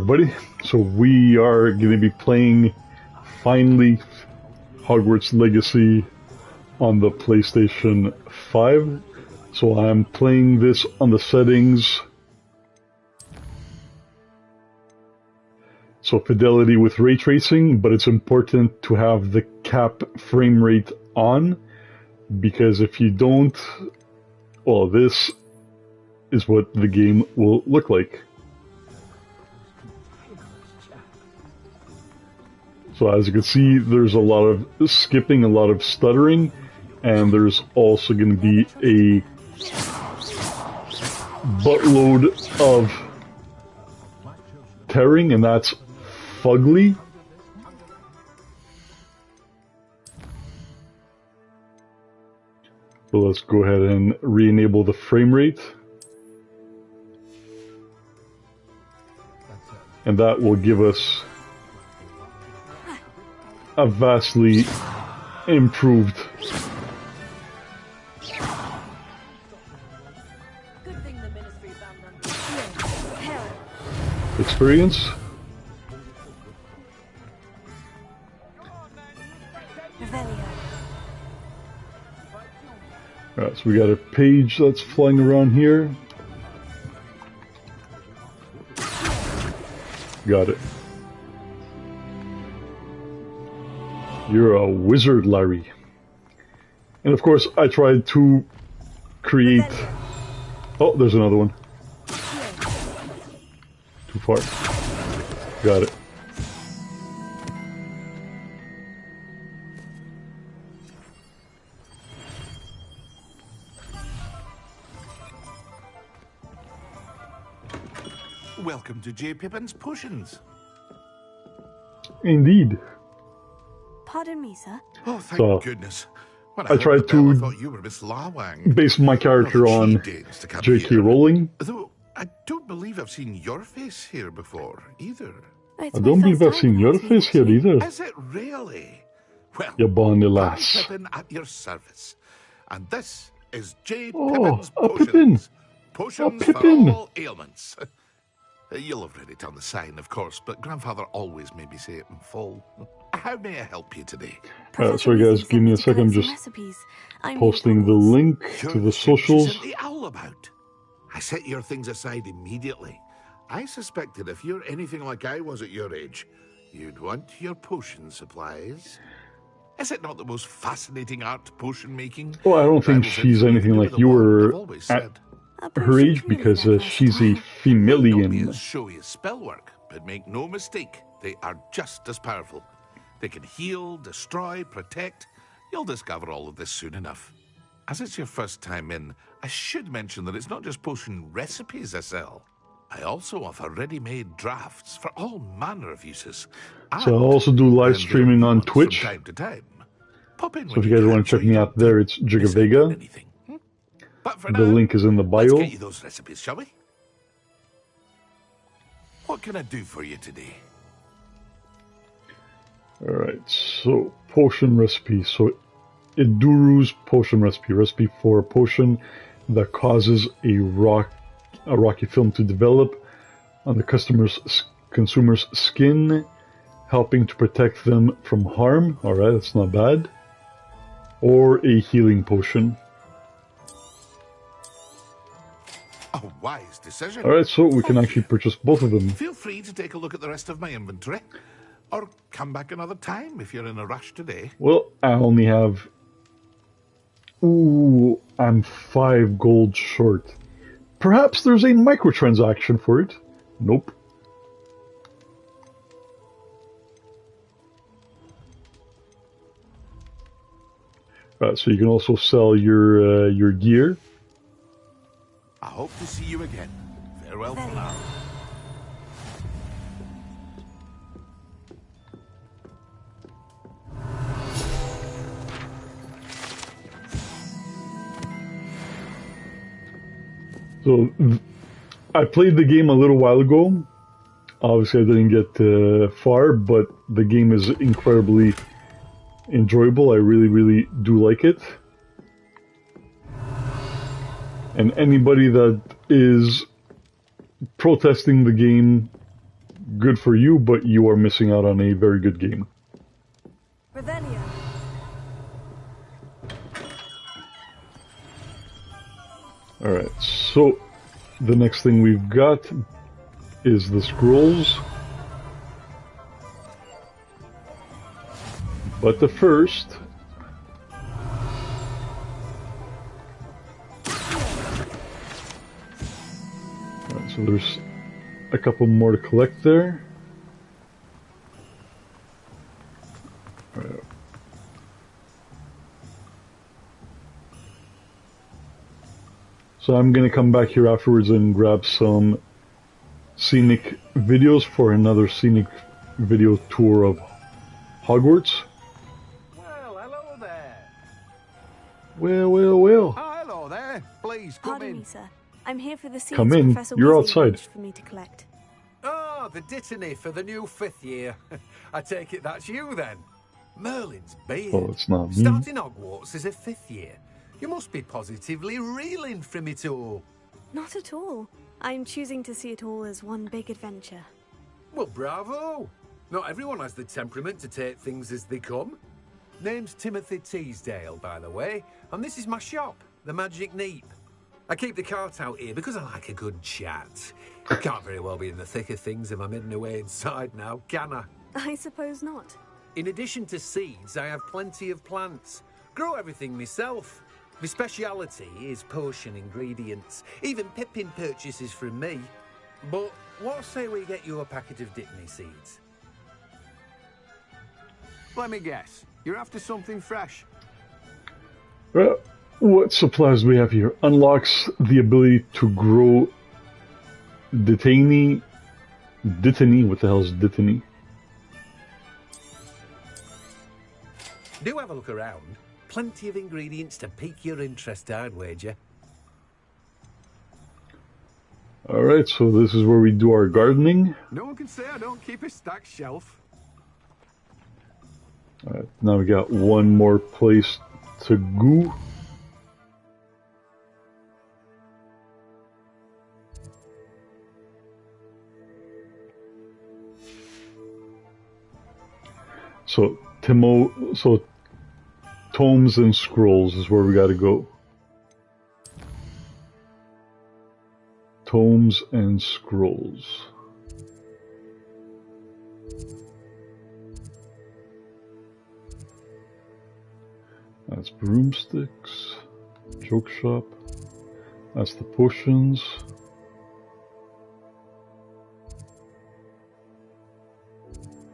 everybody. So we are going to be playing, finally, Hogwarts Legacy on the PlayStation 5. So I'm playing this on the settings. So fidelity with ray tracing, but it's important to have the cap frame rate on, because if you don't, well, this is what the game will look like. So as you can see, there's a lot of skipping, a lot of stuttering, and there's also going to be a buttload of tearing, and that's fugly. So let's go ahead and re-enable the frame rate. And that will give us a vastly improved experience. Alright, so we got a page that's flying around here. Got it. You're a wizard, Larry. And of course, I tried to create... Oh, there's another one. Too far. Got it. Welcome to J. Pippin's Potions. Indeed. Pardon me, sir. Oh, thank goodness. When I tried to I thought you were Miss Lawang. base my character on J.K. Rowling. Though I don't believe I've seen your face here before, either. I don't believe I've seen your face here either. Is it really? Well, You bonny I'm lass. Pippin at your service. And this is J. Oh, Pippin's a Potions. Pippin. Potions A Pippin. for all ailments. You'll have read it on the sign, of course, but Grandfather always made me say it in full. How may I help you today? Sorry guys, give me a second, I'm just posting the link to the socials. Isn't the owl about? I set your things aside immediately. I suspected if you're anything like I was at your age, you'd want your potion supplies. Is it not the most fascinating art, potion making? Well, I don't think she's anything like you were at her age, because she's a Don't be femalian. as showy as spell work, but make no mistake, they are just as powerful. They can heal, destroy, protect. You'll discover all of this soon enough. As it's your first time in, I should mention that it's not just potion recipes I sell. I also offer ready-made drafts for all manner of uses. So I also do live streaming on Twitch. From time to time. Pop in So if you guys want to check me out there, it's Jigavega. But for The now, link is in the let's bio. get you those recipes, shall we? What can I do for you today? Alright, so potion recipe. So Iduru's potion recipe. Recipe for a potion that causes a rocky film to develop on the consumer's skin, helping to protect them from harm. Alright, that's not bad. Or a healing potion. A wise decision. Alright, so we can actually purchase both of them. Feel free to take a look at the rest of my inventory. Or come back another time if you're in a rush today. Well, I only have... Ooh, I'm 5 gold short. Perhaps there's a microtransaction for it. Nope. Right, so you can also sell your gear. I hope to see you again. Farewell for now. So, I played the game a little while ago. Obviously, I didn't get far, but the game is incredibly enjoyable. I really, really do like it. And anybody that is protesting the game good for you, but you are missing out on a very good game. Revelio. Alright, so the next thing we've got is the scrolls. But the first... Alright, so there's a couple more to collect there. Alright. So I'm gonna come back here afterwards and grab some scenic videos for another scenic video tour of Hogwarts. Well, hello there. Well, well, well. Oh, hello there. Please, come Pardon in. me, sir. I'm here for the seeds Come in. Professor You're Weasley outside. arranged for me to collect. Oh, the dittany for the new 5th year. I take it that's you, then. Merlin's beard. Oh, it's not me. Starting Hogwarts as a 5th year. You must be positively reeling from it all. Not at all. I'm choosing to see it all as one big adventure. Well, bravo. Not everyone has the temperament to take things as they come. Name's Timothy Teasdale, by the way, and this is my shop, the Magic Neep. I keep the cart out here because I like a good chat. Can't very well be in the thick of things if I'm hidden away inside now, can I? I suppose not. In addition to seeds, I have plenty of plants. Grow everything myself. My speciality is potion ingredients. Even Pippin purchases from me. But what say we get you a packet of Dittany seeds? Let me guess. You're after something fresh. What supplies do we have here? Unlocks the ability to grow Dittany. What the hell is Dittany? Do have a look around. Plenty of ingredients to pique your interest, I'd wager. Alright, so this is where we do our gardening. No one can say I don't keep a stacked shelf. Alright, now we got one more place to go. So tomes and scrolls is where we gotta go. Tomes and scrolls. That's broomsticks. Joke shop. That's the potions.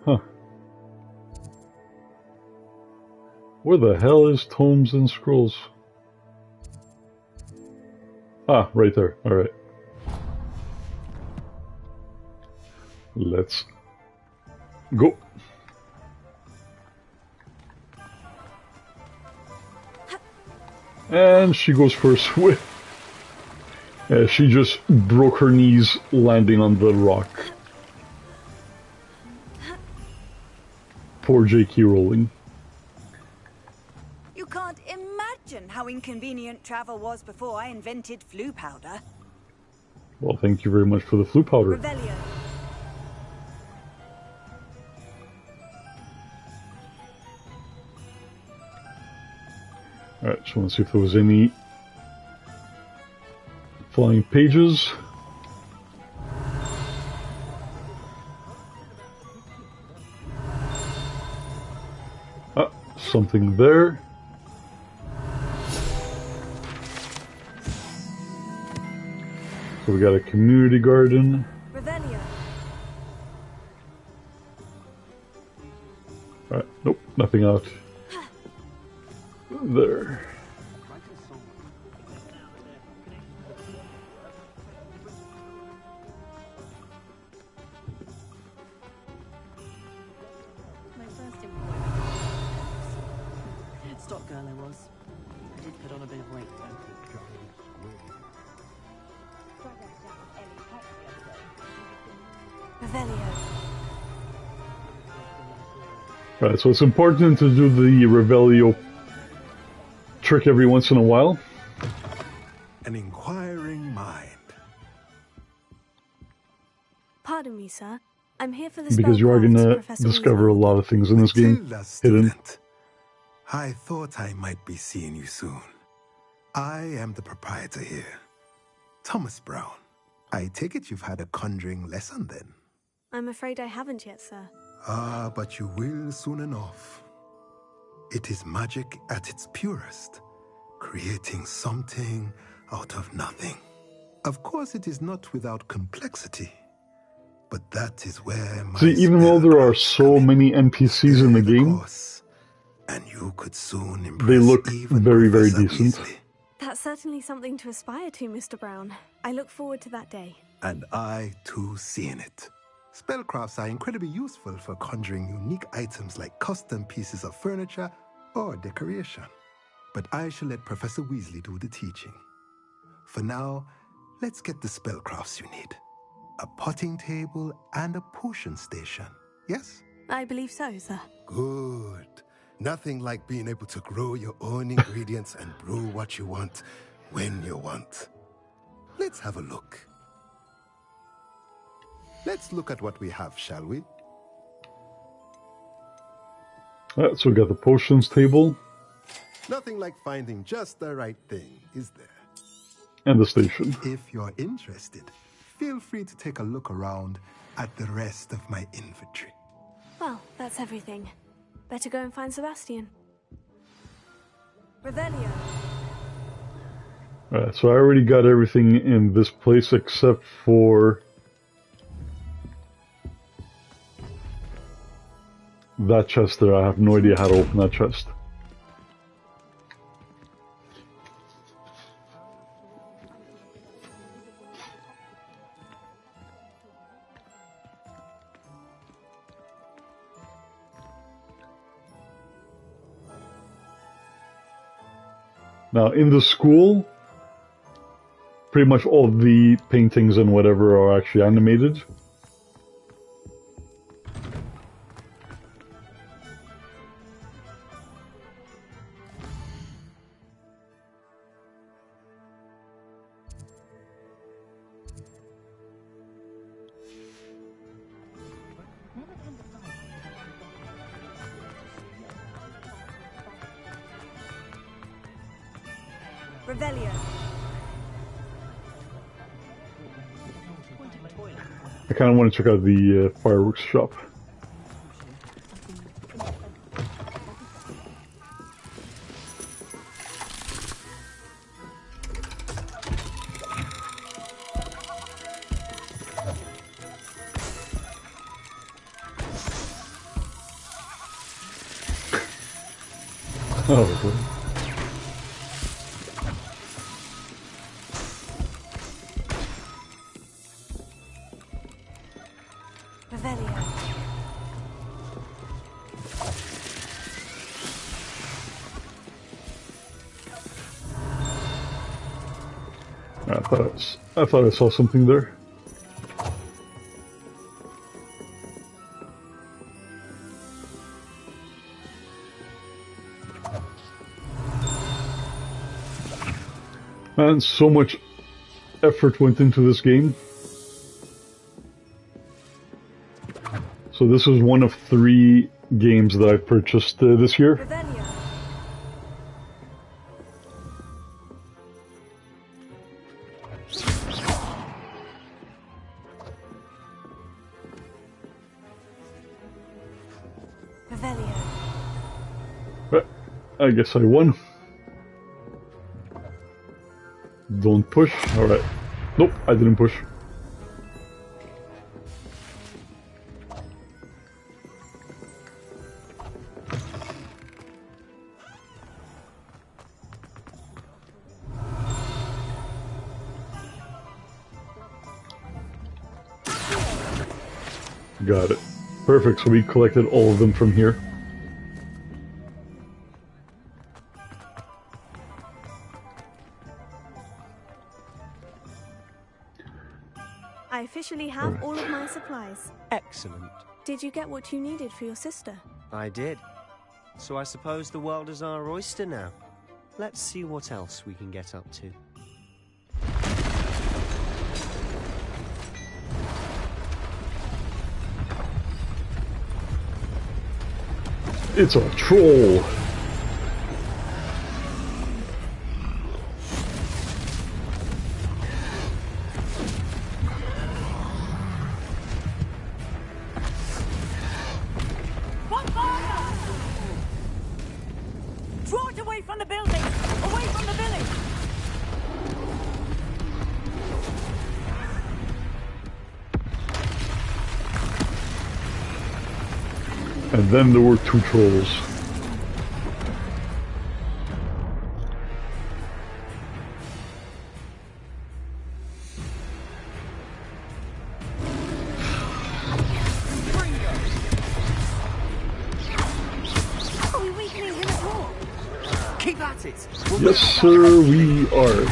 Huh. Where the hell is tomes and scrolls? Ah, right there. Alright. Let's go. And she goes for a swim. She just broke her knees landing on the rock. Poor J.K. Rowling. You can't imagine how inconvenient travel was before I invented flu powder. Well, thank you very much for the flu powder. Revelio. Alright, so let's see if there was any flying pages. Ah, something there. So we got a community garden. Revelio. Alright, nope, nothing out there. My first employment. Stock girl I was. I did put on a bit of weight though. Revelio. Alright, so it's important to do the Revelio trick every once in a while. An inquiring mind. Pardon me, sir. I'm here for the because you are spellcraft, gonna Professor discover a Weasley. lot of things in this game Matilda, hidden. student. I thought I might be seeing you soon. I am the proprietor here, Thomas Brown. I take it you've had a conjuring lesson then? I'm afraid I haven't yet, sir. Ah, but you will soon enough. It is magic at its purest, creating something out of nothing. Of course, it is not without complexity, but that is where my See, even though there are so many NPCs in the game, course, and you could soon impress they look even very, very Professor decent. Weasley. That's certainly something to aspire to, Mr. Brown. I look forward to that day. And I, too, seeing it. Spellcrafts are incredibly useful for conjuring unique items like custom pieces of furniture or decoration. But I shall let Professor Weasley do the teaching. For now, let's get the spellcrafts you need. A potting table and a potion station, yes? I believe so, sir. Good. Nothing like being able to grow your own ingredients and brew what you want when you want. Let's have a look. Let's look at what we have, shall we? So we got the potions table Nothing like finding just the right thing, is there? and the station. If you're interested, feel free to take a look around at the rest of my inventory. Well, that's everything. Better go and find Sebastian. Revelio. Alright, so I already got everything in this place except for that chest there. I have no idea how to open that chest. Now, in the school, pretty much all of the paintings and whatever are actually animated. Revelio. I kind of want to check out the fireworks shop. Oh, okay. Revelio. I thought I saw something there. Man, so much effort went into this game. So this is one of 3 games that I purchased this year. Revelio. Revelio. But I guess I won. Don't push. Alright. Nope, I didn't push. Got it. Perfect, so we collected all of them from here. I officially have all of my supplies. Excellent. Did you get what you needed for your sister? I did. So I suppose the world is our oyster now. Let's see what else we can get up to. It's a troll. One fire! Draw it away from the building! Away from the village! And then there were two trolls. Are we weakening him at all? Keep at it! Yes, sir, we are.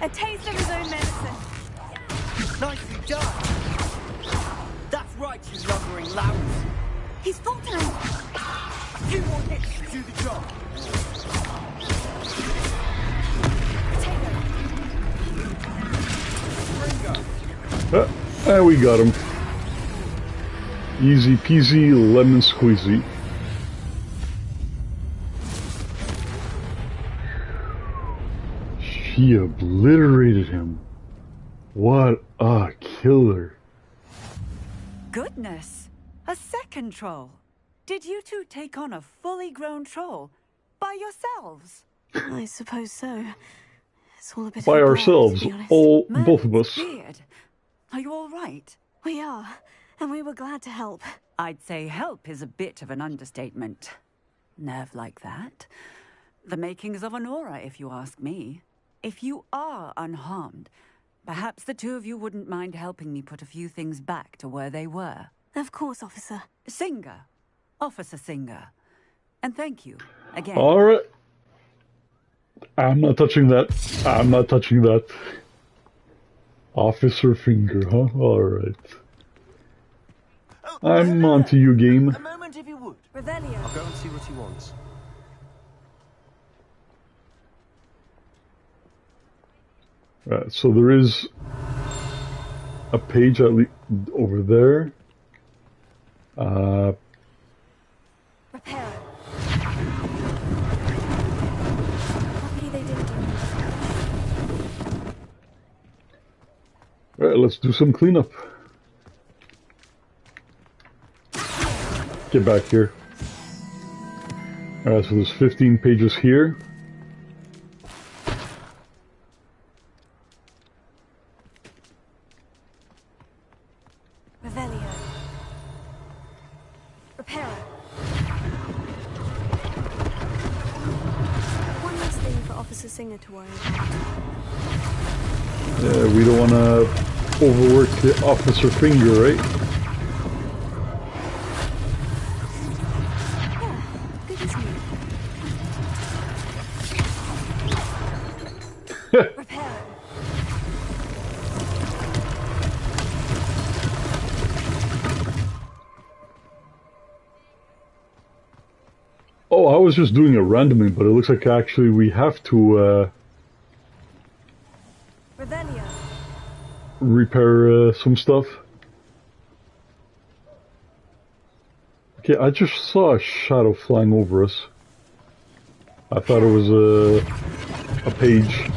A taste of his own medicine. Nicely done! That's right, you lumbering louts! He's faltering. A few more hits to do the job! And we got him. Easy peasy, lemon squeezy. She obliterated him. What a killer. Goodness. A second troll. Did you two take on a fully grown troll by yourselves? I suppose so. It's all a bit By of a blur, ourselves, to be honest. all, Man, both of us. Beard. Are you all right? We are, and we were glad to help. I'd say help is a bit of an understatement. Nerve like that. The makings of an aura, if you ask me. If you are unharmed, perhaps the two of you wouldn't mind helping me put a few things back to where they were. Of course, officer. Singer. Officer Singer. And thank you, again. Alright. I'm not touching that. I'm not touching that. Officer Finger, huh? Alright. I'm on to you, game. A moment if you would. Revelio. I'll go and see what he wants. Right, so there is a page at over there. Repair. Lucky they didn't do Alright, let's do some cleanup. Get back here. Alright, so there's 15 pages here. Revelio. Repair. One last thing for Officer Singer to worry about. We don't want to overwork the Officer Finger, right? Good as new. Repair. Oh, I was just doing it randomly, but it looks like actually we have to Revelio. repair some stuff. Okay, I just saw a shadow flying over us. I thought it was a page.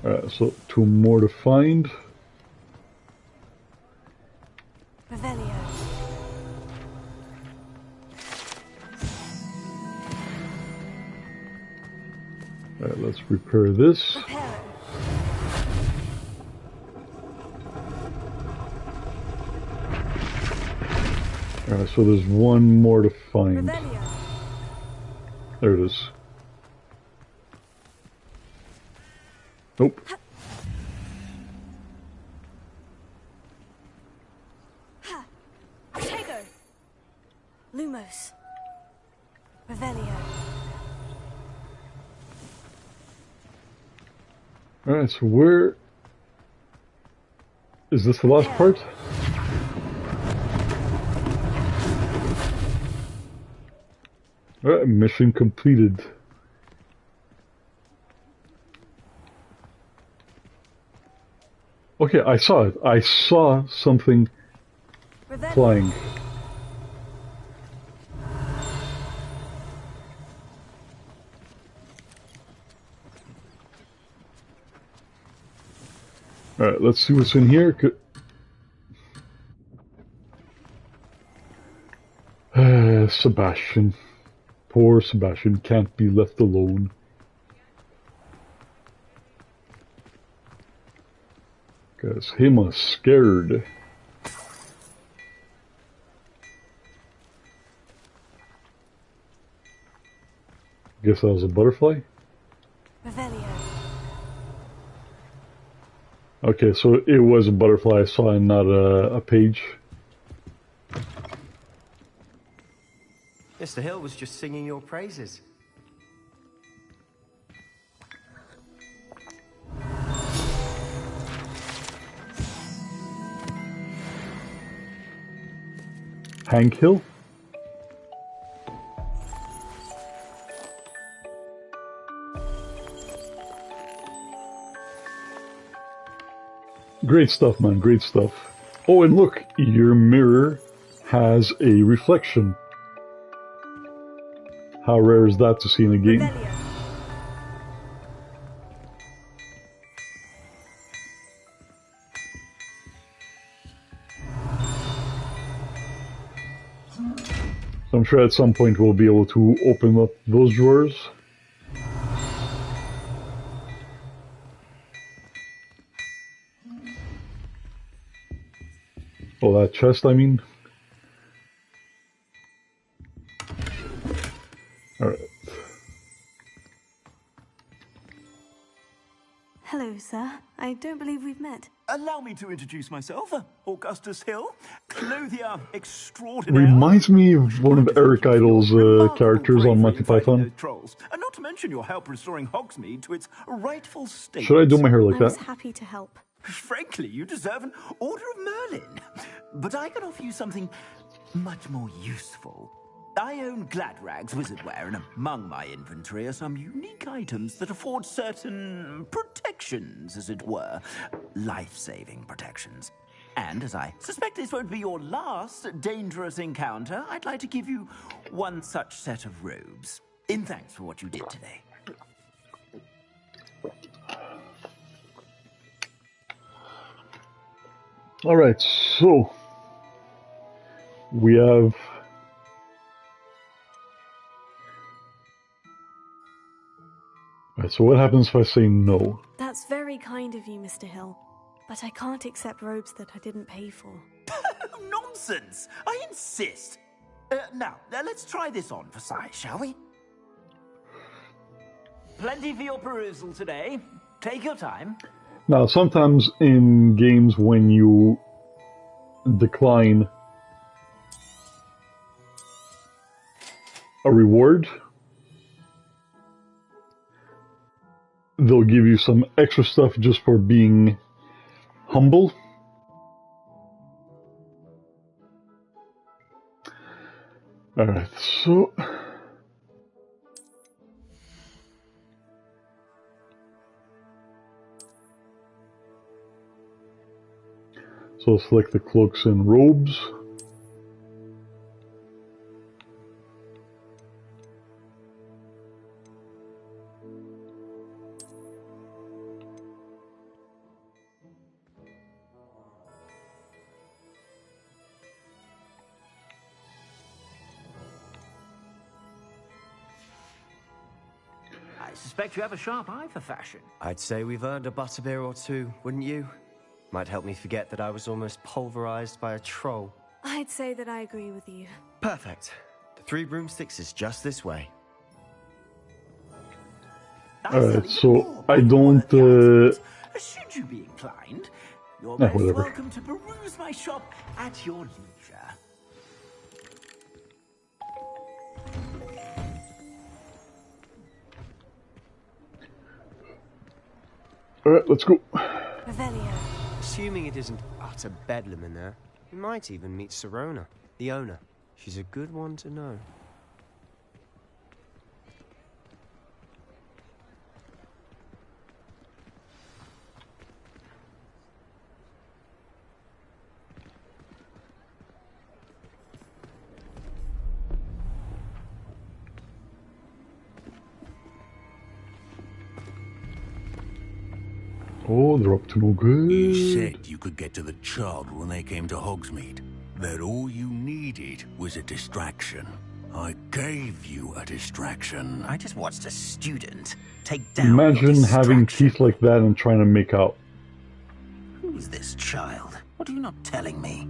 Alright, so two more to find. Revelio. Alright, let's repair this. Repair. Alright, so there's one more to find. Revelio. There it is. Nope. close. Revelio. Alright, so where... Is this the last part? Alright, mission completed. Okay, I saw it. I saw something flying. Alright, let's see what's in here. Sebastian. Poor Sebastian can't be left alone. Cause him was scared. Guess that was a butterfly? Revelio. Okay, so it was a butterfly I saw and not a page. Mr. Hill was just singing your praises. Hank Hill? Great stuff, man, great stuff. Oh, and look, your mirror has a reflection. How rare is that to see in a game? Revelio. So I'm sure at some point we'll be able to open up those drawers. Oh, that chest, I mean. Alright. Hello, sir. I don't believe we've met. Allow me to introduce myself, Augustus Hill, clothier extraordinaire. Reminds me of one of Eric Idle's characters on Monty Python. Trolls, and not to mention your help restoring Hogsmeade to its rightful state. Should I do my hair like I was that? happy to help. Frankly, you deserve an Order of Merlin. But I can offer you something much more useful. I own Gladrag's wizardware, and among my inventory are some unique items that afford certain protections, as it were. Life-saving protections. And as I suspect this won't be your last dangerous encounter, I'd like to give you one such set of robes, in thanks for what you did today. Alright, so we have Alright, so what happens if I say no? That's very kind of you, Mr. Hill. But I can't accept robes that I didn't pay for. Nonsense! I insist. Now, let's try this on for size, shall we? Plenty for your perusal today. Take your time. Now, sometimes in games when you decline a reward, they'll give you some extra stuff just for being humble. Alright, so select the cloaks and robes. I suspect you have a sharp eye for fashion. I'd say we've earned a butterbeer or two, wouldn't you? Might help me forget that I was almost pulverized by a troll. I'd say that I agree with you. Perfect. The 3 broomsticks is just this way. Alright, so I don't Should you be inclined, you're Nah, most whatever. welcome to peruse my shop at your leisure. Alright, let's go. Revelio. Assuming it isn't utter bedlam in there, we might even meet Sirona, the owner. She's a good one to know. Oh, they're up to no good. You said you could get to the child when they came to Hogsmeade. That all you needed was a distraction. I gave you a distraction. I just watched a student take down Imagine your having distraction. teeth like that and trying to make out. Who's this child? What are you not telling me?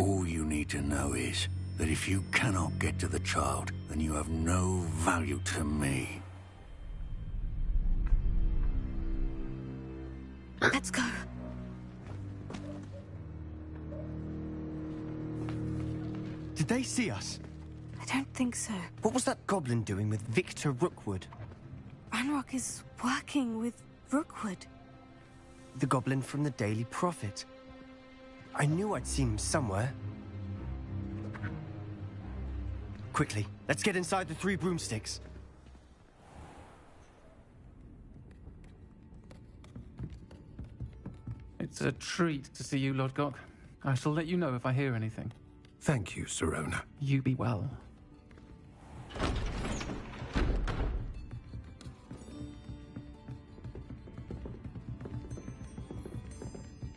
All you need to know is that if you cannot get to the child, then you have no value to me. Let's go. Did they see us? I don't think so. What was that goblin doing with Victor Rookwood? Ranrock is working with Rookwood. The goblin from the Daily Prophet. I knew I'd seen him somewhere. Quickly, let's get inside the 3 broomsticks. It's a treat to see you, Lodgok. I shall let you know if I hear anything. Thank you, Sirona. You be well.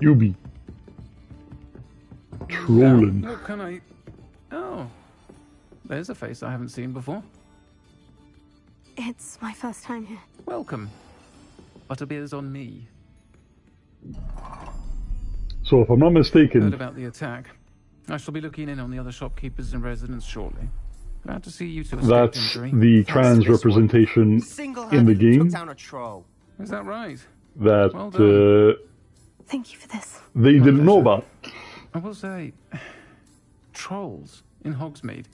You be trolling. What can I... Oh. There's a face I haven't seen before. It's my first time here. Welcome. Butterbeer's on me. So if I'm not Heard mistaken, about the attack. I shall be looking in on the other shopkeepers and residents shortly. Glad to see you two escaped that's injury. the trans representation in the game. Took down a troll. Is that right? That Well done. Thank you for this. they My didn't know pleasure. about. I will say, trolls in Hogsmeade.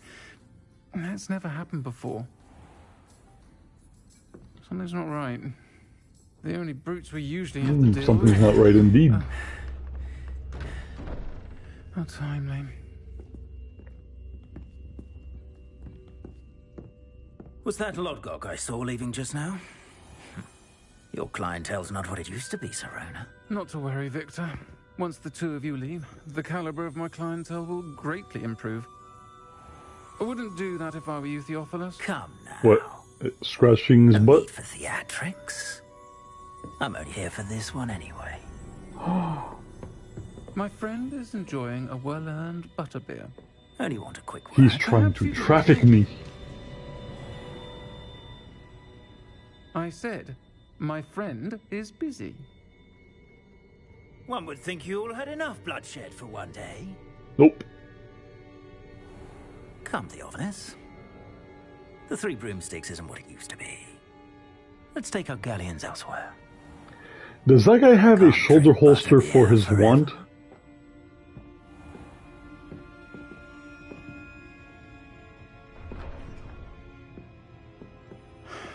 That's never happened before. Something's not right. The only brutes we usually have to deal Something's with. not right indeed. How timely. Was that Lodgok I saw leaving just now? Your clientele's not what it used to be, Sirona. Not to worry, Victor. Once the two of you leave, the caliber of my clientele will greatly improve. I wouldn't do that if I were you, Theophilus. Come now. What? Scratching his No butt? need for theatrics. I'm only here for this one anyway. My friend is enjoying a well-earned butterbeer. Only want a quick word. He's trying to traffic me. I said, my friend is busy. One would think you all had enough bloodshed for one day. Nope. Come, Theophilus. The 3 broomsticks isn't what it used to be. Let's take our galleons elsewhere. Does that guy have a Can't shoulder drink holster butterbeer for his forever. wand?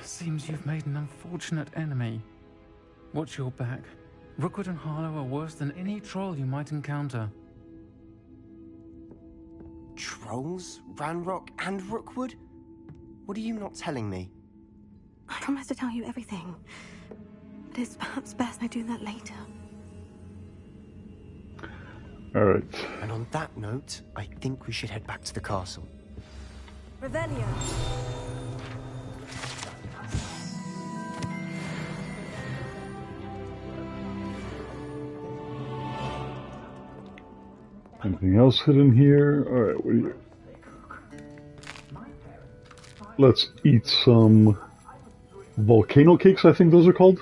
Seems you've made an unfortunate enemy. Watch your back. Rookwood and Harlow are worse than any troll you might encounter. Trolls? Ranrock and Rookwood? What are you not telling me? I promise to tell you everything. But it's perhaps best I do that later. Alright. And on that note, I think we should head back to the castle. Revelio. Anything else hidden here? Alright, what do you... Let's eat some volcano cakes, I think those are called.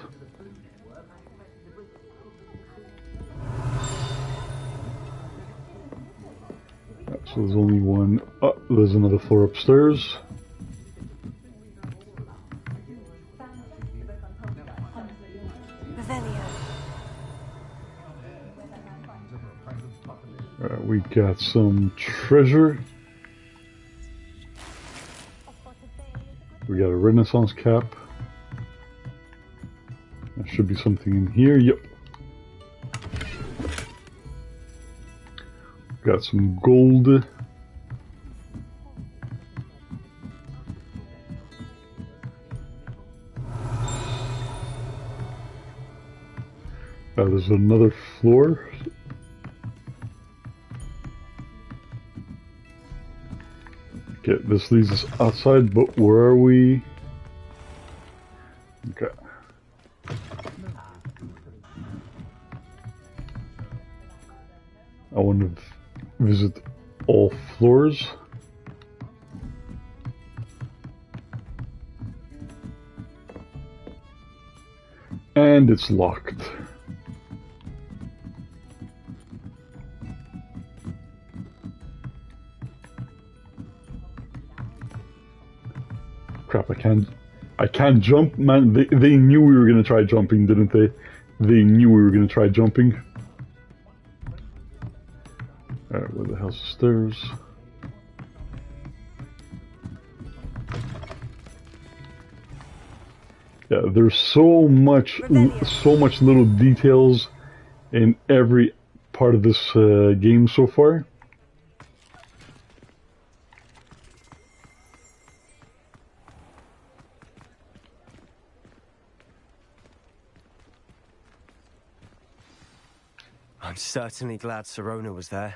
So there's only one. Oh, there's another floor upstairs. Revelio. We got some treasure. We got a Renaissance cap. A should be something in here. Yep. Got some gold. There's another floor. Okay, this leads us outside, but where are we? Okay. I want to visit all floors. And it's locked. Crap, I can't jump, man. They knew we were gonna try jumping, didn't they? They knew we were gonna try jumping. Alright, where the hell's the stairs? Yeah, there's so much little details in every part of this game so far. I'm certainly glad Sirona was there.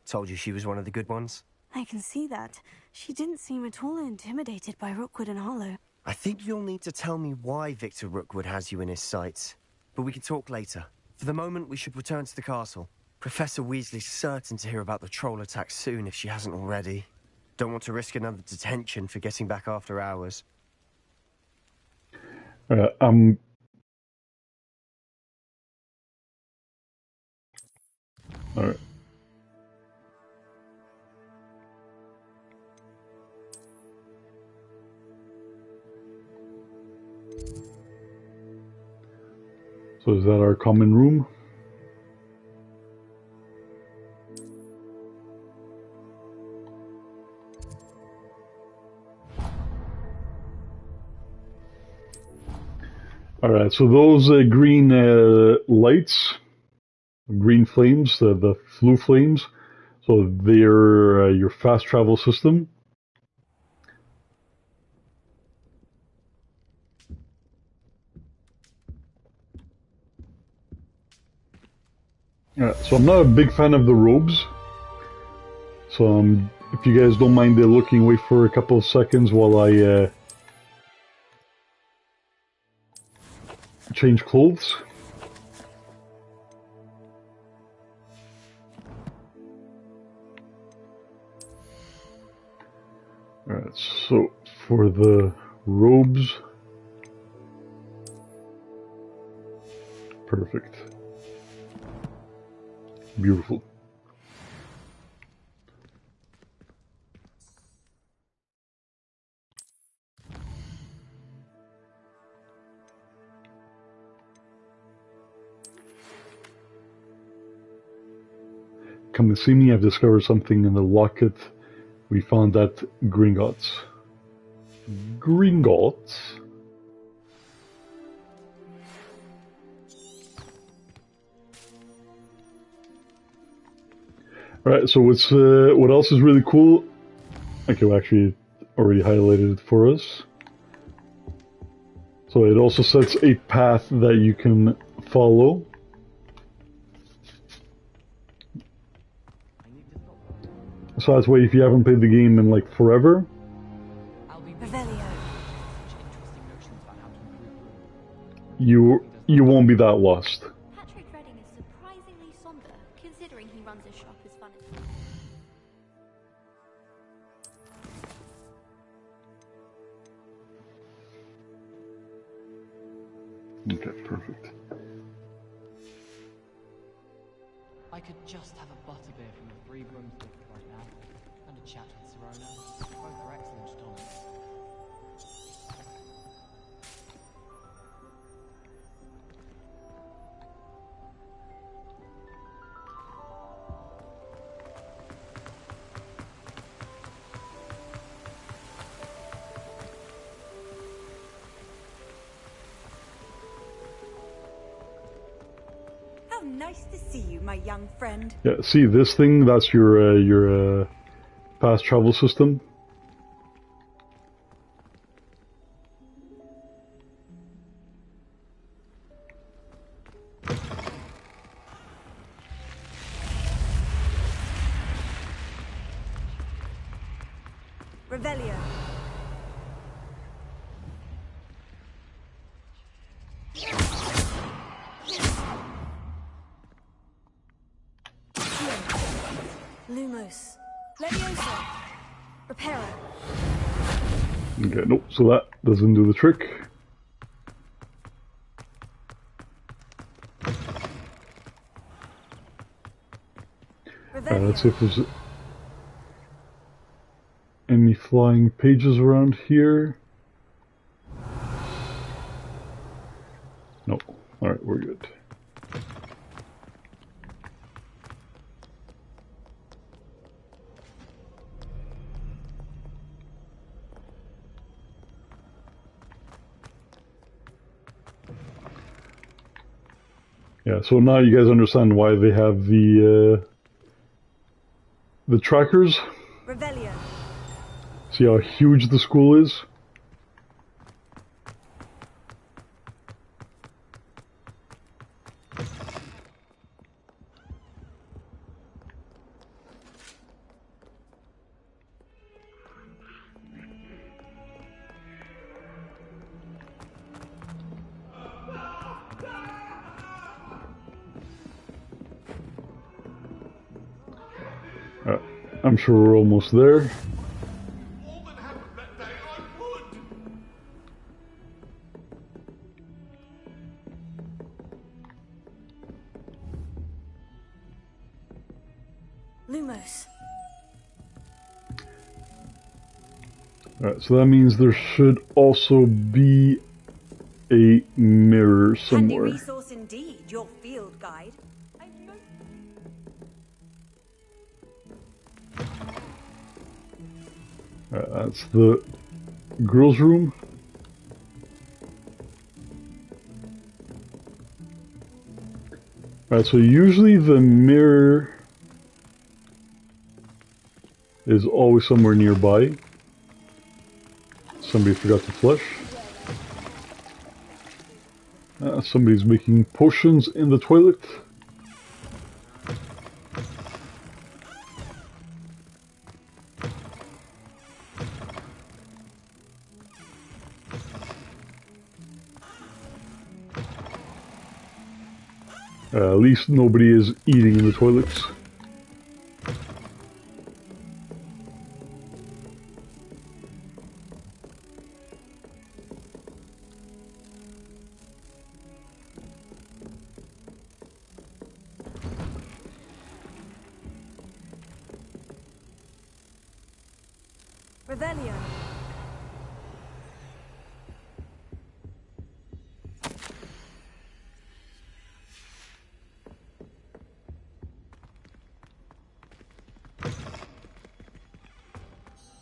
Told you she was one of the good ones. I can see that. She didn't seem at all intimidated by Rookwood and Hollow. I think you'll need to tell me why Victor Rookwood has you in his sights. But we can talk later. For the moment, we should return to the castle. Professor Weasley's certain to hear about the troll attack soon if she hasn't already. Don't want to risk another detention for getting back after hours. Alright. So is that our common room? Alright, so those green lights, green flames, the flue flames, so they're your fast travel system. So I'm not a big fan of the robes. So if you guys don't mind looking away for a couple of seconds while I change clothes. Alright, so for the robes, perfect. Beautiful. Come and see me, I've discovered something in the locket we found at Gringotts. Gringotts? Alright, so what else is really cool? Okay, we actually already highlighted it for us. So it also sets a path that you can follow. So that's why if you haven't played the game in like forever, you won't be that lost. Patrick Redding is surprisingly somber, considering he runs a shop as fun as... Okay, perfect. I could just have a butterbeer from the Three Broomsticks right now, and a chat with Sirona. Both are excellent tonics. nice to see you, my young friend. Yeah, see this thing? That's your fast travel system. Revelio. Lumos. Leviosa. Reparo. Okay, nope, so that doesn't do the trick. Let's see if there's any flying pages around here. No. Alright, we're good. Yeah, so now you guys understand why they have the trackers. Revelio. See how huge the school is? I'm sure we're almost there. Lumos. Alright, so that means there should also be a mirror somewhere. Handy resource indeed, your field guide. That's the girls' room. Alright, so usually the mirror is always somewhere nearby. Somebody forgot to flush. Somebody's making potions in the toilet. At least nobody is eating in the toilets. Revelio.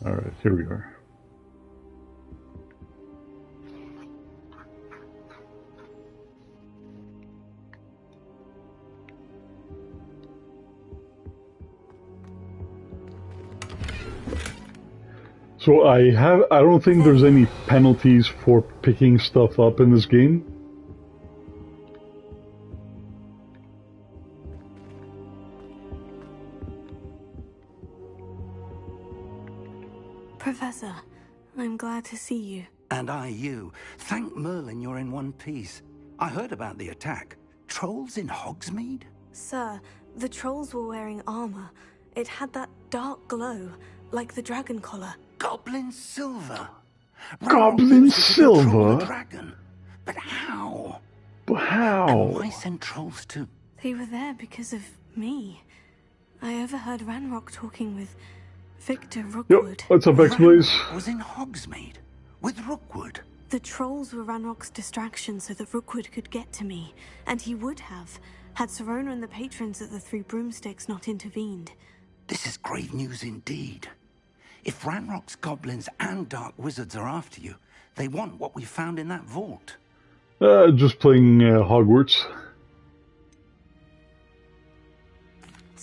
Alright, here we are. So I don't think there's any penalties for picking stuff up in this game. Professor, I'm glad to see you. And I you. Thank Merlin you're in one piece. I heard about the attack. Trolls in Hogsmeade? Sir, the trolls were wearing armor. It had that dark glow, like the dragon collar. Goblin silver. Goblin silver? Dragon. But how? But how? And why send trolls to? They were there because of me. I overheard Ranrock talking with Victor Rookwood. Yep, what's up, X-Blaze? Was in Hogsmeade with Rookwood. The trolls were Ranrock's distraction so that Rookwood could get to me, and he would have, had Sirona and the patrons at the Three Broomsticks not intervened. This is grave news indeed. If Ranrock's goblins and dark wizards are after you, they want what we found in that vault. Just playing Hogwarts.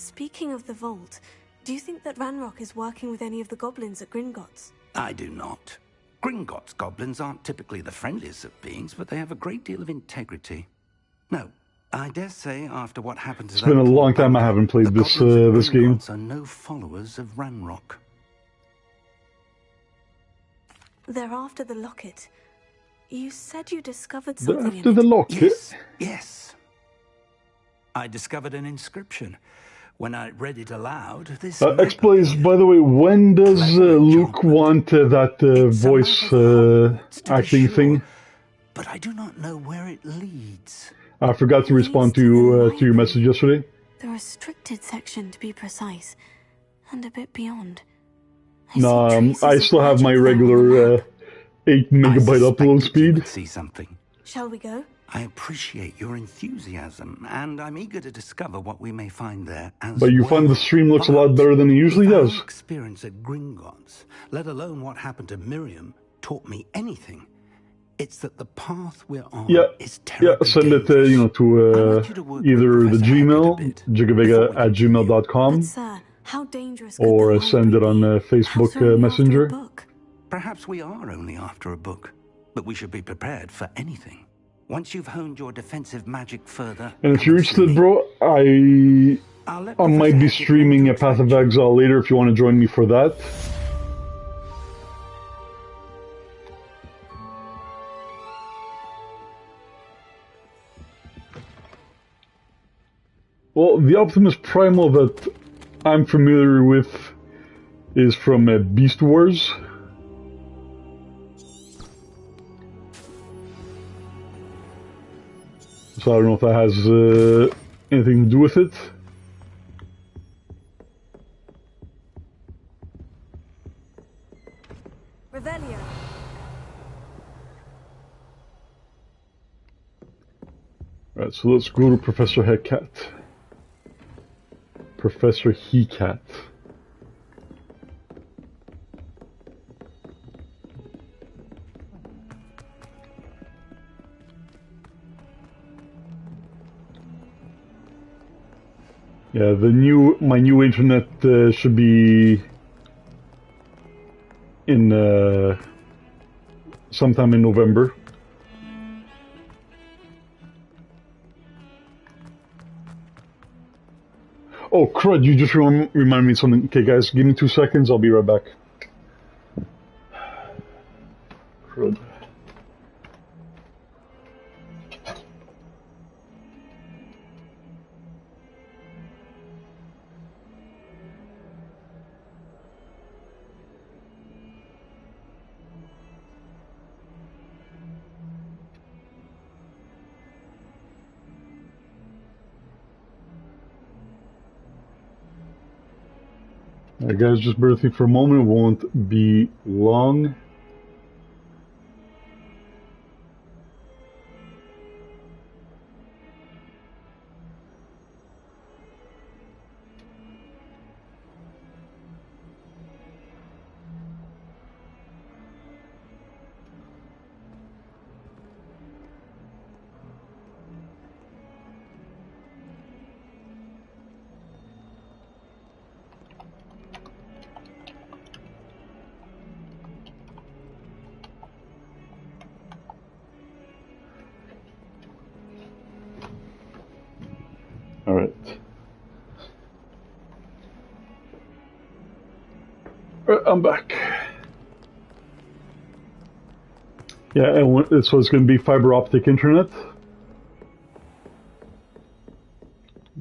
Speaking of the vault, do you think that Ranrock is working with any of the goblins at Gringotts? I do not. Gringotts goblins aren't typically the friendliest of beings, but they have a great deal of integrity. No, I dare say after what happened to It's been a long time I haven't played this this game. are no followers of Ranrock. They're after the locket. You said you discovered something After in the it. locket? Yes. I discovered an inscription. When I read it aloud, this explains, by the way, when does Luke want that voice acting thing? But I do not know where it leads. I forgot to respond to your message yesterday. The restricted section, to be precise, and a bit beyond. No, I still have my regular 8 megabyte upload speed. See something. Shall we go? I appreciate your enthusiasm, and I'm eager to discover what we may find there. But you find the stream looks a lot better than it usually does. Experience at Gringotts, let alone what happened to Miriam, taught me anything. It's that the path we're on is terribly send it to either the Gmail, jigavega@gmail.com, But sir, how dangerous or send it on Facebook Messenger. Perhaps we are only after a book, but we should be prepared for anything. Once you've honed your defensive magic further... And if you're interested, bro, I might be streaming a Path of Exile later if you want to join me for that. Well, the Optimus Primal that I'm familiar with is from Beast Wars. So I don't know if that has anything to do with it. Revelio. Alright, so let's go to Professor Hecat. Professor Hecat. Yeah, my new internet should be in sometime in November. Oh crud, you just remind me of something. Okay guys, give me 2 seconds, I'll be right back. Crud. Guys, just bear with me for a moment, it won't be long. Alright. I'm back. Yeah, and so it's going to be fiber optic internet.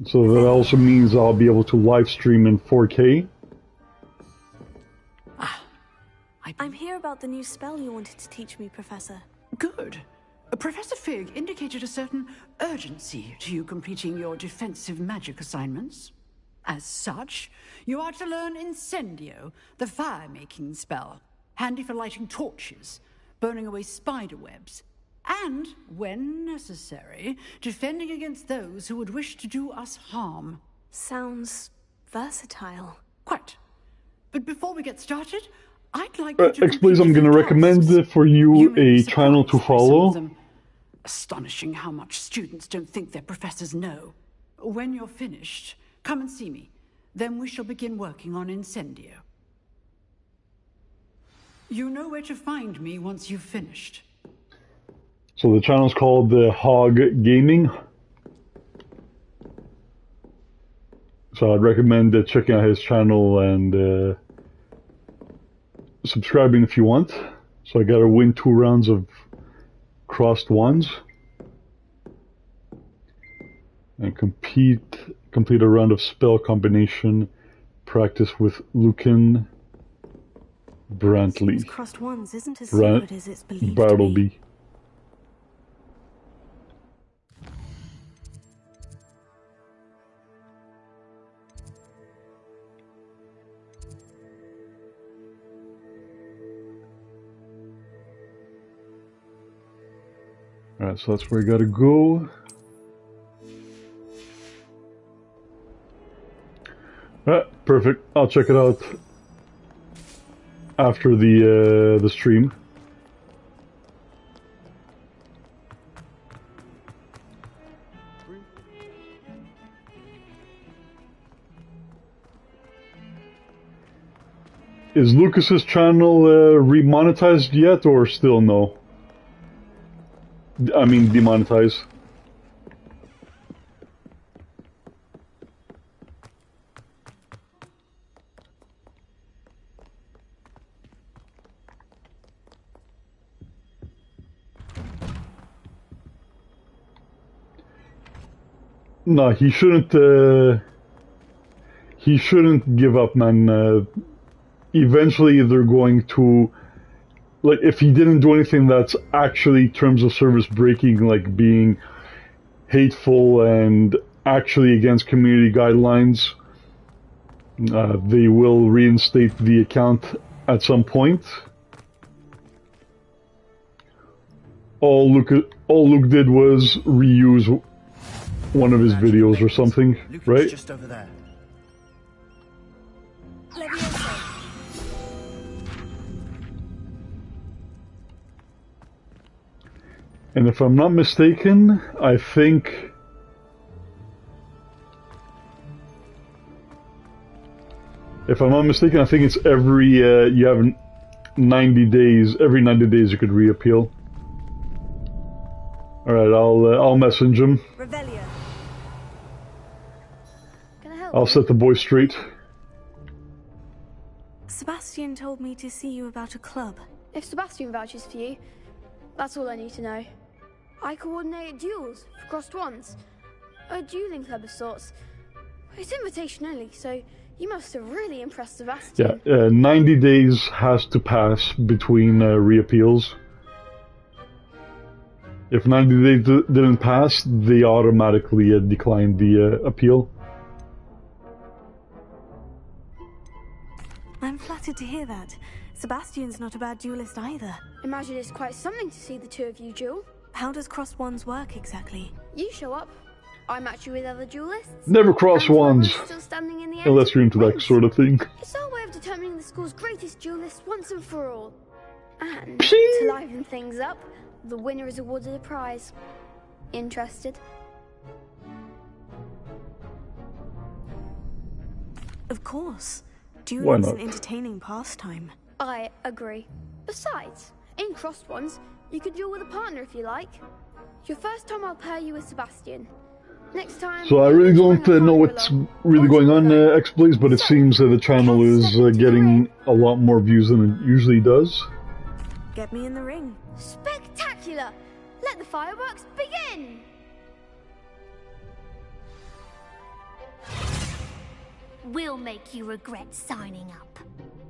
So that also means I'll be able to live stream in 4K. I'm here about the new spell you wanted to teach me, Professor. Good. Professor Fig indicated a certain urgency to you completing your defensive magic assignments. As such, you are to learn Incendio, the fire-making spell, handy for lighting torches, burning away spider webs, and, when necessary, defending against those who would wish to do us harm. Sounds versatile. Quite. But before we get started, I'd like you to X-Blaze, I'm going to recommend for you a channel to follow. Astonishing how much students don't think their professors know. When you're finished, Come and see me. Then we shall begin working on Incendio. You know where to find me once you've finished. So the channel's called Hog Gaming. So I'd recommend checking out his channel and subscribing if you want. So I gotta win 2 rounds of crossed wands and complete a round of spell combination practice with Lucan Brantley. Crossed wands isn't as secret as it's believed to be. Bartleby. Alright, so that's where I gotta go. Alright, perfect. I'll check it out after the stream. Is Lucas's channel remonetized yet, or still no? I mean, demonetized. No, he shouldn't. He shouldn't give up, man. Eventually, they're going to. Like, if he didn't do anything that's actually terms of service breaking, like being hateful and actually against community guidelines, they will reinstate the account at some point. All Luke did was reuse one of his videos or something, right? Just over there. And if I'm not mistaken, I think it's every you have 90 days. Every 90 days you could reappeal. All right, I'll message him. Revelio. Can I help I'll set the boy straight. Sebastian told me to see you about a club. If Sebastian vouches for you, that's all I need to know. I coordinate duels for crossed wands. A dueling club of sorts. It's invitation only, so you must have really impressed Sebastian. Yeah, 90 days has to pass between reappeals. If 90 days didn't pass, they automatically decline the appeal. I'm flattered to hear that. Sebastian's not a bad duelist either. Imagine it's quite something to see the two of you duel. How does crossed wands work exactly? You show up, I match you with other duelists. Never cross wands, still standing in the unless you're into that sort of thing. It's our way of determining the school's greatest duelist once and for all. And to liven things up, the winner is awarded a prize. Interested? Of course. Why Dueling's not? an entertaining pastime. I agree. Besides, in crossed ones, you could duel with a partner if you like. Your first time I'll pair you with Sebastian. Next time... So I really don't know what's really going on, X-Blaze, but it seems that the channel is getting a lot more views than it usually does. Get me in the ring. Spectacular! Let the fireworks begin! We'll make you regret signing up.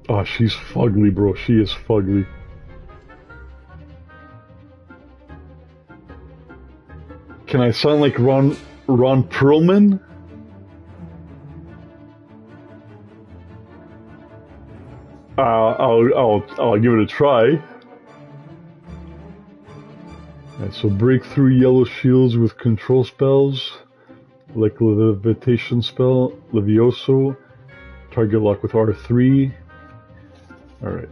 Oh, she's fugly, bro. She is fugly. Can I sound like Ron Perlman? I'll give it a try. Right, so break through yellow shields with control spells, like levitation spell, Levioso, target lock with R3. All right.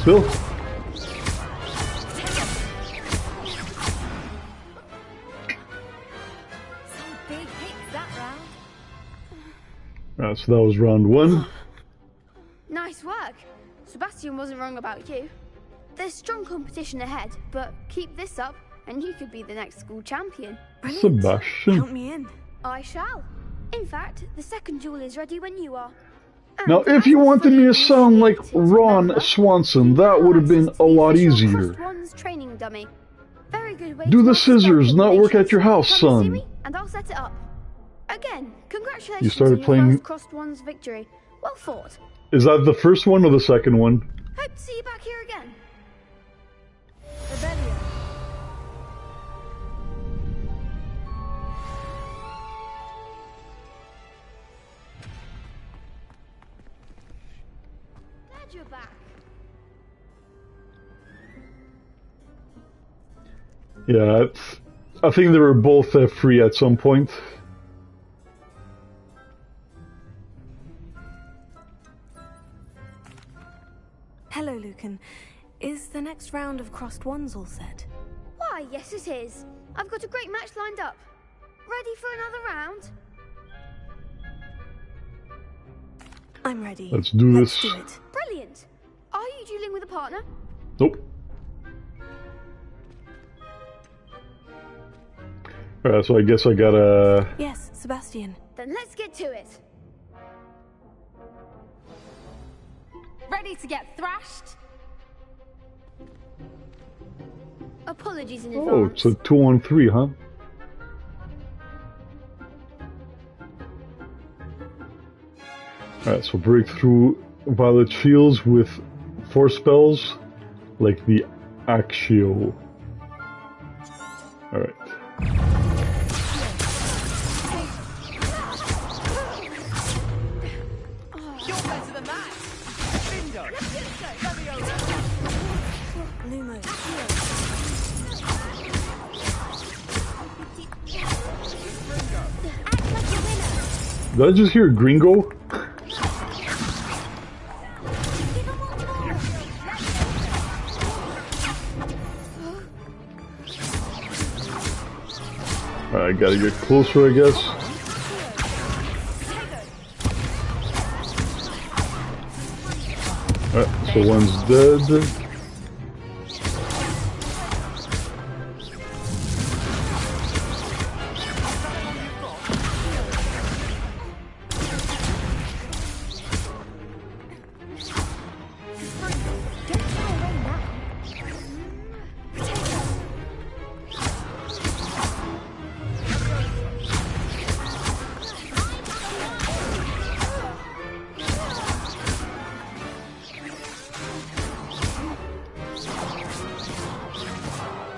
still. Some big hits that round. So that was round 1. Nice work. Sebastian wasn't wrong about you. There's strong competition ahead, but keep this up and you could be the next school champion. Sebastian. Count me in. I shall. In fact, the second duel is ready when you are. Now, if you wanted me to sound like Ron Swanson, that would have been a lot easier. One's training dummy. Very good way Do to the master scissors, spell not work at your house, combinations. Come and see son. me and I'll set it up. Again, congratulations You started on your playing- first crossed one's victory. Well fought. Is that the first one or the second one? Hope to see you back here again. Rebellion. Glad you're back. Yeah, I think they were both free at some point. Hello, Lucan. Is the next round of crossed ones all set? Why, yes it is. I've got a great match lined up. Ready for another round? I'm ready. Let's do Let's this. do it. Brilliant. Are you dueling with a partner? Nope. Alright, so I guess I gotta... Yes, Sebastian. Then let's get to it. Ready to get thrashed? Apologies in Oh, advance. it's a 2-on-3, huh? Alright, so break through Violet Shields with 4 spells, like the Accio. Alright. You're better than that. Bingo. Lumo. Did I just hear Gringo? Alright, gotta get closer, I guess. Alright, so one's dead.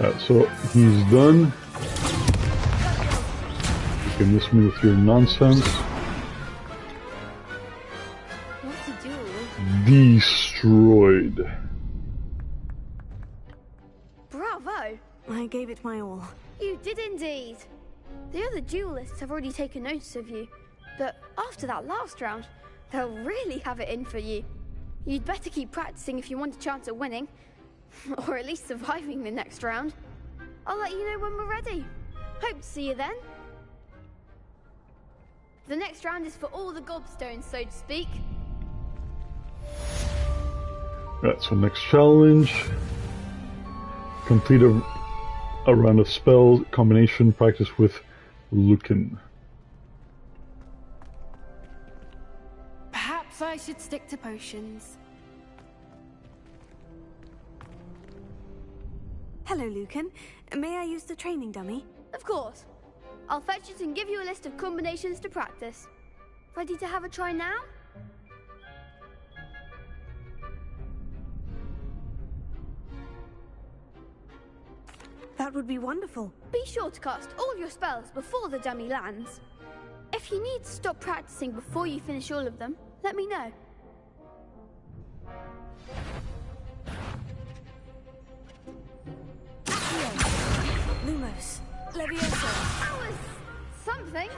Alright, so he's done. You can miss me with your nonsense. What to do? Destroyed. Bravo! I gave it my all. You did indeed. The other duelists have already taken notice of you, but after that last round, they'll really have it in for you. You'd better keep practicing if you want a chance at winning, or at least surviving the next round. I'll let you know when we're ready. Hope to see you then. The next round is for all the gobstones, so to speak. Alright, so next challenge. Complete a round of spell combination practice with Lucan. Perhaps I should stick to potions. Hello, Lucan. May I use the training dummy? Of course. I'll fetch it and give you a list of combinations to practice. Ready to have a try now? That would be wonderful. Be sure to cast all your spells before the dummy lands. If you need to stop practicing before you finish all of them, let me know. Lumos. Levioso. That was something.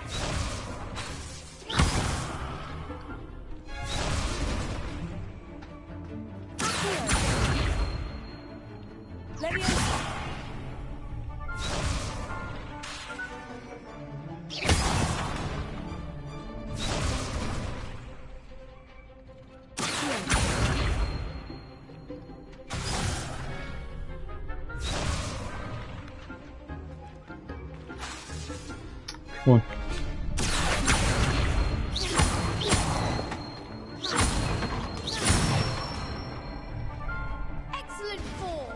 Come on. Excellent fall.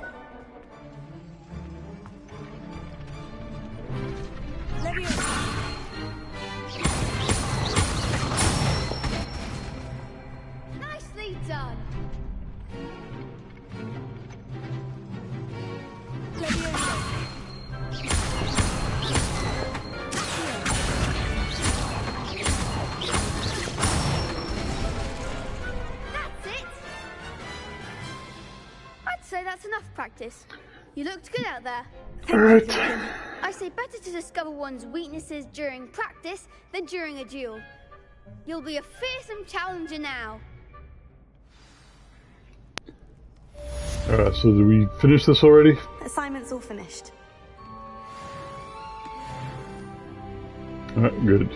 Nicely done. That's it. I'd say that's enough practice. You looked good out there. Alright. I say better to discover one's weaknesses during practice than during a duel. You'll be a fearsome challenger now. Alright, so did we finish this already? Assignment's all finished. Alright, good.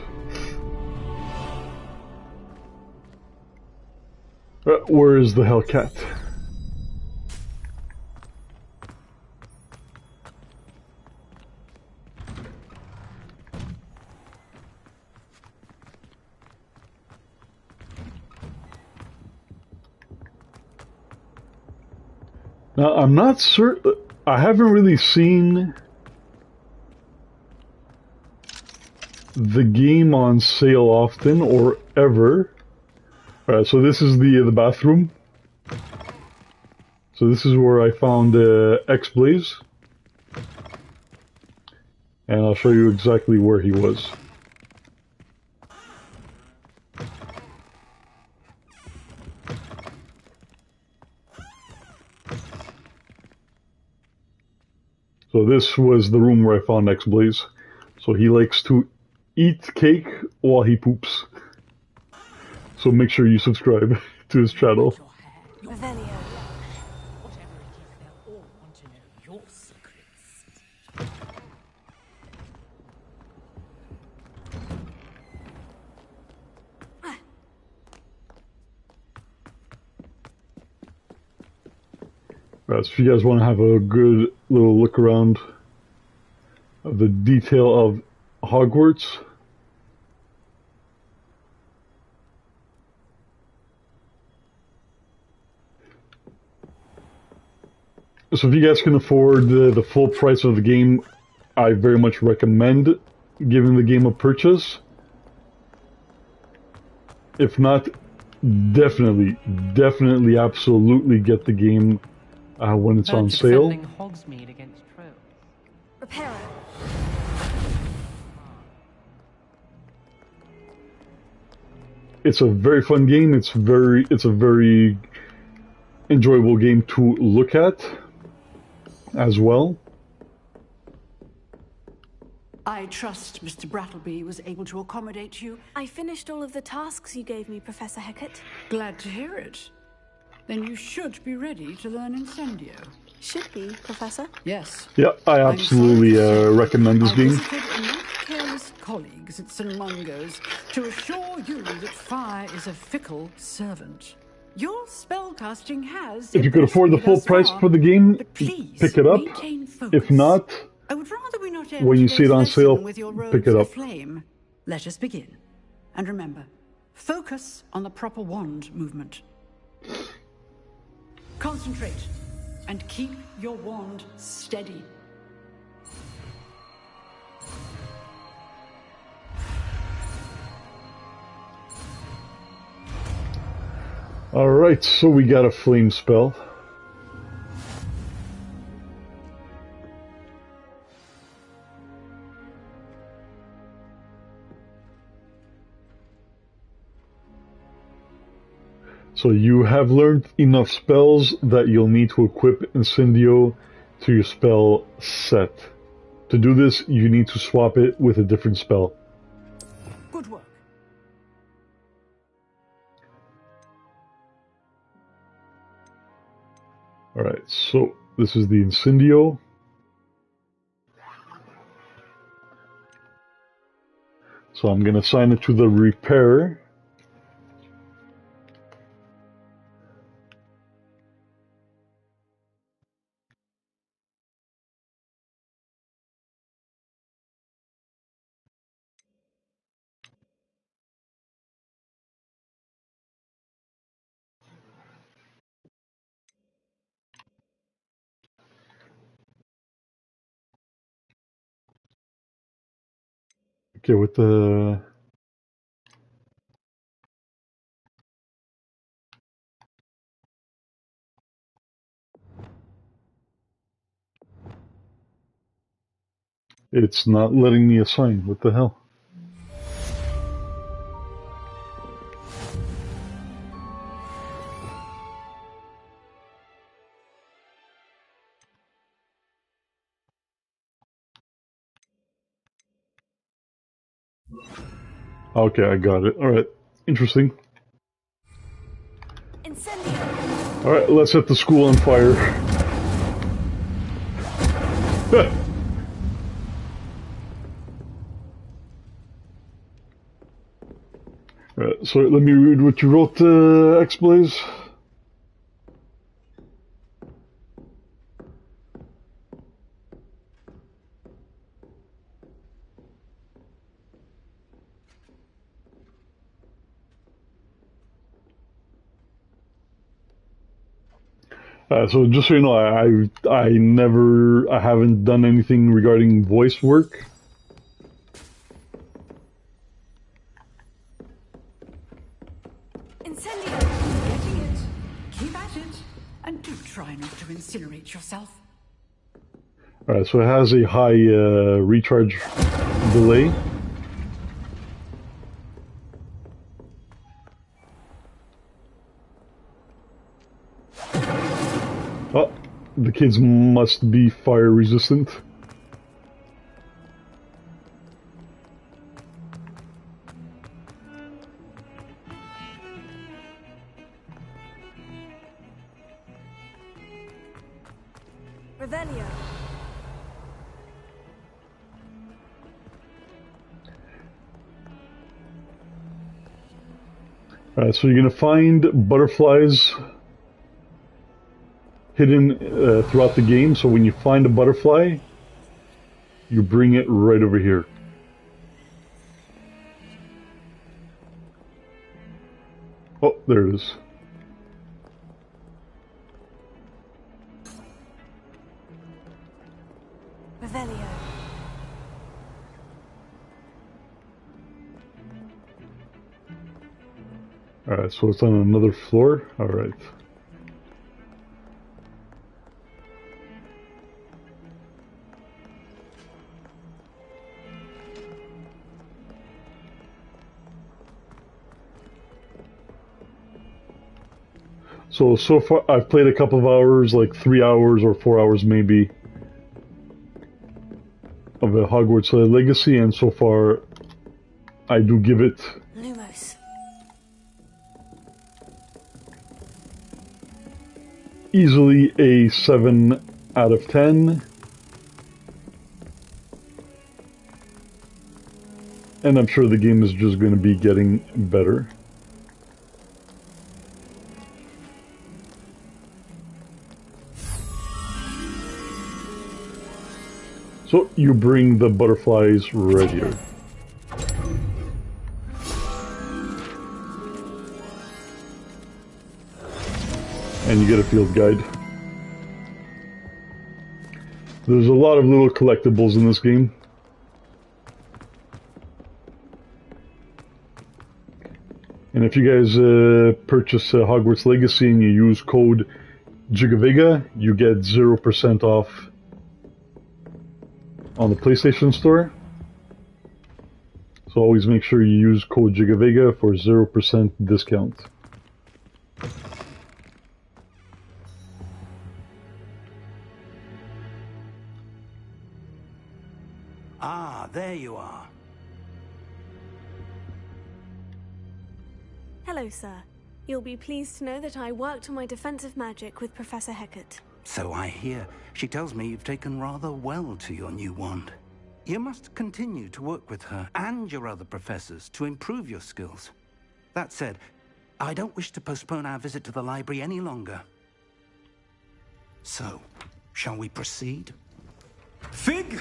Where is the Hellcat? Now, I'm not certain. I haven't really seen the game on sale often or ever. Alright, so this is the bathroom. So this is where I found X-Blaze. And I'll show you exactly where he was. So this was the room where I found X-Blaze. So he likes to eat cake while he poops. So make sure you subscribe to his channel. Revelio. Whatever it is, they'll all want to know your secrets. Right, so if you guys want to have a good little look around of the detail of Hogwarts. So if you guys can afford the full price of the game, I very much recommend giving the game a purchase. If not, definitely, absolutely get the game when it's on sale. Hogsmeade against Trolls. Reparo. It's a very fun game. It's a very enjoyable game to look at as well. I trust Mr. Brattleby was able to accommodate you. I finished all of the tasks you gave me, Professor Hecat. Glad to hear it. Then you should be ready to learn Incendio. Should be, Professor. Yes. Yeah, I absolutely recommend this game. I visited enough careless colleagues at St. Mungo's to assure you that fire is a fickle servant. Your spellcasting has... If you could afford the full price for the game, pick it up. If not, I would rather we not end when you see it on today's sale, lesson with your pick robes it up. aflame. Let us begin. And remember, focus on the proper wand movement. Concentrate and keep your wand steady. Alright, so we got a flame spell. So you have learned enough spells that you'll need to equip Incendio to your spell set. To do this, you need to swap it with a different spell. Good work. Alright, so this is the Incendio. So I'm going to assign it to the Repair. Okay, with the... It's not letting me assign. What the hell? Okay, I got it. Alright, interesting. Alright, let's set the school on fire. Alright, so let me read what you wrote, X-Blaze. So just so you know, I haven't done anything regarding voice work. Incendio! Getting it. Keep at it. And do try not to incinerate yourself. Alright, so it has a high recharge delay. Oh, the kids must be fire resistant. Revelio. Alright, so you're gonna find butterflies hidden throughout the game, so when you find a butterfly, you bring it right over here. Oh, there it is. Revelio. Alright, so it's on another floor? Alright. So far I've played a couple of hours, like 3 hours or 4 hours maybe, of the Hogwarts Legacy, and so far I do give it Lumos. easily a 7 out of 10. And I'm sure the game is just going to be getting better. So you bring the butterflies right here. And you get a field guide. There's a lot of little collectibles in this game. And if you guys purchase Hogwarts Legacy and you use code Jigavega, you get 0% off on the PlayStation Store. So always make sure you use code Jigavega for 0% discount. Ah, there you are. Hello, sir. You'll be pleased to know that I worked on my defensive magic with Professor Hecat. So I hear. She tells me you've taken rather well to your new wand. You must continue to work with her and your other professors to improve your skills. That said, I don't wish to postpone our visit to the library any longer. So, shall we proceed? Fig,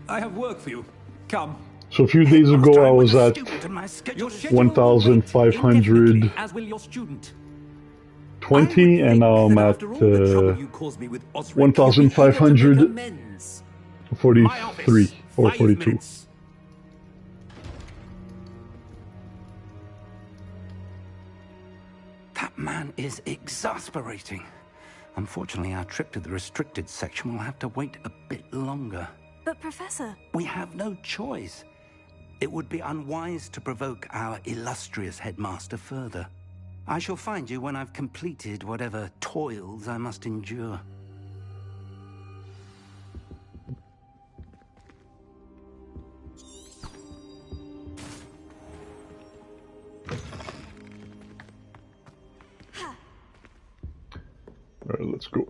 I have work for you. Come. So a few days ago I was at 1,520 and now I'm at 1,543 or 42. man is exasperating. Unfortunately, our trip to the restricted section will have to wait a bit longer. But Professor... We have no choice. It would be unwise to provoke our illustrious headmaster further. I shall find you when I've completed whatever toils I must endure. Alright, let's go.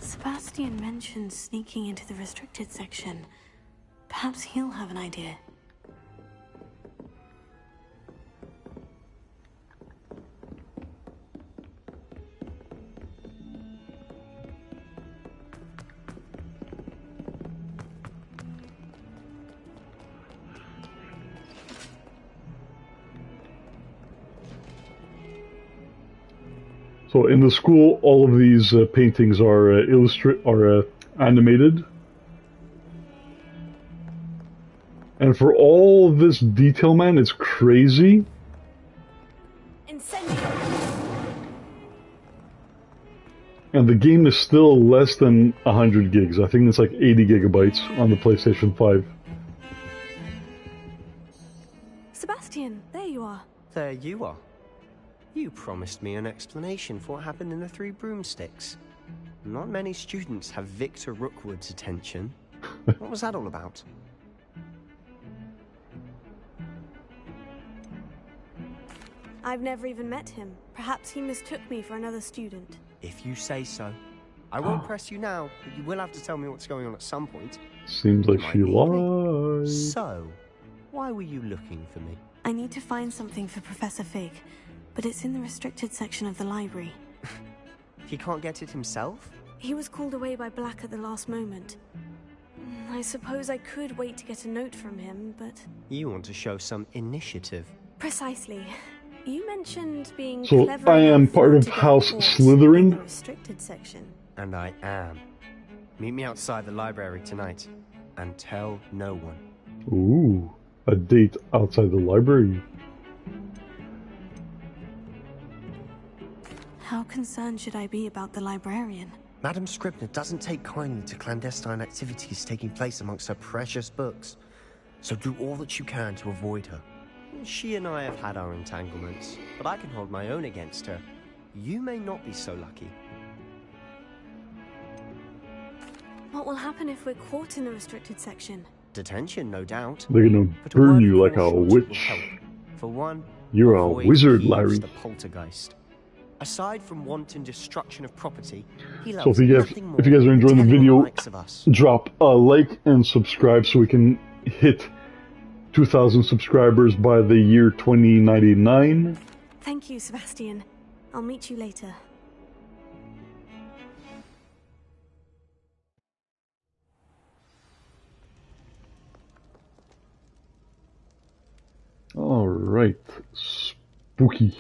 Sebastian mentioned sneaking into the restricted section. Perhaps he'll have an idea. So in the school, all of these paintings are animated, and for all this detail, man, it's crazy. And the game is still less than 100 gigs. I think it's like 80 gigabytes on the PlayStation 5. Sebastian, there you are. There you are. You promised me an explanation for what happened in the Three Broomsticks. Not many students have Victor Rookwood's attention. What was that all about? I've never even met him. Perhaps he mistook me for another student. If you say so. I won't press you now, but you will have to tell me what's going on at some point. Seems like she lied. So, why were you looking for me? I need to find something for Professor Fig, but it's in the restricted section of the library. He can't get it himself? He was called away by Black at the last moment. I suppose I could wait to get a note from him, but... You want to show some initiative. Precisely. You mentioned being So clever I am enough part of to get House caught Slytherin? in the restricted section. And I am. Meet me outside the library tonight, and tell no one. Ooh, a date outside the library. How concerned should I be about the librarian? Madam Scribner doesn't take kindly to clandestine activities taking place amongst her precious books. So do all that you can to avoid her. She and I have had our entanglements, but I can hold my own against her. You may not be so lucky. What will happen if we're caught in the restricted section? Detention, no doubt. They're gonna burn you like a witch. For one, You're a avoid wizard, Peeves Larry. the poltergeist. Aside from wanton destruction of property, he So loves if you nothing more guys are enjoying the than telling video, likes of us. drop a like and subscribe so we can hit 2,000 subscribers by the year 2099. Thank you, Sebastian. I'll meet you later. All right, spooky.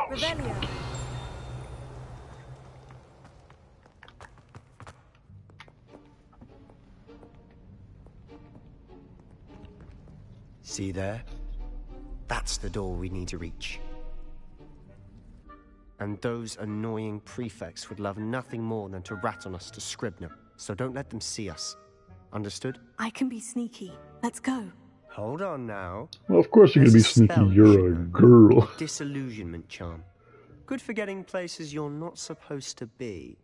Revelio. See there? That's the door we need to reach. And those annoying prefects would love nothing more than to rat on us to Scribner, so don't let them see us. Understood? I can be sneaky. Let's go. Hold on now. Well, of course you're gonna be There's a sneaky. spell You're a girl. Disillusionment charm. Good for getting places you're not supposed to be.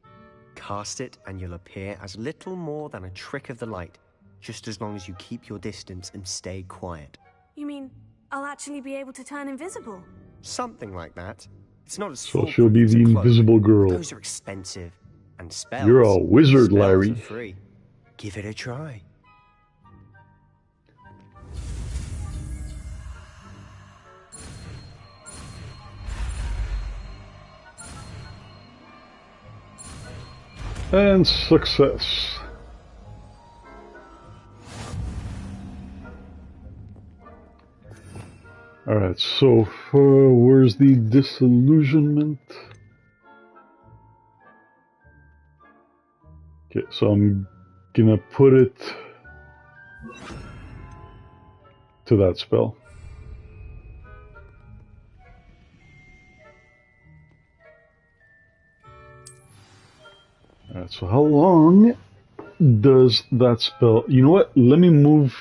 Cast it and you'll appear as little more than a trick of the light, just as long as you keep your distance and stay quiet. You mean I'll actually be able to turn invisible? Something like that. It's not as So she'll be the invisible girl. Those are expensive. And spells. You're a wizard, spells Larry. are free. Give it a try. And success. Alright, so where's the disillusionment? Okay, so I'm gonna put it to that spell. Alright, so how long does that spell... You know what? Let me move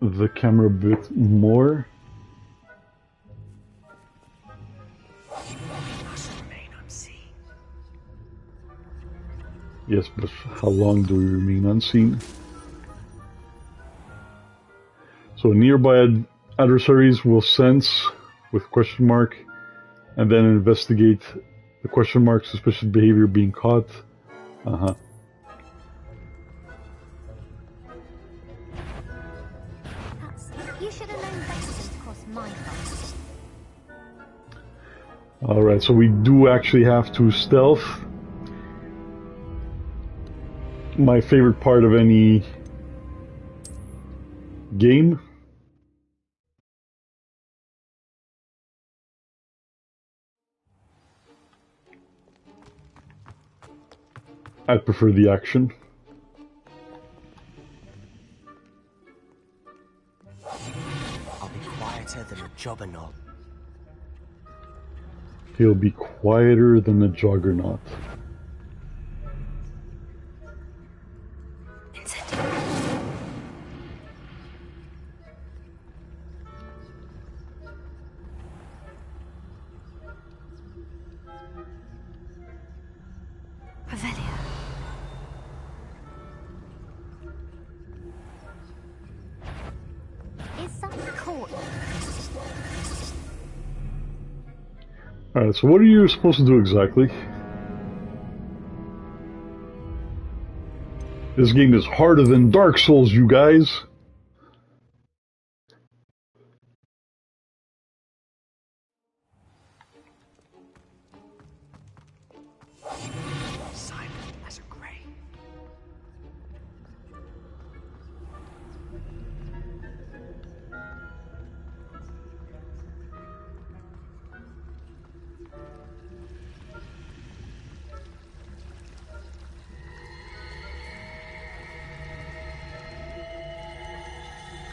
the camera a bit more. Yes, but how long do we remain unseen? So nearby adversaries will sense with question mark and then investigate the question mark suspicious behavior being caught. Uh-huh. You should have known better than to cross my path. Alright, so we do actually have to stealth. My favorite part of any game. I prefer the action. I'll be quieter than a juggernaut. He'll be quieter than a juggernaut. Alright, so what are you supposed to do exactly? This game is harder than Dark Souls, you guys! Simon as a grey.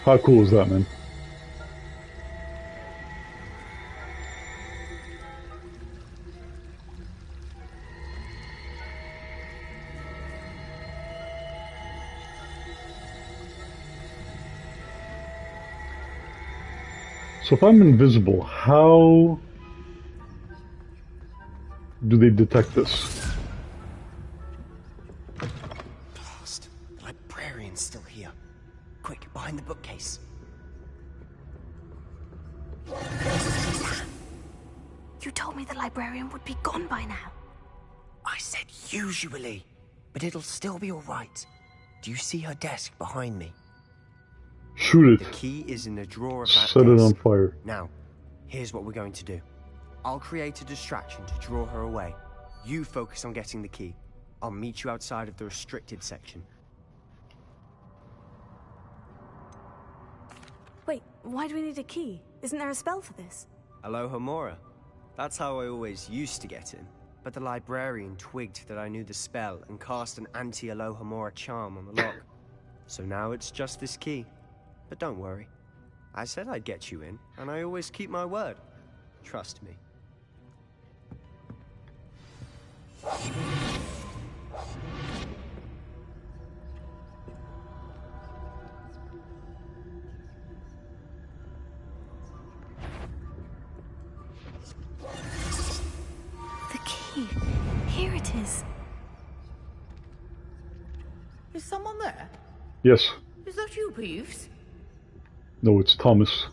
How cool is that, man? So if I'm invisible, how do they detect this? Blast. The librarian's still here. Quick, behind the bookcase. You told me the librarian would be gone by now. I said usually, but it'll still be alright. Do you see her desk behind me? Shoot The it. key is in the drawer of that Set it on desk. fire. Now, here's what we're going to do. I'll create a distraction to draw her away. You focus on getting the key. I'll meet you outside of the restricted section. Wait, why do we need a key? Isn't there a spell for this? Alohomora. That's how I always used to get in. But the librarian twigged that I knew the spell and cast an anti-Alohomora charm on the lock. So now it's just this key. But don't worry. I said I'd get you in, and I always keep my word. Trust me. The key. Here it is. Is someone there? Yes. Is that you, Peeves? No, it's Thomas.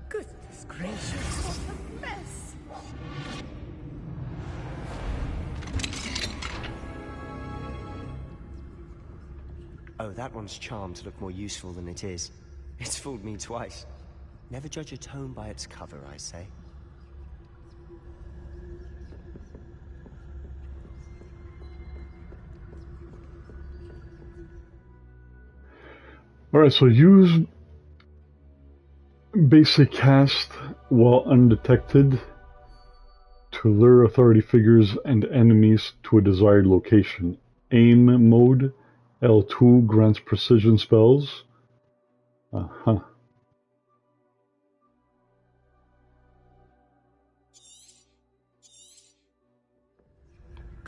Goodness gracious, what a mess! Oh, that one's charmed to look more useful than it is. It's fooled me twice. Never judge a tome by its cover, I say. Alright, so use basic cast while undetected to lure authority figures and enemies to a desired location. Aim mode, L2 grants precision spells. Uh-huh.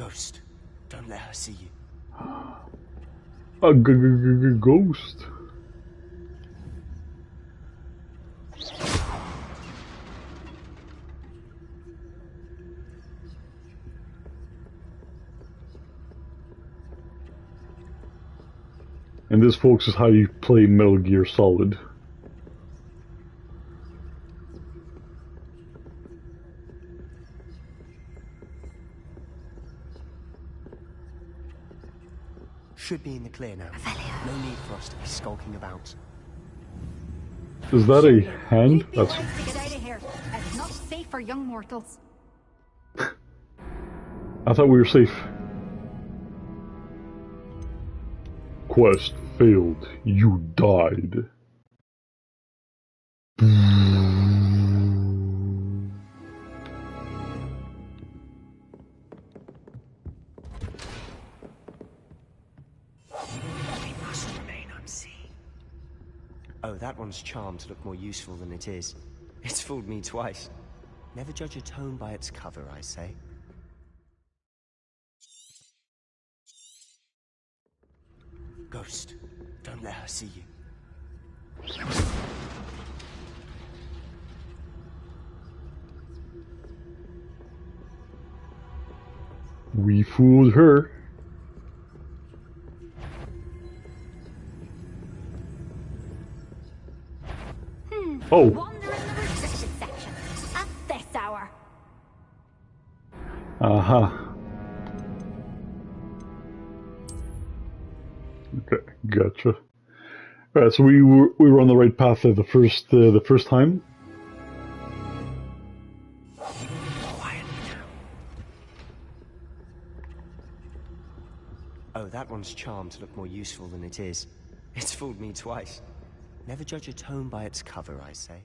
Ghost, don't let her see you. A ghost. And this, folks, is how you play Metal Gear Solid. Should be in the clear now. No need for us to be skulking about. Is that a hand? That's... To get out of here. It's not safe for young mortals. I thought we were safe. Quest failed. You died. Oh, that one's charmed to look more useful than it is. It's fooled me twice. Never judge a tome by its cover, I say. Ghost, don't let her see you. We fooled her. Oh. Wander in the restricted section at this hour. Okay, gotcha. Alright, so we were on the right path the first time. Oh, that one's charmed to look more useful than it is. It's fooled me twice. Never judge a tome by its cover, I say.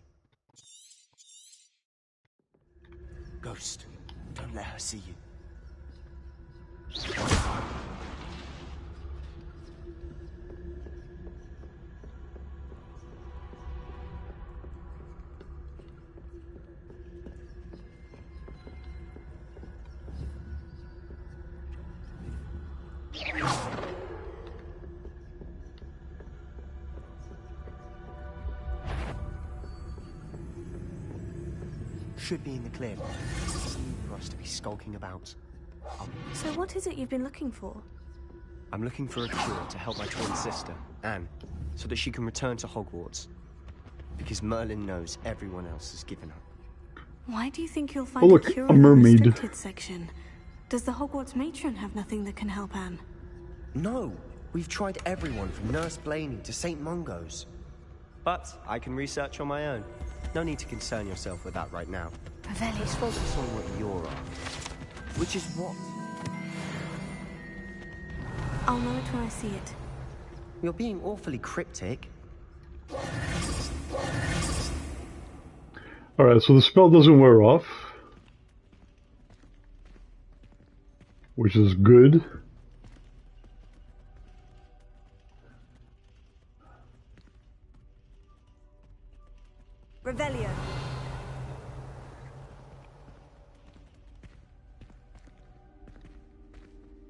Ghost, don't let her see you. Should be in the clear. No need for us to be skulking about. So what is it you've been looking for? I'm looking for a cure to help my twin sister, Anne, so that she can return to Hogwarts. Because Merlin knows everyone else has given up. Why do you think you'll find Oh, look, a cure a in the mermaid. restricted section? Does the Hogwarts matron have nothing that can help Anne? No, we've tried everyone from Nurse Blaney to St. Mungo's. But I can research on my own. No need to concern yourself with that right now. Please focus on what you're on. Which is what? I'll know it when I see it. You're being awfully cryptic. Alright, so the spell doesn't wear off. Which is good. Revelio.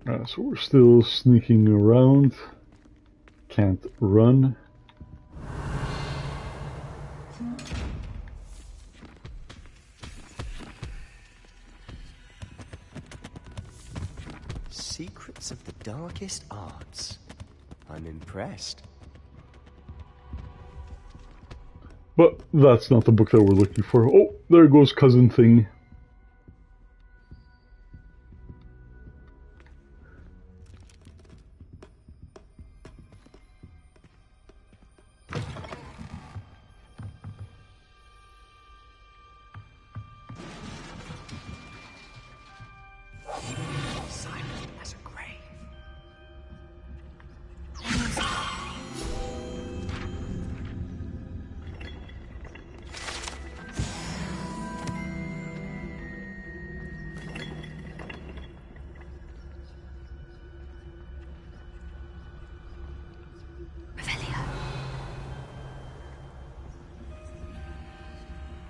Alright, so we're still sneaking around. Can't run. Secrets of the darkest arts. I'm impressed. But that's not the book that we're looking for. Oh, there goes Cousin Thing. Silent as a grave.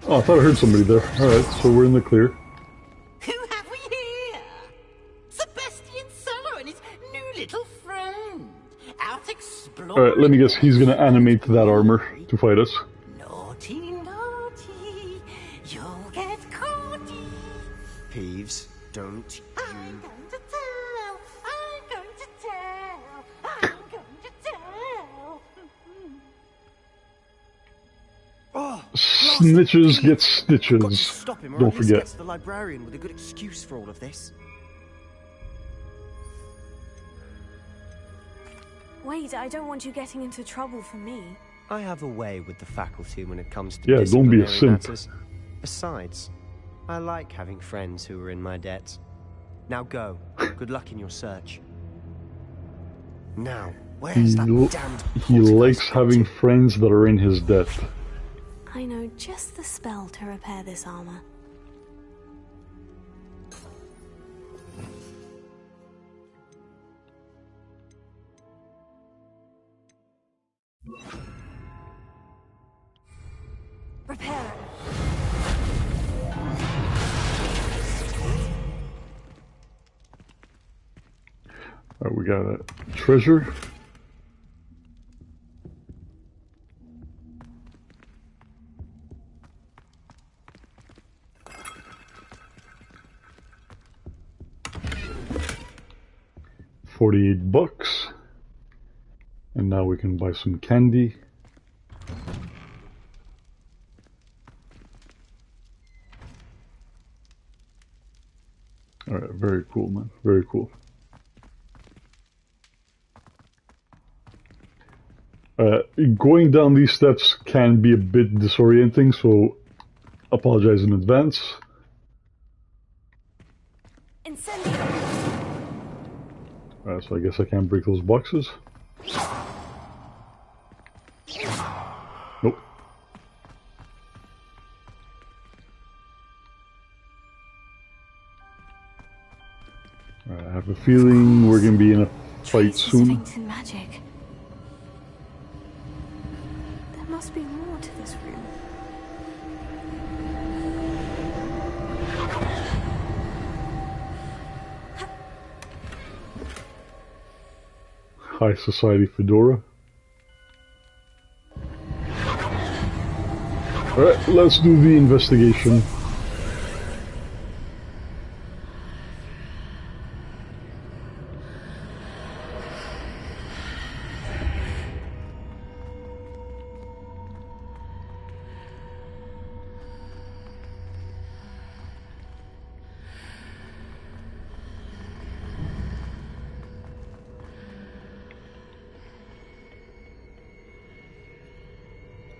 Oh, I thought I heard somebody there. Alright, so we're in the clear. Who have we here? The best Alright, let me guess, he's gonna animate that armor to fight us. Naughty, naughty, you'll get caughty. Peeves, don't I'm going to tell, I'm going to tell, I'm going to tell. Oh, Snitches get stitches. stop him, or Don't at least forget. get to the librarian with a good excuse for all of this. Wait, I don't want you getting into trouble for me. I have a way with the faculty when it comes to Yeah, don't be a disciplinary simp. matters. Besides, I like having friends who are in my debt. Now go. Good luck in your search. Now, where's that damned He likes having friends that are in his debt. I know just the spell to repair this armor. Repair it. Alright, we got a treasure. $48. And now we can buy some candy. Alright, very cool, man. Very cool. Going down these steps can be a bit disorienting, so apologize in advance. So I guess I can't break those boxes. Nope. I have a feeling we're gonna be in a fight soon. Ancient magic. There must be more to this room. High Society fedora. Alright, let's do the investigation.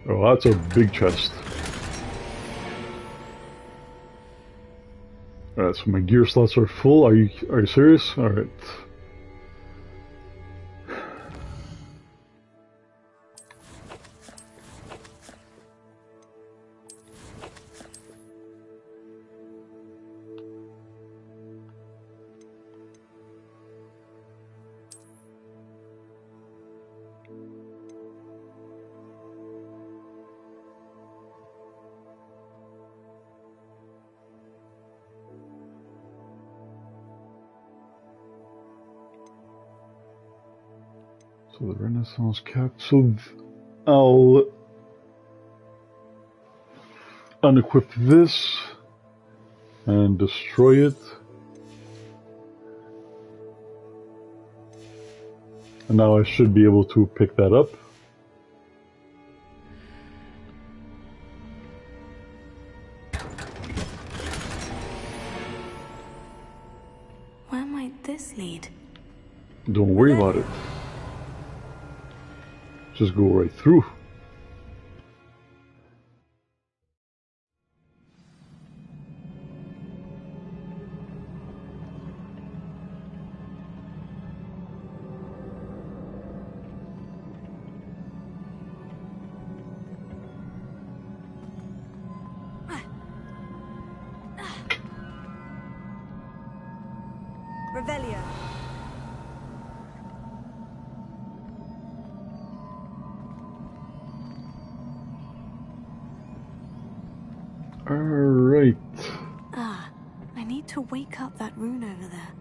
Oh, that's a big chest. Alright, so my gear slots are full. Are you serious? Alright. So the Renaissance cap. So I'll unequip this and destroy it. And now I should be able to pick that up. Where might this lead? Don't worry about it. Just go right through. Revelio. Alright. Ah, I need to wake up that rune over there.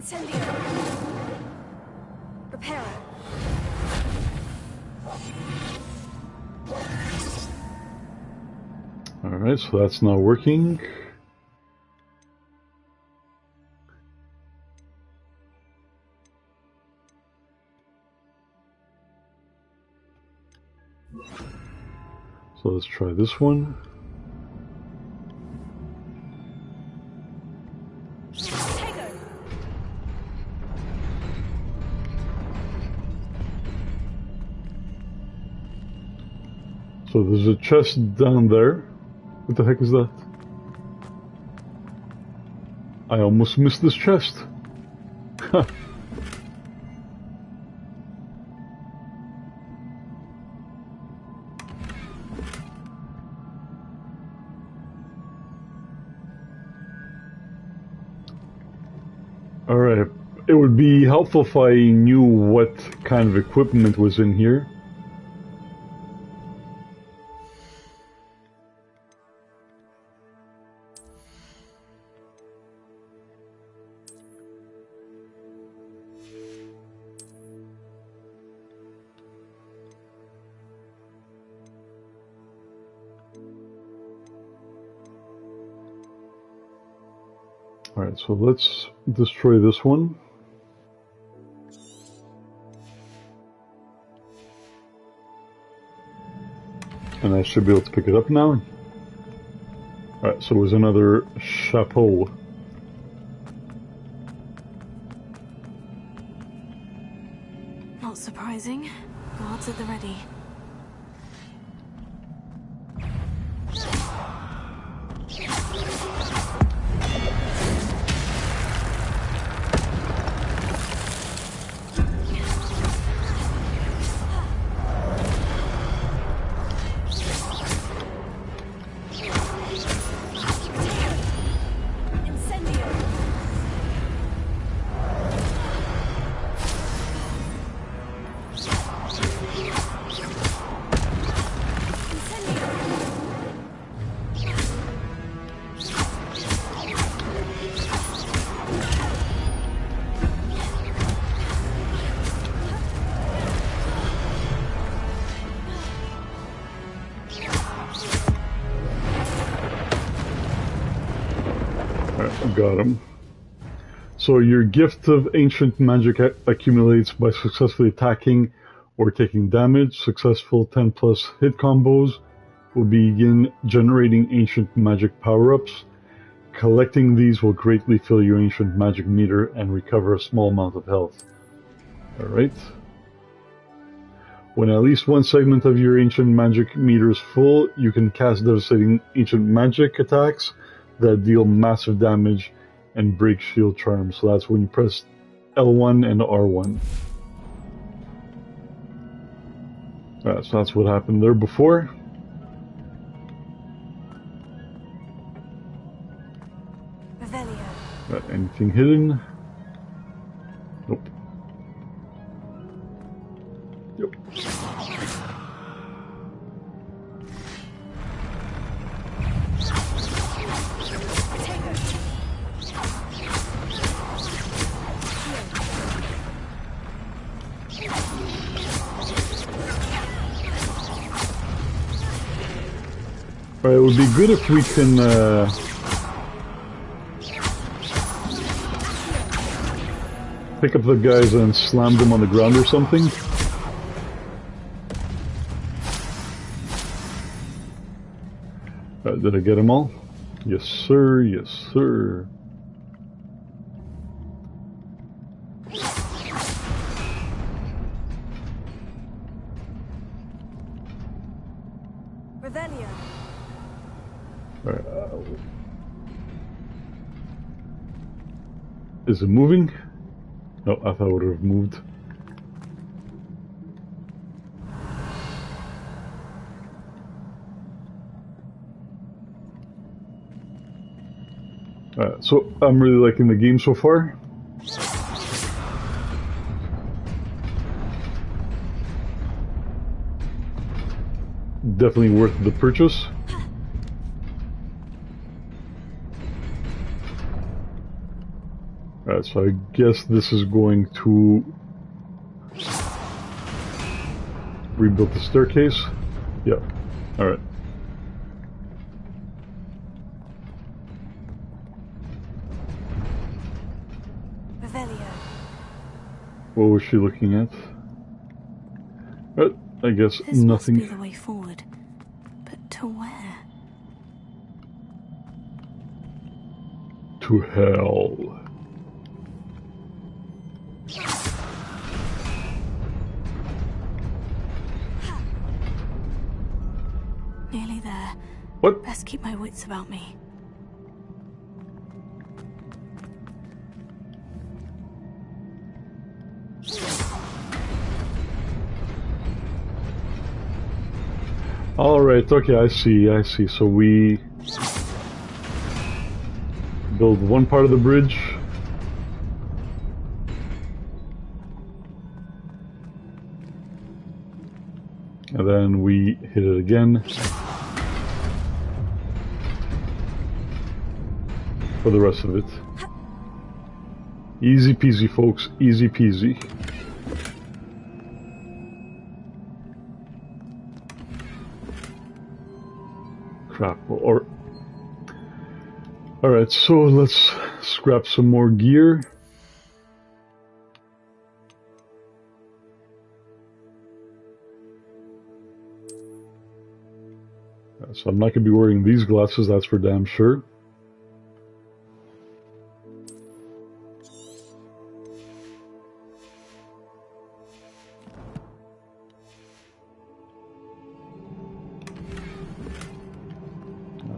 Incendio. Reparo. Alright, so that's not working. So let's try this one. So there's a chest down there. What the heck is that? I almost missed this chest. Alright, it would be helpful if I knew what kind of equipment was in here. Alright, so let's destroy this one. And I should be able to pick it up now. Alright, so it was another chapeau. Not surprising. Guards at the ready. Got him. So your gift of ancient magic accumulates by successfully attacking or taking damage. Successful 10 plus hit combos will begin generating ancient magic power-ups. Collecting these will greatly fill your ancient magic meter and recover a small amount of health. Alright. When at least one segment of your ancient magic meter is full, you can cast devastating ancient magic attacks that deal massive damage and break shield charms. So that's when you press L1 and R1. So that's what happened there before. Got anything hidden? Nope. Yep. Alright, it would be good if we can pick up the guys and slam them on the ground or something. Did I get them all? Yes, sir. Yes, sir. Revelio. Is it moving? No, I thought it would have moved. So I'm really liking the game so far. Definitely worth the purchase. Alright, so I guess this is going to rebuild the staircase. Yep. Alright. What was she looking at? I guess This nothing. must be the way forward. But to where? To hell. Nearly there. What? Best keep my wits about me. Alright, okay, I see. So we build one part of the bridge. And then we hit it again. For the rest of it. Easy peasy, folks. Easy peasy. Crap. Alright, so let's scrap some more gear. So I'm not going to be wearing these glasses, that's for damn sure.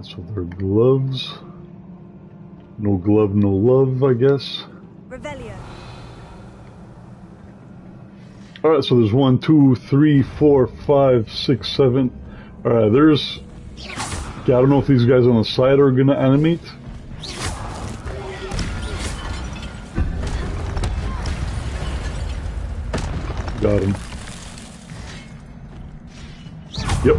So they're gloves. No glove, no love, I guess. Revelio. Alright, so there's 1, 2, 3, 4, 5, 6, 7. Alright, there's... Okay, I don't know if these guys on the side are gonna animate. Got him. Yep.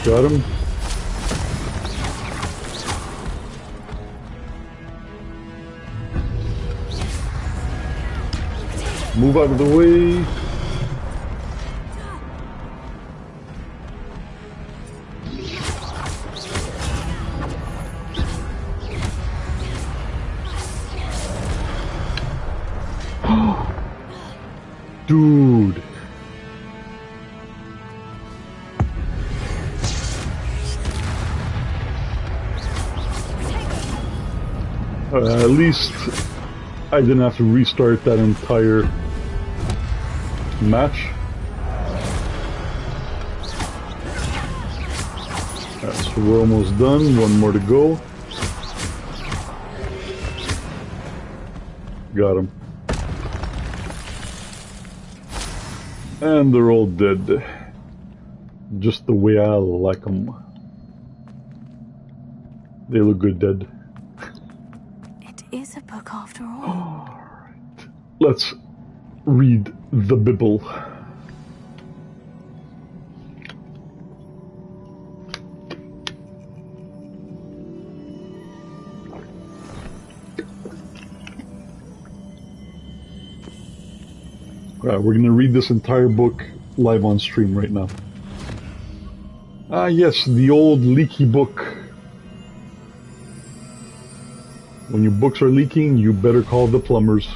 Got him. Move out of the way. Dude. At least I didn't have to restart that entire match. Alright, so we're almost done. One more to go. Got him. And they're all dead. Just the way I like them. They look good dead. It is a book after all. Alright. Let's read the Bible. Alright, we're going to read this entire book live on stream right now. Ah yes, the old leaky book. When your books are leaking, you better call the plumbers.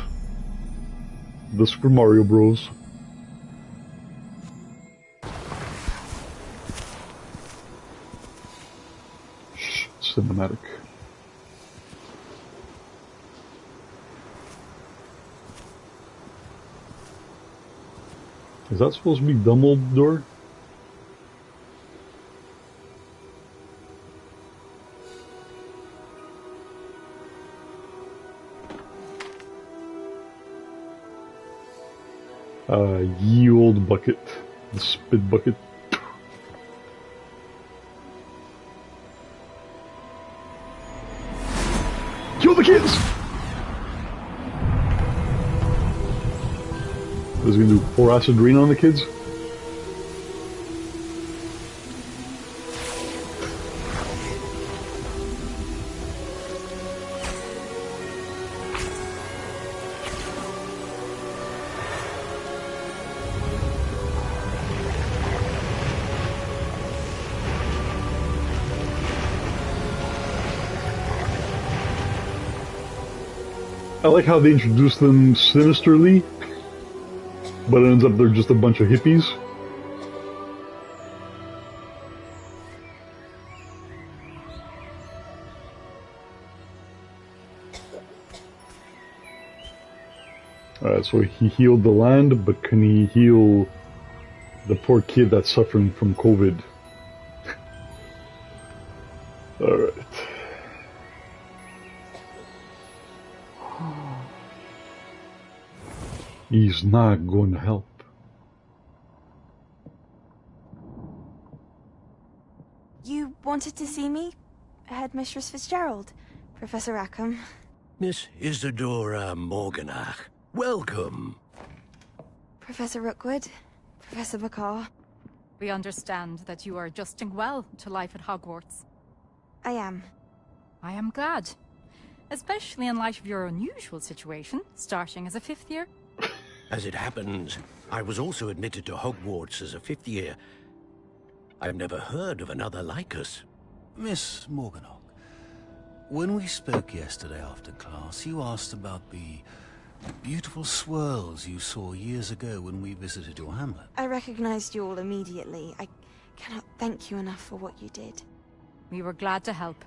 The Super Mario Bros. Shh, cinematic. Is that supposed to be Dumbledore? Ye old bucket. The spit bucket. kids! What is he gonna do? Pour acid rain on the kids? I like how they introduce them sinisterly, but it ends up they're just a bunch of hippies. Alright, so he healed the land, but can he heal the poor kid that's suffering from COVID? Alright. He's not going to help. You wanted to see me? Headmistress Fitzgerald? Professor Rackham? Miss Isadora Morganach, welcome. Professor Rookwood? Professor Bakar? We understand that you are adjusting well to life at Hogwarts. I am. I am glad. Especially in light of your unusual situation, starting as a 5th year. As it happens, I was also admitted to Hogwarts as a 5th year. I've never heard of another like us. Miss Morganach, when we spoke yesterday after class, you asked about the beautiful swirls you saw years ago when we visited your hamlet. I recognized you all immediately. I cannot thank you enough for what you did. We were glad to help.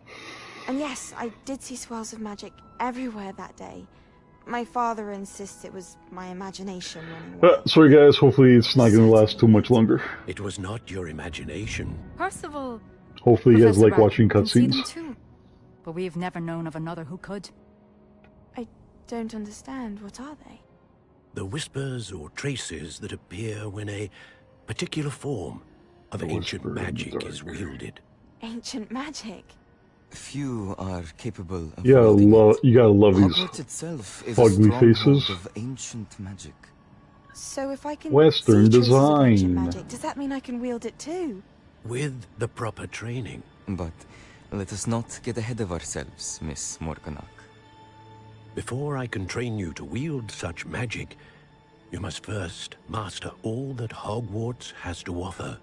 And yes, I did see swirls of magic everywhere that day. My father insists it was my imagination running wild. Sorry guys, hopefully it's not going to last too much longer. It was not your imagination. Percival. Hopefully you guys Professor like Rackham watching can see them cutscenes. too, but we've never known of another who could. I don't understand. What are they? The whispers or traces that appear when a particular form of ancient magic is wielded. Ancient magic? Few are capable of You gotta love these Hogwarts itself is ugly a stronghold faces. of ancient magic. So if I can Western see traces of ancient design. magic, does that mean I can wield it too? With the proper training. But let us not get ahead of ourselves, Miss Morganach. Before I can train you to wield such magic, you must first master all that Hogwarts has to offer.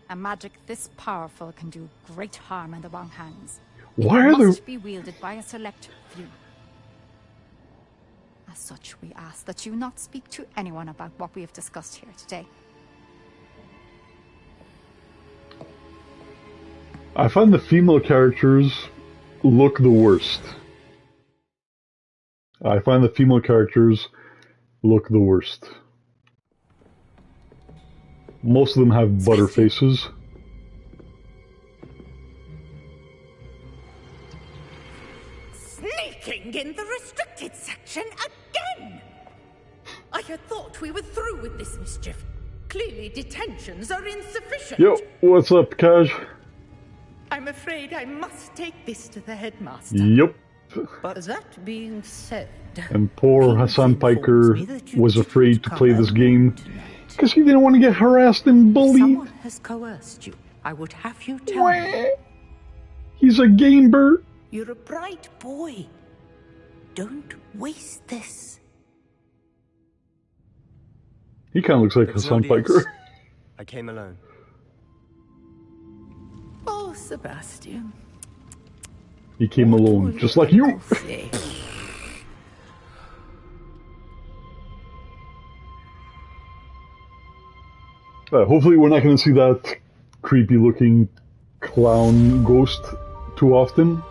A magic this powerful can do great harm in the wrong hands. Why It are there... must be wielded by a select few. As such, we ask that you not speak to anyone about what we have discussed here today. I find the female characters look the worst. I find the female characters look the worst. Most of them have butter faces. Sneaking in the restricted section again! I had thought we were through with this mischief. Clearly detentions are insufficient. Yo, what's up, Kaj? I'm afraid I must take this to the headmaster. Yep. But that being said, And poor Hassan Piker was afraid to play this game because he didn't want to get harassed and bullied. someone has coerced you. I would have you tell me. He's a gamer. You're a bright boy. Don't waste this. He kind of looks like There was Hassan nobody Piker. else. I came alone. Oh, Sebastian. He came alone, just like you. Hopefully we're not going to see that creepy looking clown ghost too often.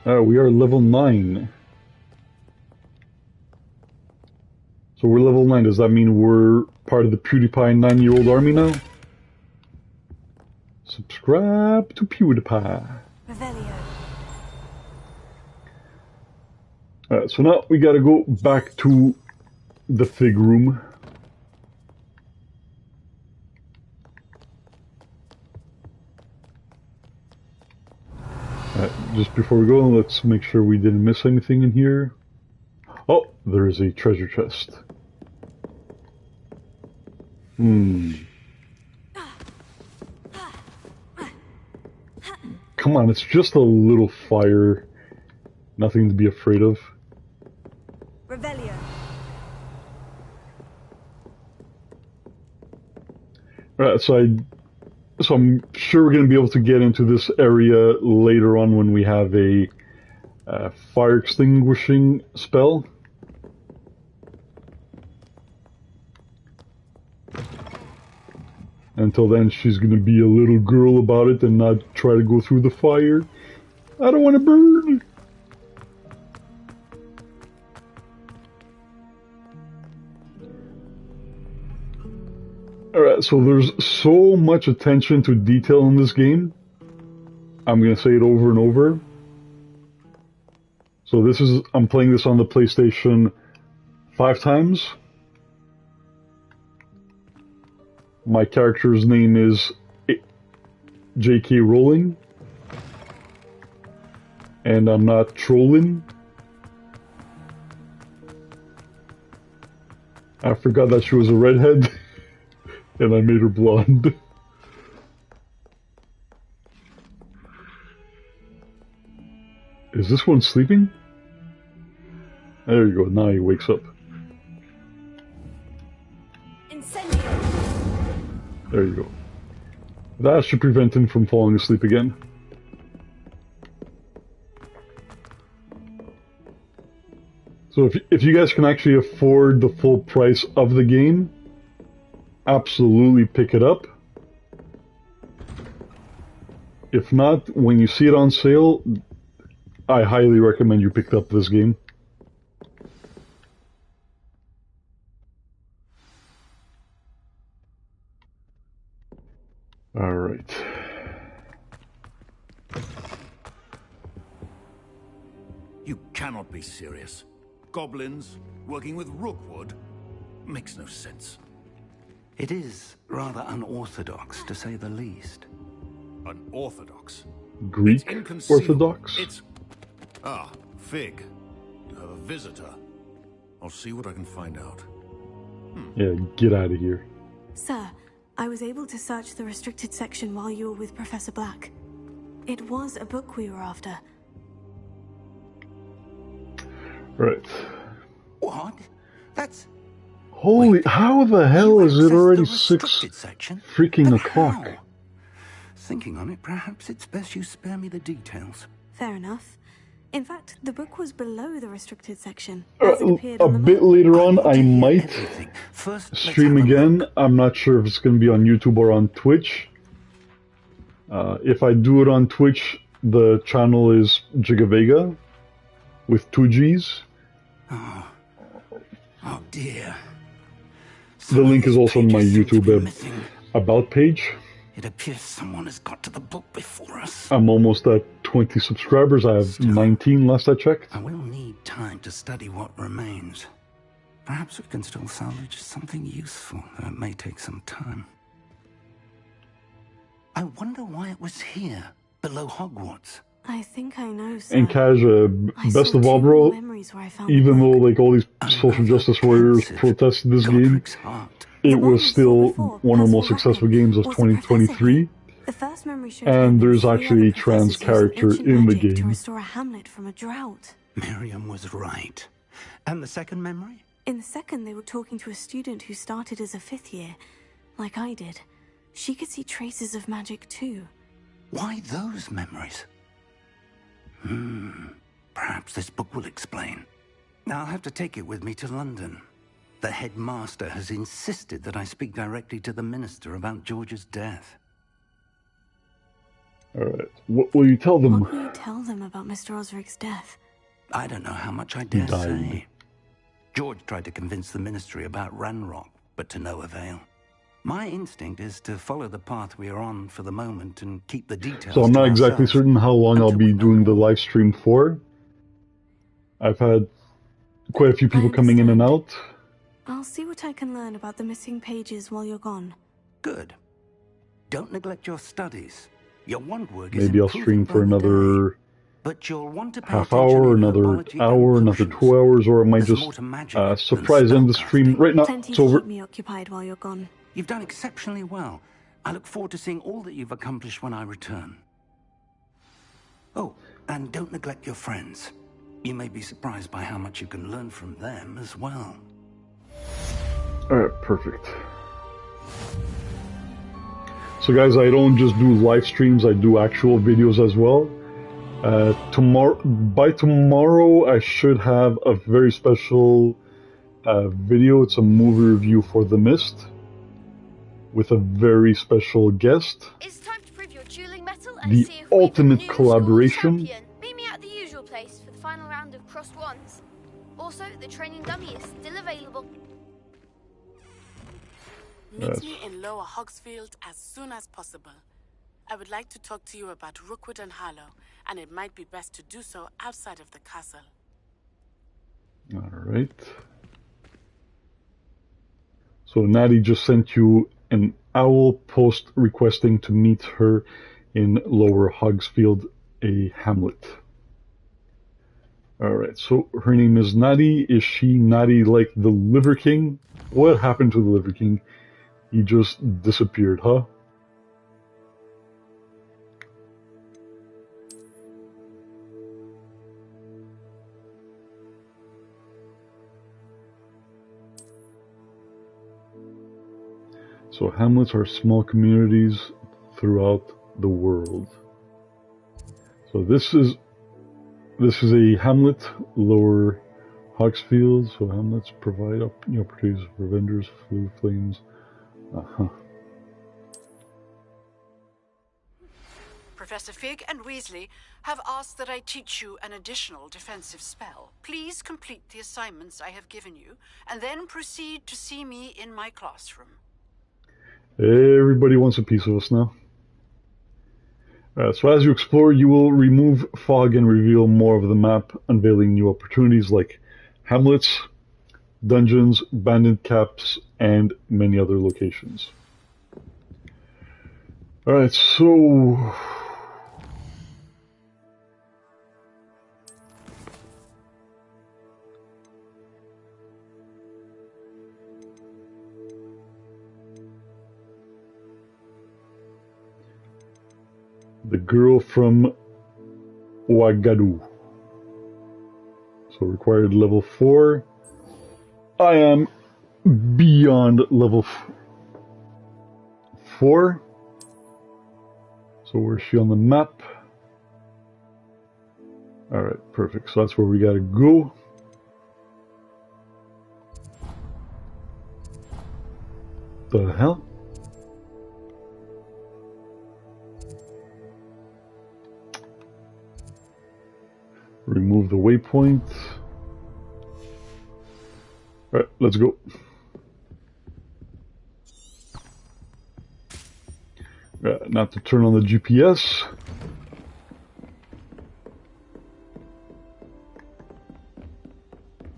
We are level 9. So we're level 9. Does that mean we're part of the PewDiePie 9-year-old army now? Subscribe to PewDiePie. Revelio. Alright, so now we gotta go back to the fig room. Just before we go, let's make sure we didn't miss anything in here. Oh, there is a treasure chest. Come on, it's just a little fire. Nothing to be afraid of. Revelio. Alright, so I'm sure we're going to be able to get into this area later on when we have a fire extinguishing spell. Until then, she's going to be a little girl about it and not try to go through the fire. I don't want to burn! Alright, so there's so much attention to detail in this game. I'm going to say it over and over. So I'm playing this on the PlayStation 5 times. My character's name is J.K. Rowling. And I'm not trolling. I forgot that she was a redhead. And I made her blonde. Is this one sleeping? There you go, now he wakes up. There you go. That should prevent him from falling asleep again. So if you guys can actually afford the full price of the game, absolutely pick it up. If not, when you see it on sale, I highly recommend you pick up this game. Alright. You cannot be serious. Goblins working with Rookwood makes no sense. It is rather unorthodox, to say the least. Unorthodox? Greek Orthodox? Fig. You have a visitor. I'll see what I can find out. Yeah, get out of here. Sir, I was able to search the restricted section while you were with Professor Black. It was a book we were after. Right. What? That's... Holy, how the hell is it already 6 freaking o'clock? Thinking on it, perhaps it's best you spare me the details. Fair enough. In fact, the book was below the restricted section. A bit later on, I might stream again. I'm not sure if it's going to be on YouTube or on Twitch. If I do it on Twitch, the channel is Gigavega with 2 G's. Oh dear. The link is also on my YouTube About page. It appears someone has got to the book before us. I'm almost at 20 subscribers. I have 19 last I checked. I will need time to study what remains. Perhaps we can still salvage something useful, though it may take some time. I wonder why it was here, below Hogwarts. I think I know, sir. And Kaj, best of all, bro, even though like all these social justice warriors protested this game, it was still one of the most successful games of 2023. And there's actually a trans character in the game. To restore a hamlet from a drought. Miriam was right. And the second memory? In the second, they were talking to a student who started as a 5th year, like I did. She could see traces of magic too. Why those memories? Perhaps this book will explain. I'll have to take it with me to London. The headmaster has insisted that I speak directly to the minister about George's death. Alright, what will you tell them? What will you tell them about Mr. Osric's death? I don't know how much I dare say. George tried to convince the ministry about Ranrock, but to no avail. My instinct is to follow the path we are on for the moment and keep the details. So I'm not exactly certain how long I'll be doing the live stream for. I've had quite a few people coming in and out. I'll see what I can learn about the missing pages while you're gone. Good. Don't neglect your studies. Your wand work is maybe I'll stream for another But you'll want to pay half attention hour, in another herbology and hour, another potions. 2 hours, or am I There's just more to magic surprise than end the stream spellcasting. right now? Plenty It's to over. keep me occupied while you're gone. You've done exceptionally well. I look forward to seeing all that you've accomplished when I return. Oh, and don't neglect your friends. You may be surprised by how much you can learn from them as well. Alright, perfect. So guys, I don't just do live streams, I do actual videos as well. By tomorrow, I should have a very special video. It's a movie review for The Mist with a very special guest. It's time to prove your dueling mettle and The see if we've ultimate a new collaboration. champion. Meet me at the usual place for the final round of crossed wands. Also, the training dummy is still available. Meet me in Lower Hogsfield as soon as possible. I would like to talk to you about Rookwood and Harlow, and it might be best to do so outside of the castle. Alright. So Natty just sent you an owl post requesting to meet her in Lower Hogsfield, a hamlet. Alright, so her name is Natty. Is she Natty like the Liver King? What happened to the Liver King? He just disappeared, huh? So hamlets are small communities throughout the world. So this is a hamlet, Lower Hogsfield. So hamlets provide opportunities for vendors, food, flames. Professor Fig and Weasley have asked that I teach you an additional defensive spell. Please complete the assignments I have given you, and then proceed to see me in my classroom. Everybody wants a piece of us now. So as you explore, you will remove fog and reveal more of the map, unveiling new opportunities like hamlets, dungeons, bandit caps, and many other locations. Alright, so... the girl from Ouagadougou. So required level 4. I am beyond level 4. So where's she on the map? Alright, perfect. So that's where we gotta go. The hell? Remove the waypoint. Alright, let's go. Now to turn on the GPS.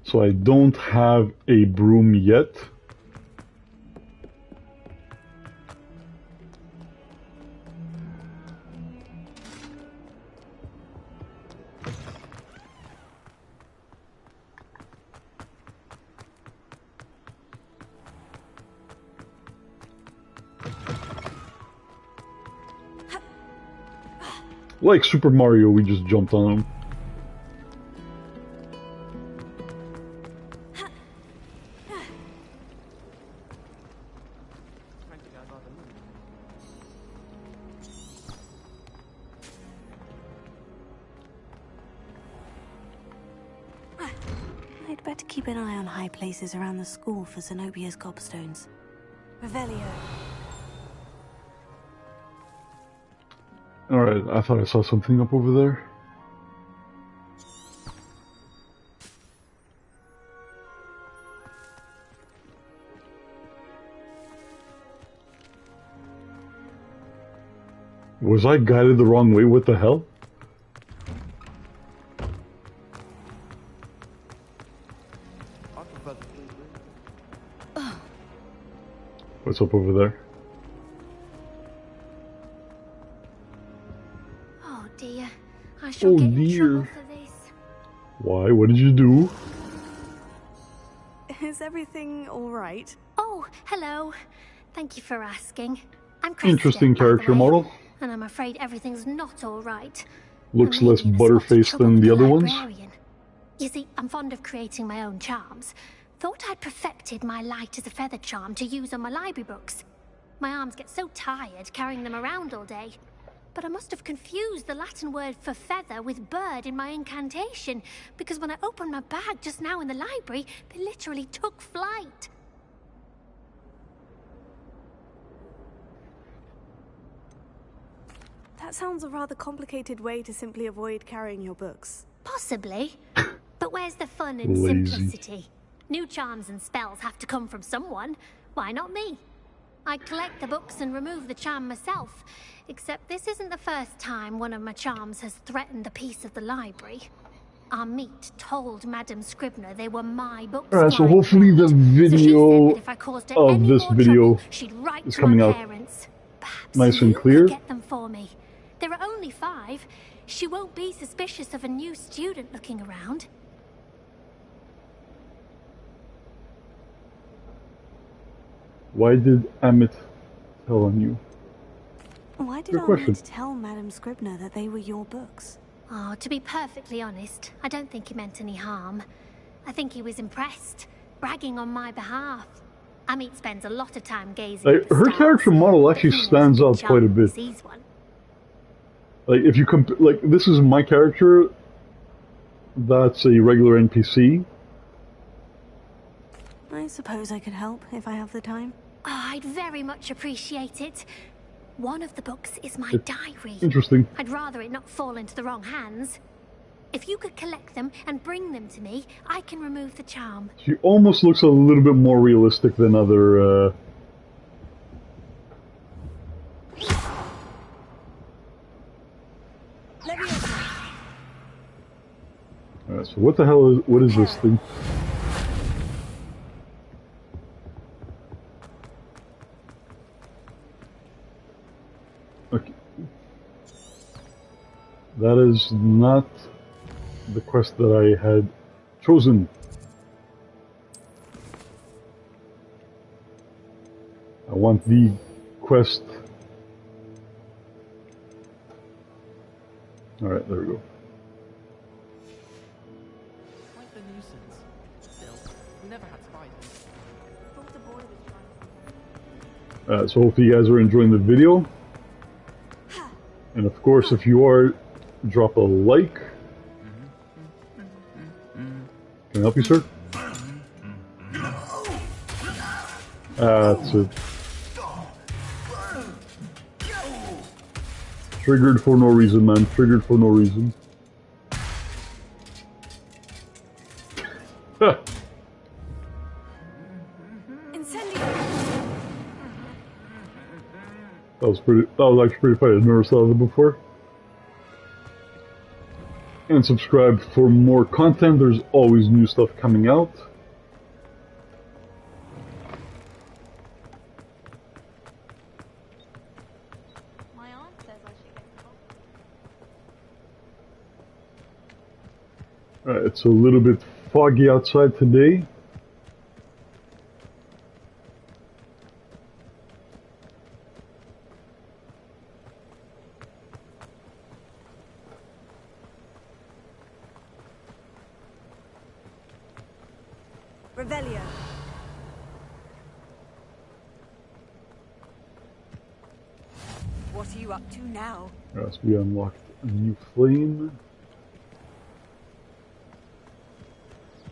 So I don't have a broom yet. Like Super Mario, we just jumped on him. I'd better keep an eye on high places around the school for Zenobia's gobstones. Revelio. Alright, I thought I saw something up over there. Was I guided the wrong way? What the hell? What's up over there? Oh dear, I shall Oh get in dear. trouble for this. Why? What did you do? Is everything all right? Oh, hello. Thank you for asking. I'm Cressida, Interesting by the character way, model. and I'm afraid everything's not all right. Looks I'm less maybe in a spot of butterfaced trouble than with the other ones. librarian. You see, I'm fond of creating my own charms. Thought I'd perfected my light as a feather charm to use on my library books. My arms get so tired carrying them around all day. But I must have confused the Latin word for feather with bird in my incantation, because when I opened my bag just now in the library, they literally took flight. That sounds a rather complicated way to simply avoid carrying your books. Possibly. But where's the fun in Lazy. simplicity? New charms and spells have to come from someone. Why not me? I collect the books and remove the charm myself. Except this isn't the first time one of my charms has threatened the peace of the library. Our meet told Madame Scribner they were my books. Alright, so flying hopefully the around. So she said video that if I caused her of any this more video trouble, she'd write is to coming my out parents. Perhaps nice and you clear. could get them for me. There are only 5. She won't be suspicious of a new student looking around. Why did Amit tell on you? Why did Good Ahmed question. tell Madame Scribner that they were your books? Oh, to be perfectly honest, I don't think he meant any harm. I think he was impressed, bragging on my behalf. Amit spends a lot of time gazing Like, at the her stars, character model actually but he knows stands a out good quite a charm bit. sees one. Like, if you like, this is my character. That's a regular NPC. I suppose I could help if I have the time. Oh, I'd very much appreciate it. One of the books is my diary. Interesting. I'd rather it not fall into the wrong hands. If you could collect them and bring them to me, I can remove the charm. She almost looks a little bit more realistic than other. Alright, so what the hell is? What is this thing? Okay. That is not the quest that I had chosen. I want the quest. Alright, there we go. Quite the nuisance. Still, we never had spiders. Thought the boy was trying. So hopefully you guys are enjoying the video. And of course, if you are, drop a like. Can I help you, sir? That's it. Triggered for no reason, man. Triggered for no reason. That was actually pretty funny. I've never saw that before. And subscribe for more content. There's always new stuff coming out. My aunt says I should get It's a little bit foggy outside today. Revelio. What are you up to now? Yes, we unlocked a new flame.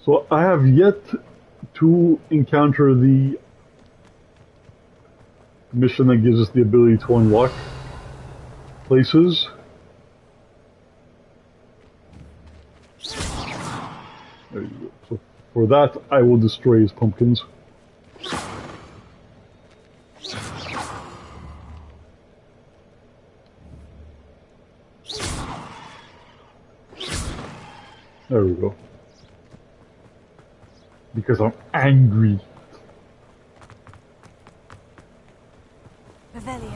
So I have yet to encounter the mission that gives us the ability to unlock places. There you go. So for that, I will destroy his pumpkins. There we go. Because I'm angry. Revelio.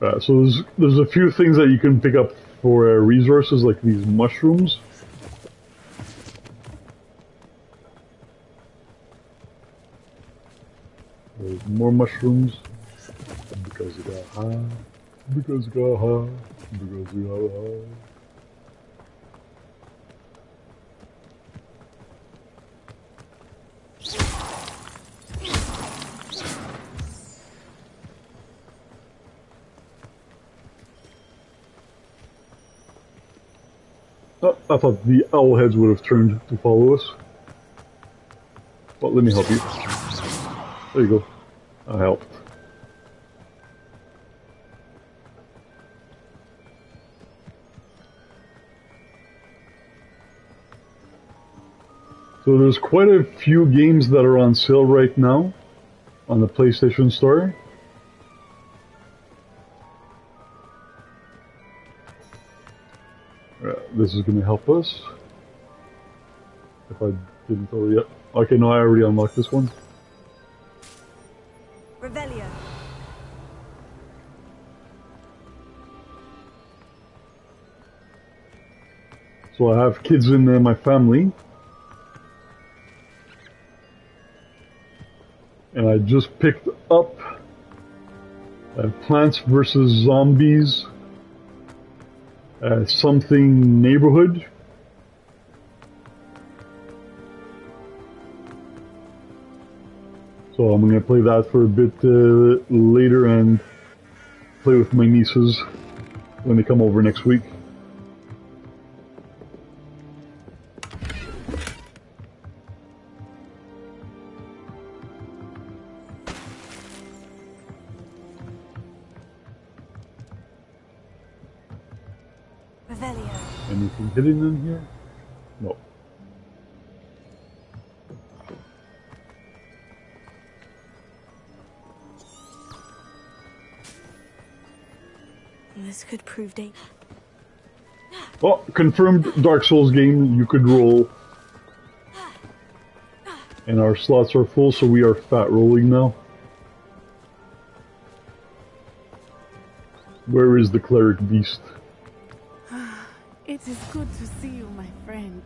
So there's a few things that you can pick up for resources, like these mushrooms. There's more mushrooms. Because you got high. Because you got high. Because you got high. Oh, I thought the owl heads would have turned to follow us. Well, let me help you. There you go. I helped. So there's quite a few games that are on sale right now on the PlayStation Store. This is going to help us. If I didn't already... Yet. Okay, no, I already unlocked this one. Revelio. So I have kids in my family. And I just picked up Plants vs. Zombies. Something Neighborhood. So I'm going to play that for a bit later and play with my nieces when they come over next week. Anything hidden in here? No. This could prove dangerous. Oh, confirmed Dark Souls game. You could roll. And our slots are full, so we are fat rolling now. Where is the cleric beast? It is good to see you, my friend.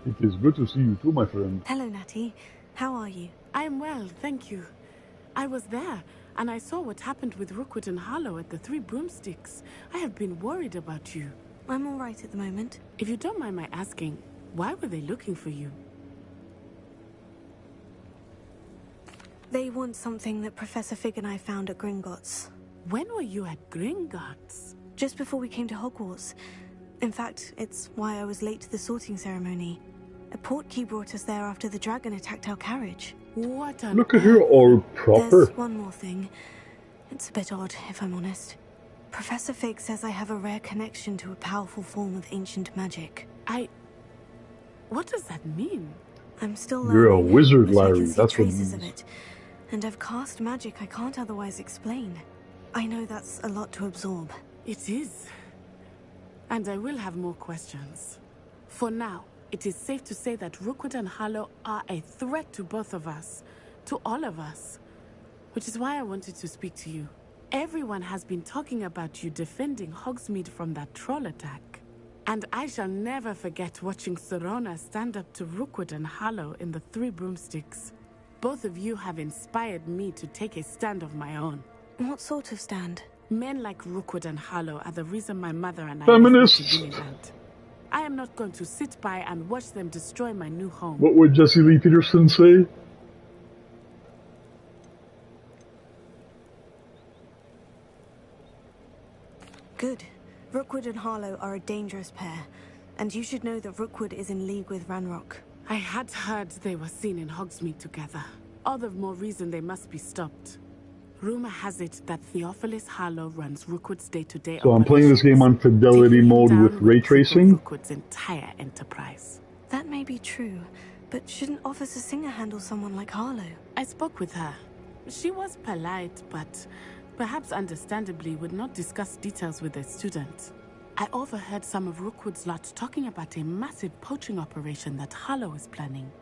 It is good to see you too, my friend. Hello, Natty. How are you? I'm well, thank you. I was there, and I saw what happened with Rookwood and Harlow at the Three Broomsticks. I have been worried about you. I'm all right at the moment. If you don't mind my asking, why were they looking for you? They want something that Professor Fig and I found at Gringotts. When were you at Gringotts? Just before we came to Hogwarts. In fact, it's why I was late to the sorting ceremony. A portkey brought us there after the dragon attacked our carriage. What on Look at her all proper. There's one more thing. It's a bit odd, if I'm honest. Professor Fig says I have a rare connection to a powerful form of ancient magic. What does that mean? I'm still You're learning, a wizard, but I Larry. can see That's what it traces means. of it. And I've cast magic I can't otherwise explain. I know that's a lot to absorb. It is. And I will have more questions. For now, it is safe to say that Rookwood and Harlow are a threat to both of us. To all of us. Which is why I wanted to speak to you. Everyone has been talking about you defending Hogsmeade from that troll attack. And I shall never forget watching Sirona stand up to Rookwood and Harlow in the Three Broomsticks. Both of you have inspired me to take a stand of my own. What sort of stand? Men like Rookwood and Harlow are the reason my mother and I Feminists. left Gilliland. I am not going to sit by and watch them destroy my new home. What would Jesse Lee Peterson say? Good. Rookwood and Harlow are a dangerous pair. And you should know that Rookwood is in league with Ranrock. I had heard they were seen in Hogsmeade together. All the more reason they must be stopped. Rumor has it that Theophilus Harlow runs Rookwood's day-to-day So I'm playing this game on fidelity mode with ray tracing. Rookwood's entire enterprise. That may be true, but shouldn't Officer Singer handle someone like Harlow? I spoke with her. She was polite, but perhaps understandably would not discuss details with a student. I overheard some of Rookwood's lot talking about a massive poaching operation that Harlow is planning.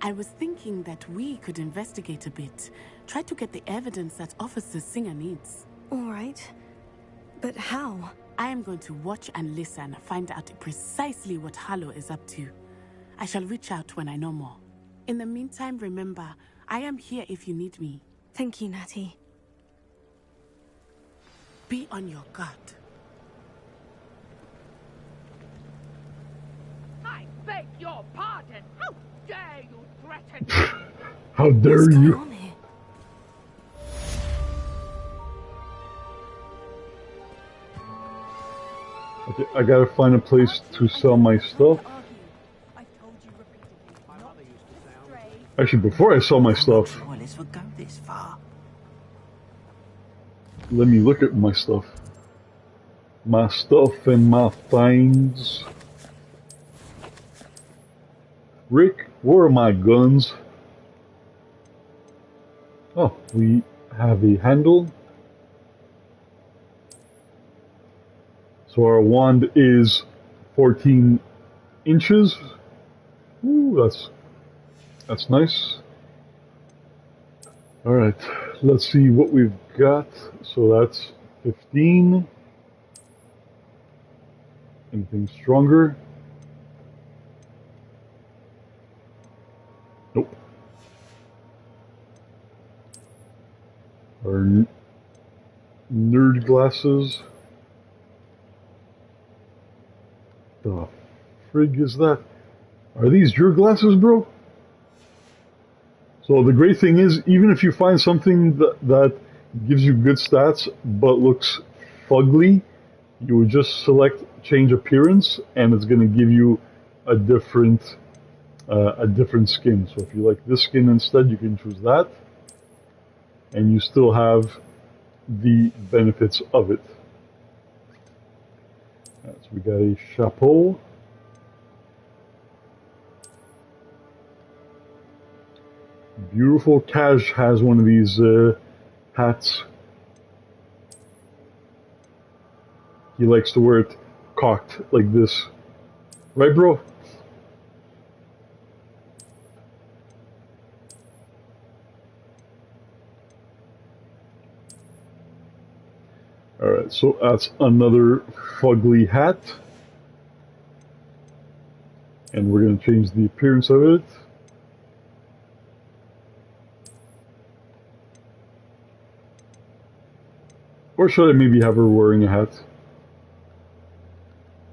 I was thinking that we could investigate a bit, try to get the evidence that Officer Singer needs. All right. But how? I am going to watch and listen, find out precisely what Harlow is up to. I shall reach out when I know more. In the meantime, remember, I am here if you need me. Thank you, Natty. Be on your guard. I beg your pardon. How dare you threaten me? How dare you? Okay, I gotta find a place to sell my stuff. Actually, before I sell my stuff, let me look at my stuff. My stuff and my finds. Rick, where are my guns? Oh, we have a handle. So our wand is 14 inches. Ooh, that's nice. Alright, let's see what we've got. So that's 15. Anything stronger? Nope. Our nerd glasses. The frig is that? Are these your glasses, bro? So the great thing is, even if you find something that gives you good stats but looks fugly, you would just select change appearance, and it's going to give you a different skin. So if you like this skin instead, you can choose that, and you still have the benefits of it. So we got a chapeau. Beautiful. Cash has one of these hats. He likes to wear it cocked like this. Right, bro? Alright, so that's another fugly hat. And we're going to change the appearance of it. Or should I maybe have her wearing a hat?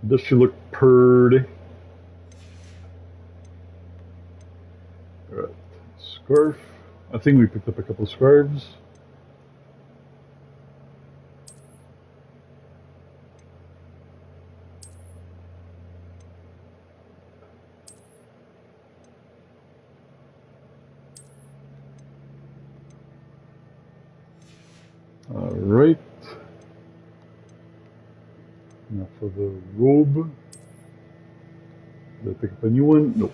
Does she look purdy? Alright, scarf. I think we picked up a couple scarves. Alright. Now for the robe. Did I pick up a new one? Nope.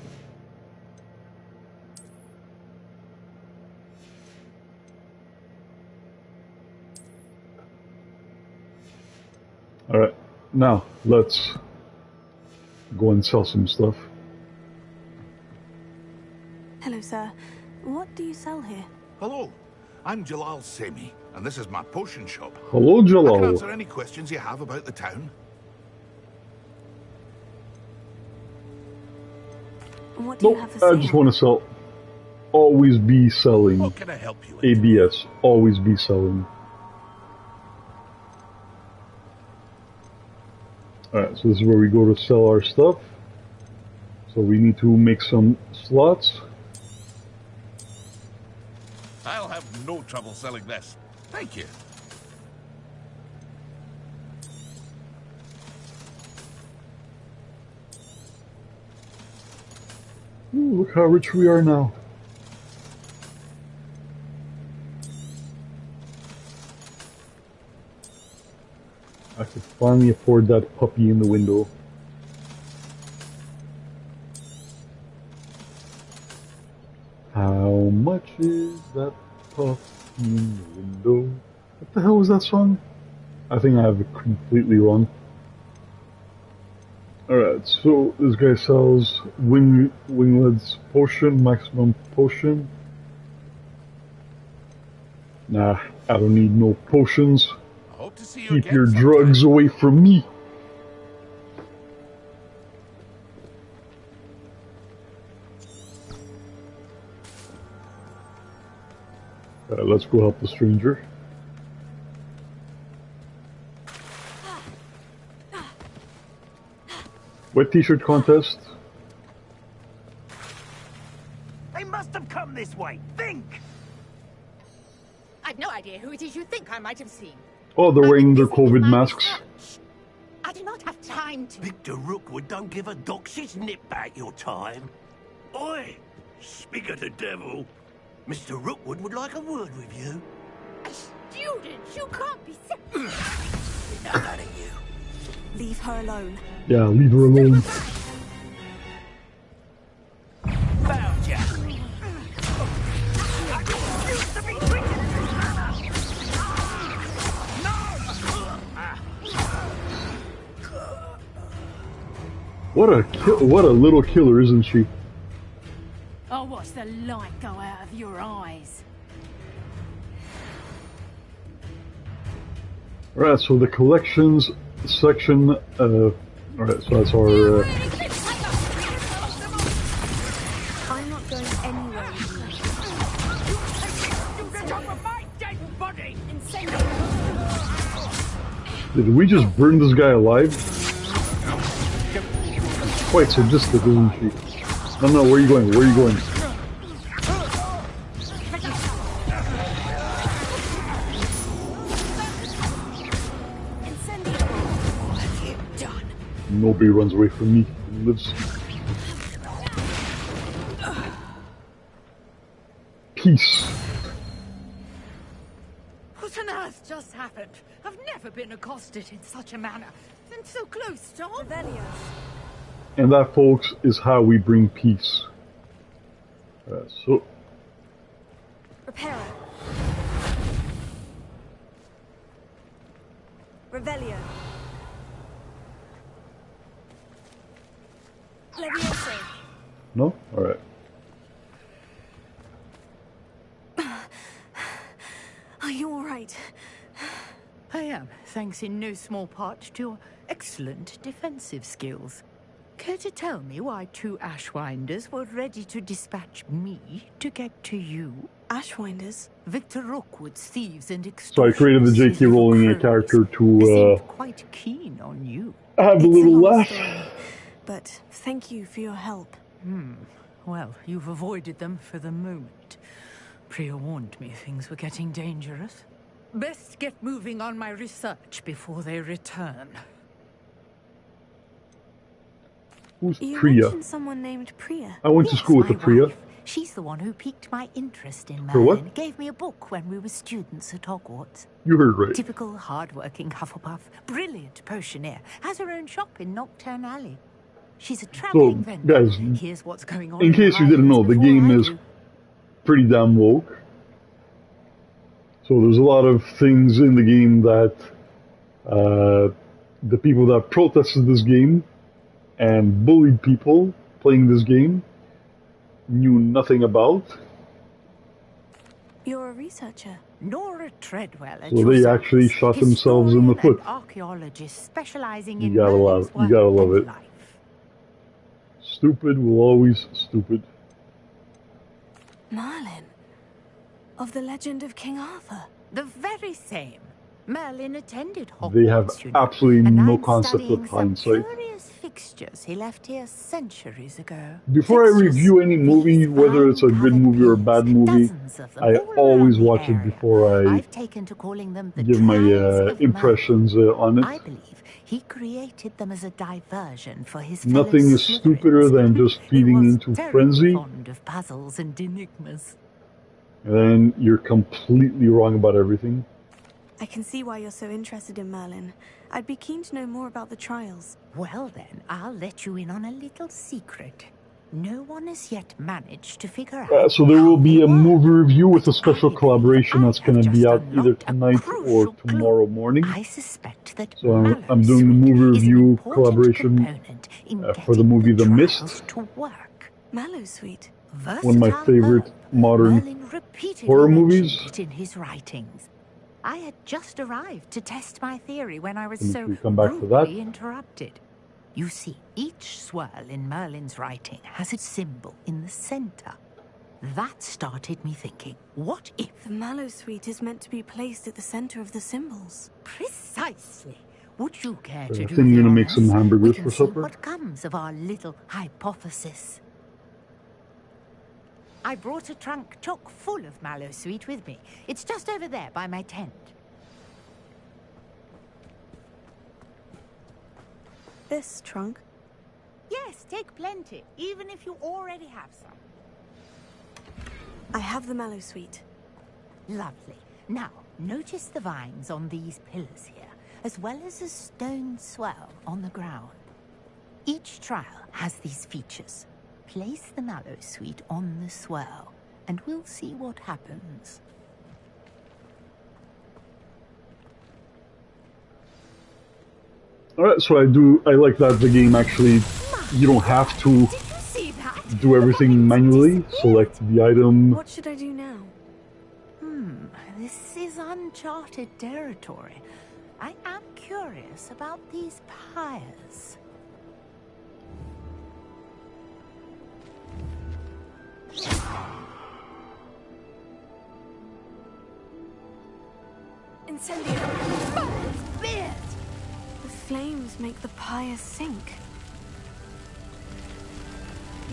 Alright, now let's go and sell some stuff. Hello, sir. What do you sell here? Hello, I'm Jalal Semi, and this is my potion shop. Hello, Jalal. I can answer any questions you have about the town. What do you have for I sale? just want to sell. Always be selling. What can I help you with? ABS. Always be selling. Alright, so this is where we go to sell our stuff. So we need to make some slots. I'll have no trouble selling this. Thank you. Ooh, look how rich we are now. I could finally afford that puppy in the window. How much is that puppy in the window? What the hell was that song? I think I have it completely wrong. Alright, so this guy sells Wingled's potion, maximum potion. Nah, I don't need no potions. Hope to see you Keep again your sometime. drugs away from me. Let's go help the stranger. Wet t-shirt contest. They must have come this way. Think! I've no idea who it is you think I might have seen. Oh, they're wearing their COVID masks. I do not have time to... Victor Rookwood don't give a doxy's nip back your time. Oi! Speak of the devil. Mr. Rookwood would like a word with you. A student? You can't be... None of you. Leave her alone. Yeah, leave her alone. Found ya. What a little killer, isn't she? I'll watch the light go out of your eyes. Alright, so the collections section, alright, so that's our, I'm not going anywhere with you. did we just burn this guy alive? Quite sadistic, isn't she? No, where are you going? Where are you going? Nobody runs away from me and lives. Peace. What on earth just happened? I've never been accosted in such a manner. And so close to Revelio. And that, folks, is how we bring peace. So... Reparo. Revelio. Levioso. No? Alright. Are you alright? I am, thanks in no small part to your excellent defensive skills. Care to tell me why two Ashwinders were ready to dispatch me to get to you? Ashwinders? Victor Rookwood's thieves and So I created the J.K. Rowling character to quite keen on you. have a little laugh. But thank you for your help. Well, you've avoided them for the moment. Priya warned me things were getting dangerous. Best get moving on my research before they return. Who's You Priya? mentioned someone named Priya. I went to school with the Priya. She's the one who piqued my interest in For what? Merlin. Gave me a book when we were students at Hogwarts. You heard right. Typical hard-working Hufflepuff. Brilliant potioneer. Has her own shop in Nocturne Alley. She's a So, traveling vendor. guys, Here's what's going on in case you didn't know, the game is pretty damn woke. So there's a lot of things in the game that the people that protested this game and bullied people playing this game knew nothing about. You're a researcher. Nora Treadwell. So they actually shot themselves in the foot. Archaeologist specializing You in gotta Merlin's love, you gotta love work it. Stupid will always stupid. Merlin. Of the legend of King Arthur. The very same. Merlin attended Hogwarts. They have absolutely no concept of hindsight. Curious fixtures he left here centuries ago. Before I review any movie, whether it's a good movie or a bad movie, I always watch it before I I've taken to calling them the give my Trials of impressions on I it. believe he created them as a diversion for his Nothing fellow is stupider than just feeding into very frenzy, fond of puzzles and enigmas. and then you're completely wrong about everything. I can see why you're so interested in Merlin. I'd be keen to know more about the trials. Well then, I'll let you in on a little secret. No one has yet managed to figure out. So there will be a movie review with a special collaboration that's going to be out either tonight or tomorrow morning. I suspect that So I'm doing the movie review collaboration for the movie The Mist, to work. Mallow Sweet. one of my favorite modern Merlin repeatedly horror mentioned movies. it in his writings. I had just arrived to test my theory when I was Can so we come back to that? rudely interrupted. You see, each swirl in Merlin's writing has a symbol in the center. That started me thinking, what if... The Mallowsweet is meant to be placed at the center of the symbols. Precisely. Would you care I to do think I'm the gonna make some honors? hamburgers We can for see supper. what comes of our little hypothesis. I brought a trunk chock full of Mallowsweet with me. It's just over there by my tent. This trunk? Yes, take plenty, even if you already have some. I have the Mallowsweet. Lovely. Now, notice the vines on these pillars here, as well as a stone swell on the ground. Each trial has these features. Place the Mallowsweet on the swell, and we'll see what happens. Alright, so I like that the game actually, you don't have to do everything manually. Select the item. What should I do now? This is uncharted territory. I am curious about these pyres. Incendio! The flames make the pyre sink.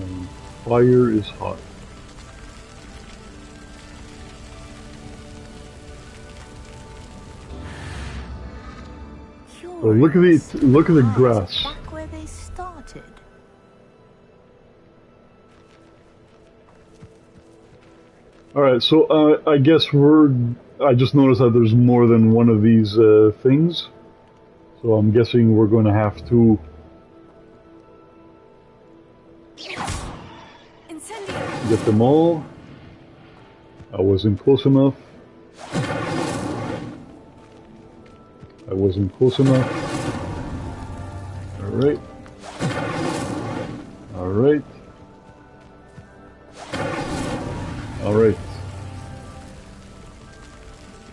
And fire is hot. Oh, look at the grass. Back where they started. Alright, so I guess I just noticed that there's more than one of these things. So I'm guessing we're going to have to get them all. I wasn't close enough. I wasn't close enough. Alright. Alright. Alright.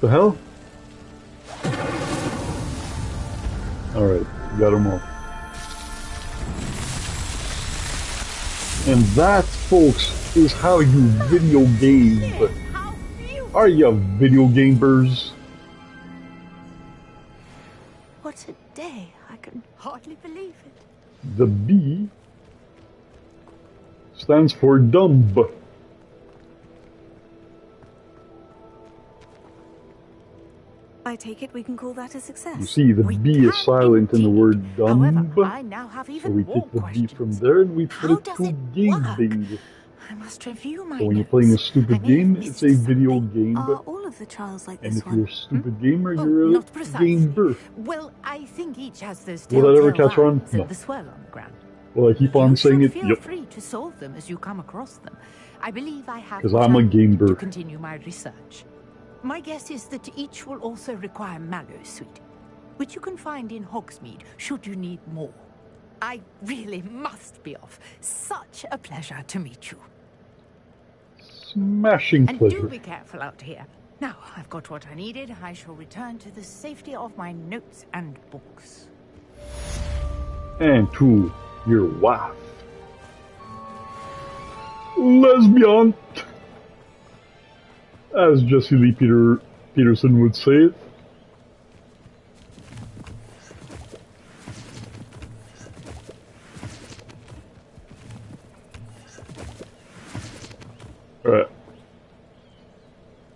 The hell? Alright, got them all. And that, folks, is how you video game. Are you video gamers? What a day. I can hardly believe it. The B stands for dumb. I take it we can call that a success. You see, the B is silent in the word dumb. However, I now have even So we more take the questions. B from there and we put How it does to it gaming. I must review my So when you're notes. playing a stupid game, it's a video game. Are all of the trials like And this if one? you're a stupid gamer, you're a Not precisely. gamer. Well, I think each has those Will that ever telltale catch on? vines and No. the swell on the ground. Will I keep on You saying should it? feel Yep. free to solve them as you come across them. I believe I have 'Cause what I'm I a need gamer. to continue my research. My guess is that each will also require Mallowsweet, which you can find in Hogsmeade should you need more. I really must be off. Such a pleasure to meet you. Smashing And pleasure. do be careful out here. Now, I've got what I needed. I shall return to the safety of my notes and books. And to your wife. Lesbian! As Jesse Lee Peterson would say it. Alright.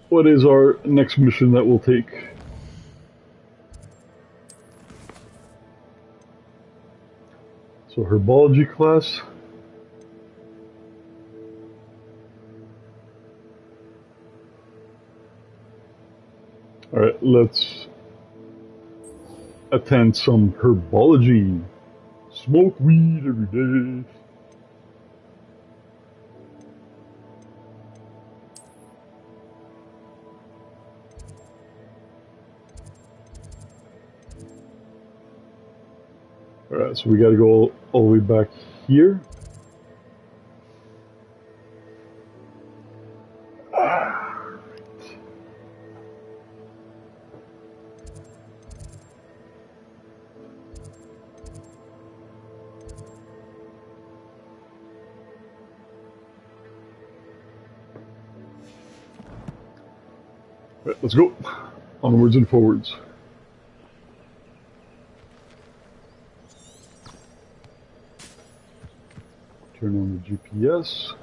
What is our next mission that we'll take? So, herbology class. Alright, let's attend some herbology. Smoke weed every day. Alright, so we gotta go all the way back here. Right, let's go. Onwards and forwards. Turn on the GPS.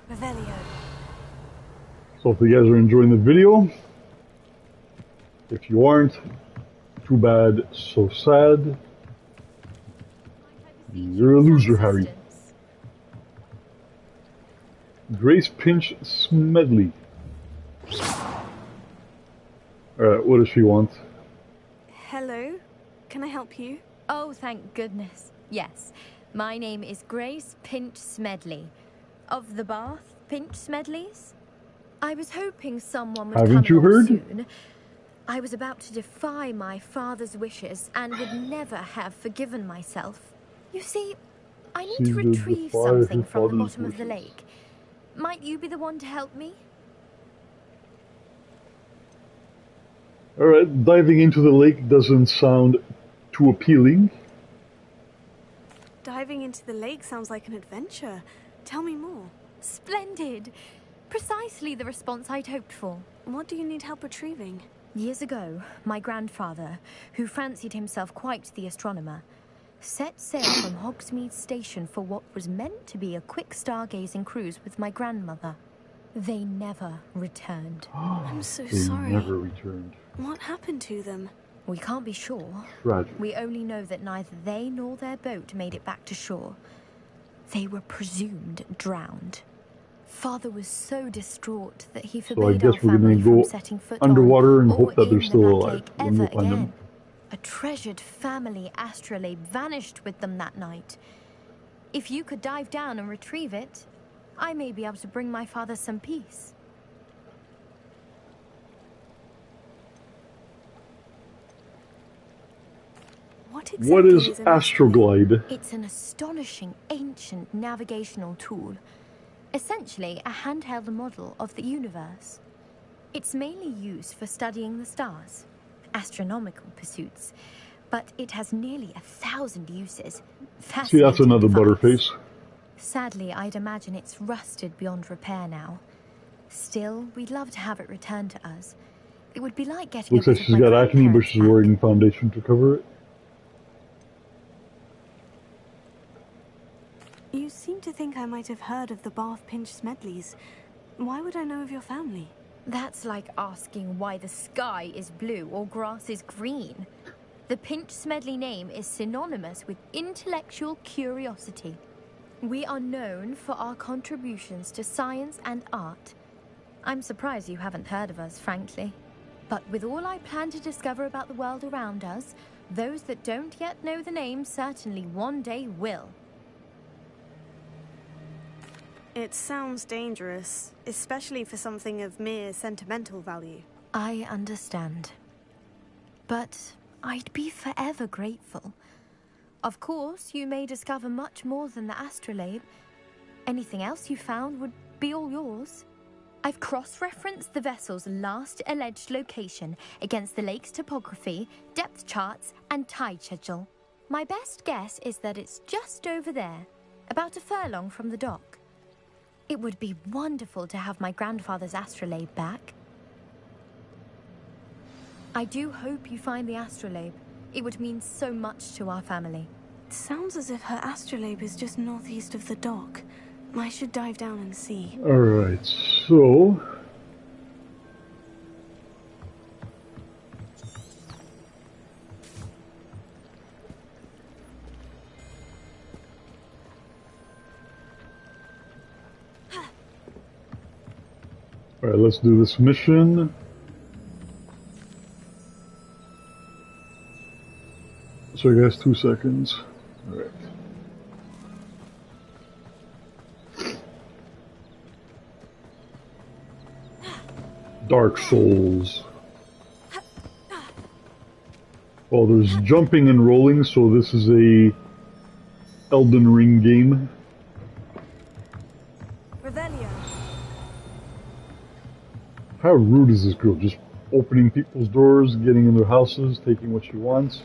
Revelio. So if you guys are enjoying the video, if you aren't, too bad, so sad. You're a loser, Harry. Grace Pinch Smedley. Alright, what does she want? Hello? Can I help you? Oh, thank goodness. Yes. My name is Grace Pinch Smedley. Of the Bath Pinch Smedleys? I was hoping someone would Haven't come you along heard? soon. I was about to defy my father's wishes and would never have forgiven myself. You see, I need to retrieve something from the bottom of the lake. Might you be the one to help me? Alright, diving into the lake doesn't sound too appealing. Diving into the lake sounds like an adventure. Tell me more. Splendid! Precisely the response I'd hoped for. What do you need help retrieving? Years ago, my grandfather, who fancied himself quite the astronomer, set sail from Hogsmeade Station for what was meant to be a quick stargazing cruise with my grandmother. They never returned. I'm so They sorry. never returned. What happened to them? We can't be sure. Tragic. We only know that neither they nor their boat made it back to shore. They were presumed drowned. Father was so distraught that he So I forbade guess our we're family gonna from go setting foot underwater on and or hope that they're in still that alive lake when we ever find them. again. A treasured family astrolabe vanished with them that night. If you could dive down and retrieve it, I may be able to bring my father some peace. What is Astroglide? It's an astonishing ancient navigational tool. Essentially, a handheld model of the universe. It's mainly used for studying the stars, astronomical pursuits, but it has nearly 1,000 uses. See, that's another butterface. Sadly, I'd imagine it's rusted beyond repair now. Still, we'd love to have it returned to us. It would be like getting Looks a like bit she's of my got acne, but grandparents' she's wearing foundation to cover it. You seem to think I might have heard of the Bath Pinch Smedleys. Why would I know of your family? That's like asking why the sky is blue or grass is green. The Pinch Smedley name is synonymous with intellectual curiosity. We are known for our contributions to science and art. I'm surprised you haven't heard of us, frankly. But with all I plan to discover about the world around us, those that don't yet know the name certainly one day will. It sounds dangerous, especially for something of mere sentimental value. I understand. But I'd be forever grateful. Of course, you may discover much more than the astrolabe. Anything else you found would be all yours. I've cross-referenced the vessel's last alleged location against the lake's topography, depth charts, and tide schedule. My best guess is that it's just over there, about a furlong from the dock. It would be wonderful to have my grandfather's astrolabe back. I do hope you find the astrolabe. It would mean so much to our family. It sounds as if her astrolabe is just northeast of the dock. I should dive down and see. Alright, so... Alright, let's do this mission. So I guess 2 seconds. Alright. Dark Souls. Well, there's jumping and rolling, so this is a Elden Ring game. Revelio. How rude is this girl? Just opening people's doors, getting in their houses, taking what she wants.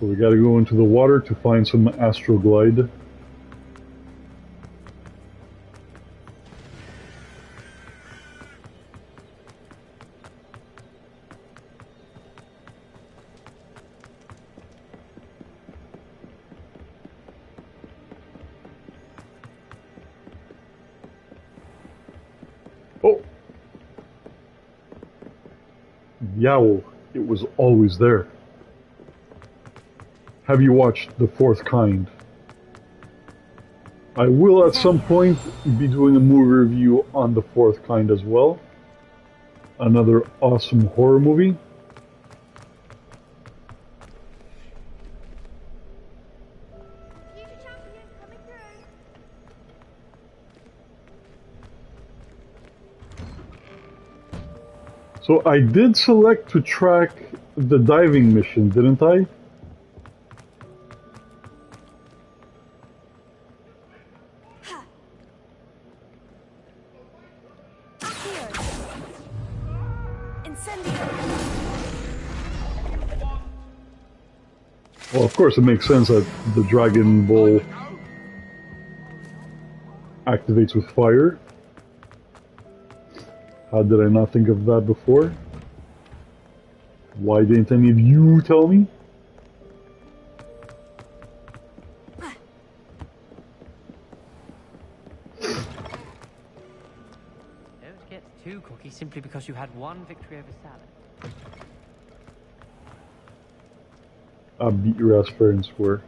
So we gotta go into the water to find some Astroglide. Oh! The owl. It was always there. Have you watched The Fourth Kind? I will at some point be doing a movie review on The Fourth Kind as well. Another awesome horror movie. So I did select to track the diving mission, didn't I? Well, of course it makes sense that the Dragon Ball activates with fire. How did I not think of that before? Why didn't any of you tell me? Don't get too cocky simply because you had one victory over salad. I'll beat your ass fair and square.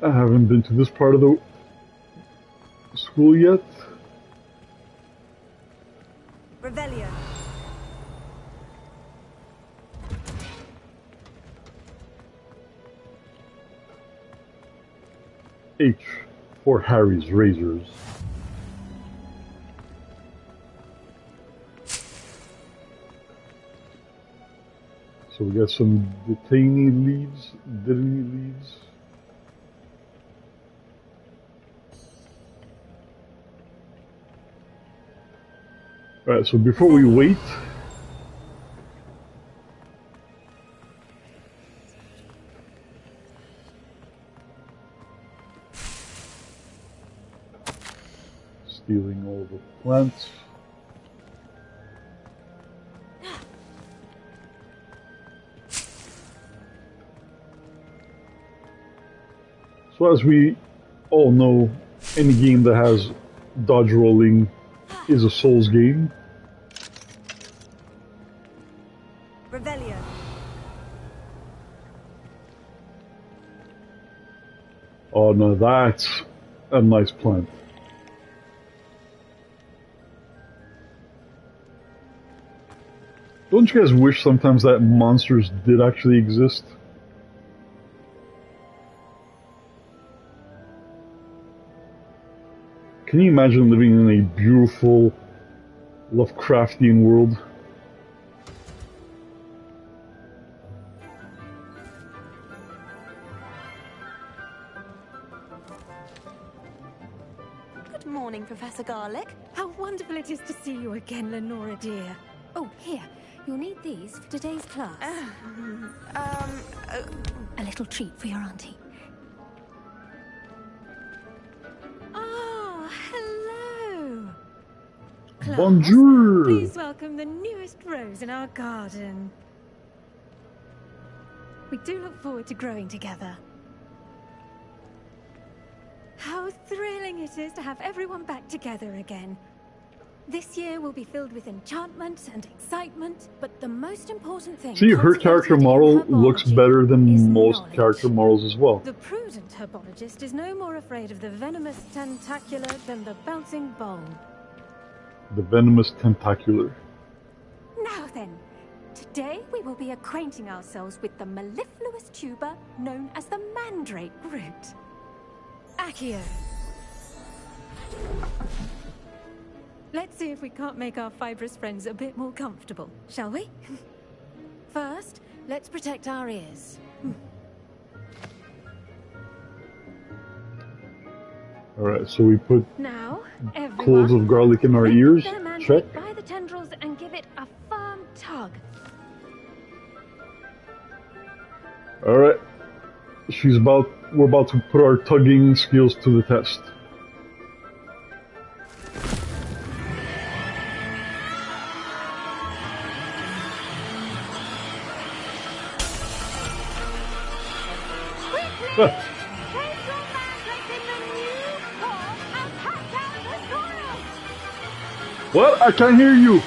I haven't been to this part of the school yet. Revelio. H for Harry's Razors. So we got some detainee leaves, leaves. Alright, so before we wait, stealing all the plants. So as we all know, any game that has dodge rolling is a Souls game. Revelio. Oh no, that's a nice plant. Don't you guys wish sometimes that monsters did actually exist? Can you imagine living in a beautiful Lovecraftian world? Good morning, Professor Garlic. How wonderful it is to see you again, Lenora dear. Oh, here. You'll need these for today's class. A little treat for your auntie. Oh, hello. Class, Bonjour. please welcome the newest rose in our garden. We do look forward to growing together. How thrilling it is to have everyone back together again. This year will be filled with enchantment and excitement, but the most important thing... See, her character model looks better than most character models as well. The prudent herbologist is no more afraid of the venomous tentacular than the bouncing bowl. The venomous tentacular. Now then, today we will be acquainting ourselves with the mellifluous tuber known as the mandrake root. Accio. Let's see if we can't make our fibrous friends a bit more comfortable, shall we? First, let's protect our ears. Alright, so we put Now, cloves of garlic in our ears. Check. By the tendrils and give it a firm tug. Alright. We're about to put our tugging skills to the test. What? I can't hear you!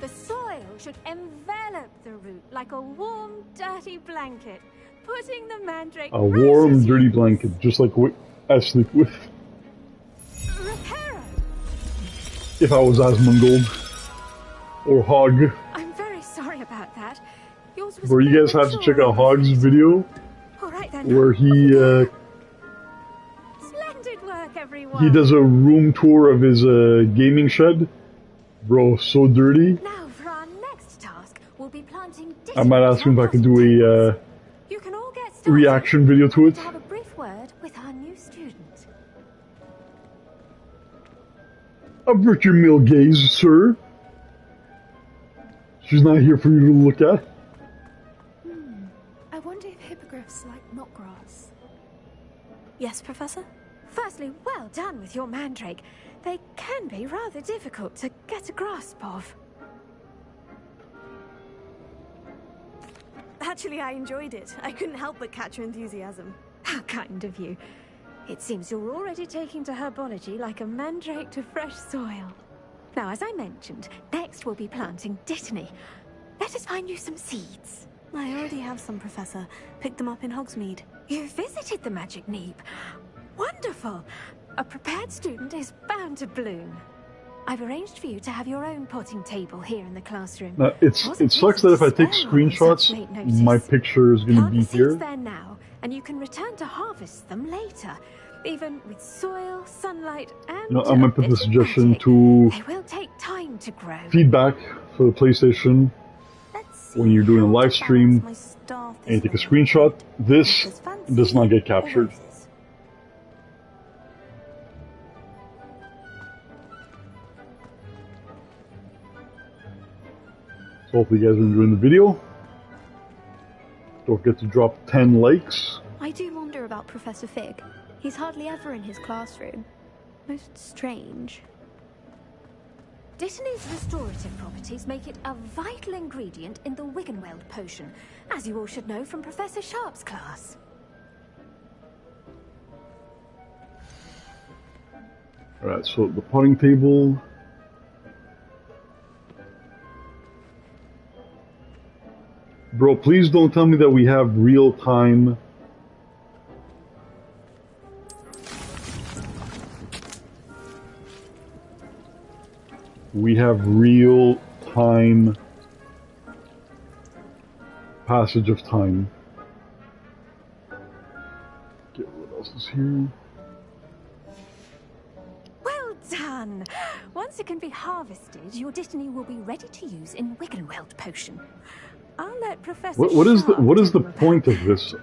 The soil should envelop the root like a warm, dirty blanket, putting the mandrake... A warm, dirty blanket, just like what I sleep with. If I was Asmongold. Or Hog. I'm very sorry about that. Yours was Where you guys have to check out Hog's video. Right then. Where he, Splendid work, everyone. he does a room tour of his, gaming shed. Bro, so dirty. Now for our next task, we'll be planting... I might ask him if I can do a, You can all get started. reaction video to it. To have a brief word with our new student. Avert your male gaze, sir. She's not here for you to look at. I wonder if hippogriffs like knot grass. Yes, Professor? Firstly, well done with your mandrake. They can be rather difficult to get a grasp of. Actually, I enjoyed it. I couldn't help but catch your enthusiasm. How kind of you. It seems you're already taking to herbology like a mandrake to fresh soil. Now, as I mentioned, next we'll be planting dittany. Let us find you some seeds. I already have some, Professor. Picked them up in Hogsmeade. You visited the Magic Neep. Wonderful. A prepared student is bound to bloom. I've arranged for you to have your own potting table here in the classroom. It sucks that if I take screenshots, my picture is going to be here. There now, and you can return to harvest them later. Even with soil, sunlight, and I'm going to put the suggestion to they will take time to grow. feedback for the PlayStation when you're doing a live stream and you take a screenshot. This does not get captured. So hopefully you guys are enjoying the video. Don't forget to drop 10 likes. I do wonder about Professor Fig. He's hardly ever in his classroom. Most strange. Dittany's restorative properties make it a vital ingredient in the Wiggenweld potion, as you all should know from Professor Sharp's class. Alright, so the potting table. Bro, please don't tell me that we have real-time... We have real-time passage of time. Get what else is here. Well done! Once it can be harvested, your dittany will be ready to use in Wiggenweld potion. I'll let Professor What is the point of this?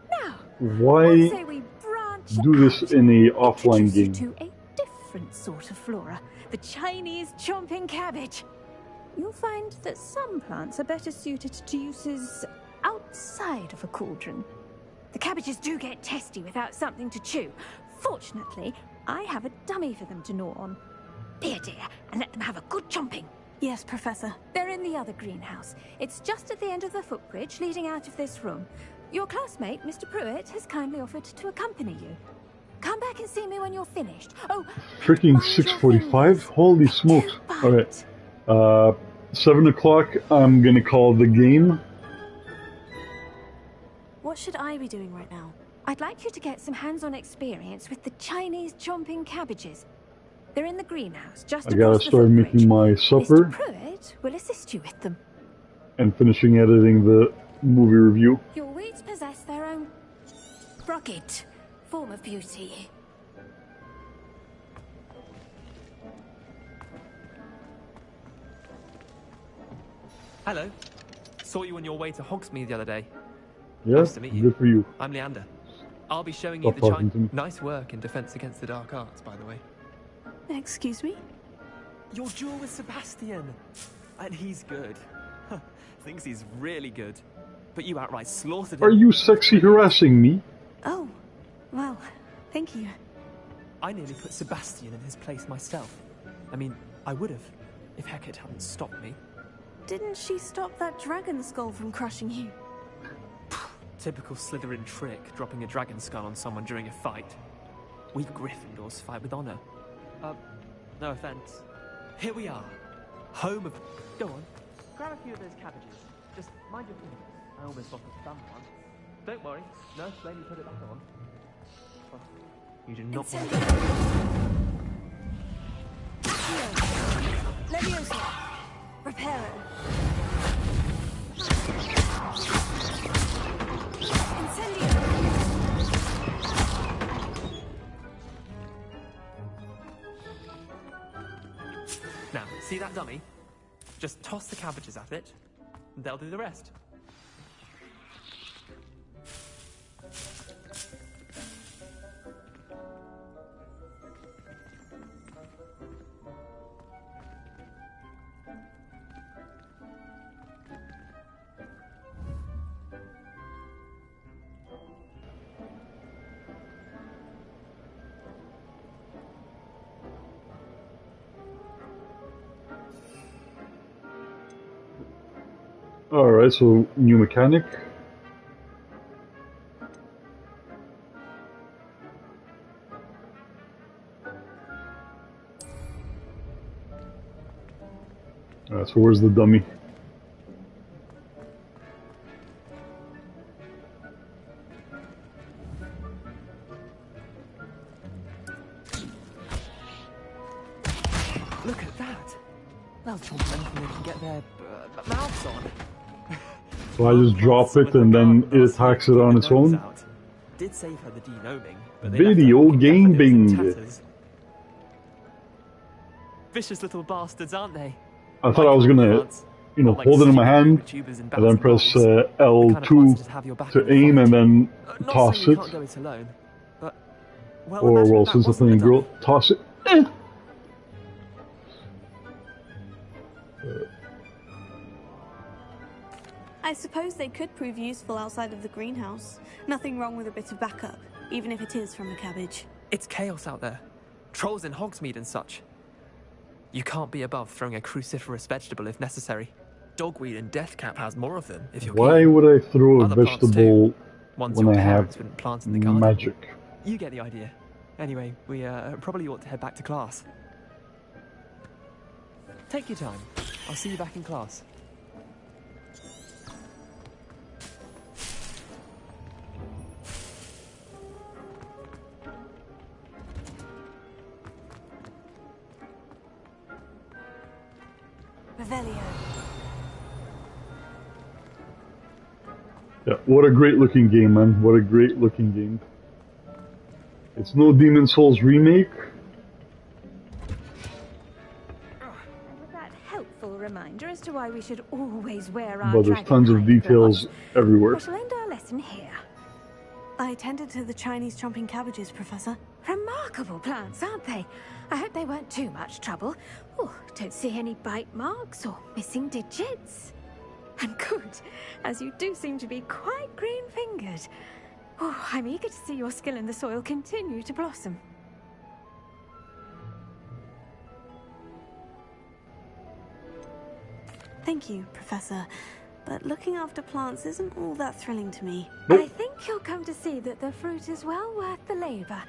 Now, why say we branch do this in a offline game? to a different sort of flora, the Chinese chomping cabbage. You'll find that some plants are better suited to uses outside of a cauldron. The cabbages do get testy without something to chew. Fortunately, I have a dummy for them to gnaw on. Be a dear and let them have a good chomping. Yes, Professor. They're in the other greenhouse. It's just at the end of the footbridge leading out of this room. Your classmate, Mr. Pruitt, has kindly offered to accompany you. Come back and see me when you're finished. Oh, Freaking 6:45? Holy smokes. Alright. 7 o'clock, I'm gonna call the game. What should I be doing right now? I'd like you to get some hands-on experience with the Chinese chomping cabbages. They're in the greenhouse, just I across gotta the start footbridge. making my supper Mr. Pruitt will assist you with them. and finishing editing the movie review. Your weeds possess their own rugged form of beauty. Hello. Saw you on your way to Hogsmeade the other day. Yeah, Nice to meet you. good for you. I'm Leander. I'll be showing you Stop the talking to me. Nice work in Defense Against the Dark Arts, by the way. Excuse me? Your duel with Sebastian. And he's good. Thinks he's really good. But you outright slaughtered him. Are you sexy harassing me? Oh, well, thank you. I nearly put Sebastian in his place myself. I mean, I would have, if Hecate hadn't stopped me. Didn't she stop that dragon skull from crushing you? Typical Slytherin trick, dropping a dragon skull on someone during a fight. We Gryffindors fight with honor. No offense. Here we are. Home of... Go on. Grab a few of those cabbages. Just mind your fingers. I almost lost a thumb once. Don't worry. Nurse lady put it back on. Oh, you do not want to... Leviosa! Reparo! Now, see that dummy? Just toss the cabbages at it, and they'll do the rest. Alright, so new mechanic. Alright, so where's the dummy? Look at that! They'll chomp anything they can get their mouths on. So I just drop it and then it attacks it on its own? Did save her the denoming, but they Video left her gaming! tatters. Vicious little bastards, aren't they? I thought I was gonna, you know, hold it in my hand and then press L2 to aim and then toss it. Can't go it alone, but well, Or, imagine well, that since I'm wasn't playing a girl, toss it. I suppose they could prove useful outside of the greenhouse. Nothing wrong with a bit of backup, even if it is from a cabbage. It's chaos out there. Trolls in Hogsmeade and such. You can't be above throwing a cruciferous vegetable if necessary. Dogweed and deathcap has more of them if you're Why keen. would I throw a Other plants vegetable too. Ones when your I have parents wouldn't plant in the garden. magic? You get the idea. Anyway, we probably ought to head back to class. Take your time. I'll see you back in class. Revelio. Yeah, what a great looking game, man. What a great looking game. It's no Demon's Souls remake. With that helpful reminder as to why we should always wear our But there's dragon tons of hide details gloves, everywhere. we shall end our lesson here. I attended to the Chinese chomping cabbages, Professor. Remarkable plants, aren't they? I hope they weren't too much trouble. Oh, don't see any bite marks or missing digits. And good, as you do seem to be quite green-fingered. Oh, I'm eager to see your skill in the soil continue to blossom. Thank you, Professor. But looking after plants isn't all that thrilling to me. I think you'll come to see that the fruit is well worth the labor.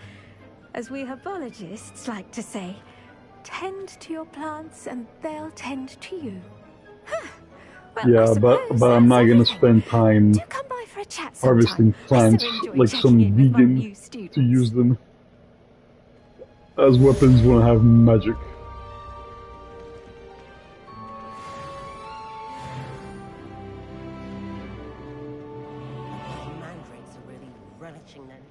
As we herbologists like to say, tend to your plants and they'll tend to you. Well, Yeah, but I'm not gonna spend time harvesting plants like some vegan to use them as weapons when I have magic. Mandrakes are really relishing them.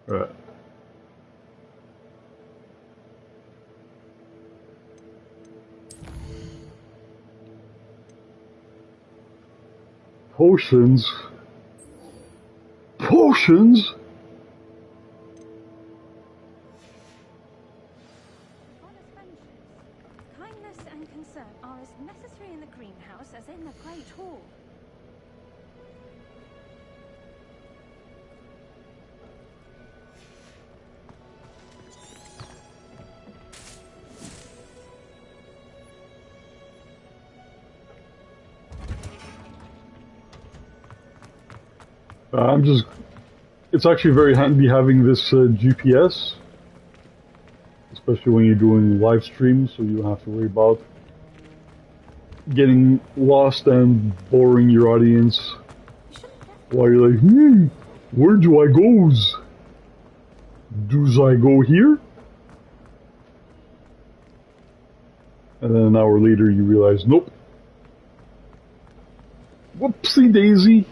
Right. Potions? Potions? Kindness and concern are as necessary in the greenhouse as in the Great Hall. It's actually very handy having this GPS, especially when you're doing live streams, so you don't have to worry about getting lost and boring your audience while you're like, where do I goes? Does I go here? And then an hour later you realize, nope. Whoopsie daisy.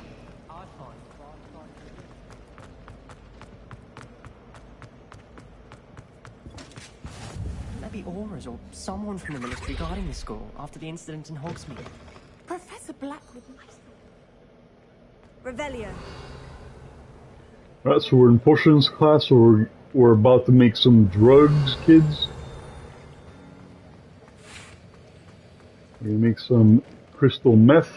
Maybe Aura's or someone from the military guarding the school after the incident in Hogsmeade. Professor Blackwood. Revelio. Right, so we're in potions class, so we're about to make some drugs, kids. We're gonna make some crystal meth.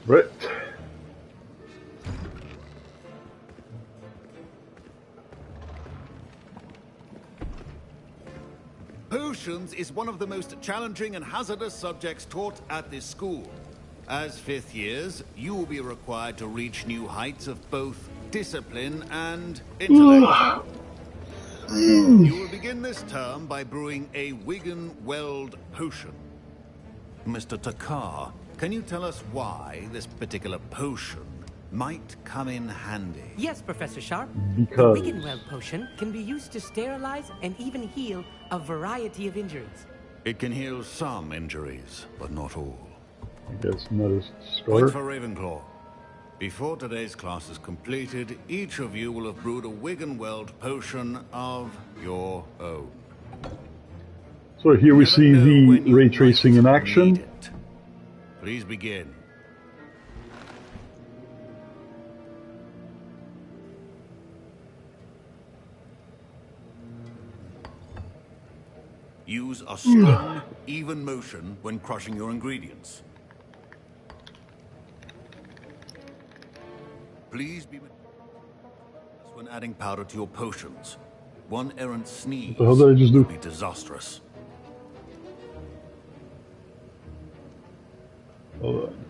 Right. Potions is one of the most challenging and hazardous subjects taught at this school. As fifth years, you will be required to reach new heights of both discipline and intellect. You will begin this term by brewing a Wigan-Weld potion. Mr. Takar, can you tell us why this particular potion might come in handy? Yes, Professor Sharp. Because The Wiggenweld potion can be used to sterilize and even heal a variety of injuries. It can heal some injuries, but not all. I guess another scar. Point for Ravenclaw. Before today's class is completed, each of you will have brewed a Wigan-Weld potion of your own. So here we see the ray tracing in action. Please begin. Use a strong, even motion when crushing your ingredients. Please be meticulous when adding powder to your potions. One errant sneeze What the hell did I just do? would be disastrous. Hold on.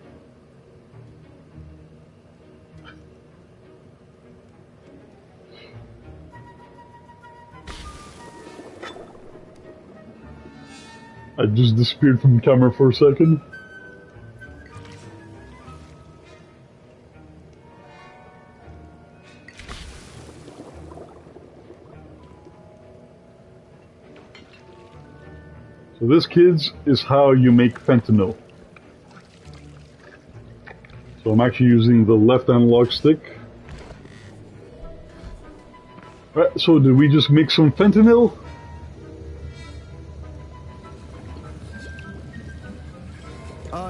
I just disappeared from the camera for a second. So this, kids, is how you make fentanyl. So I'm actually using the left analog stick. Right, so did we just mix some fentanyl?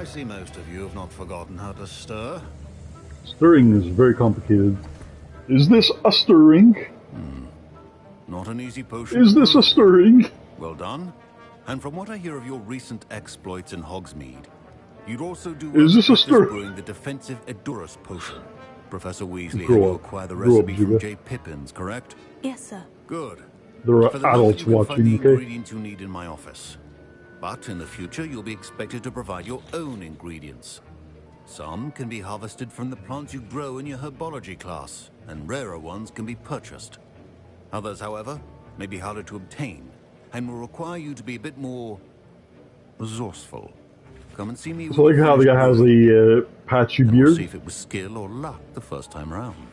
I see most of you have not forgotten how to stir. Stirring is very complicated. Is this a stirring? Not an easy potion. Is this a stirring? Well done. And from what I hear of your recent exploits in Hogsmeade, you'd also do Is this a stir? brewing the defensive Edurus potion. Professor Weasley had Grow you up. acquire the Grow up, recipe from Juga. J. Pippins, correct? Yes, sir. Good. There are For the moment, adults you can find watching, the okay? ingredients you need in my office. But in the future, you'll be expected to provide your own ingredients. Some can be harvested from the plants you grow in your herbology class, and rarer ones can be purchased. Others, however, may be harder to obtain, and will require you to be a bit more resourceful. Come and see me. So like how the guy has a patchy and we'll beard. see if it was skill or luck the first time round.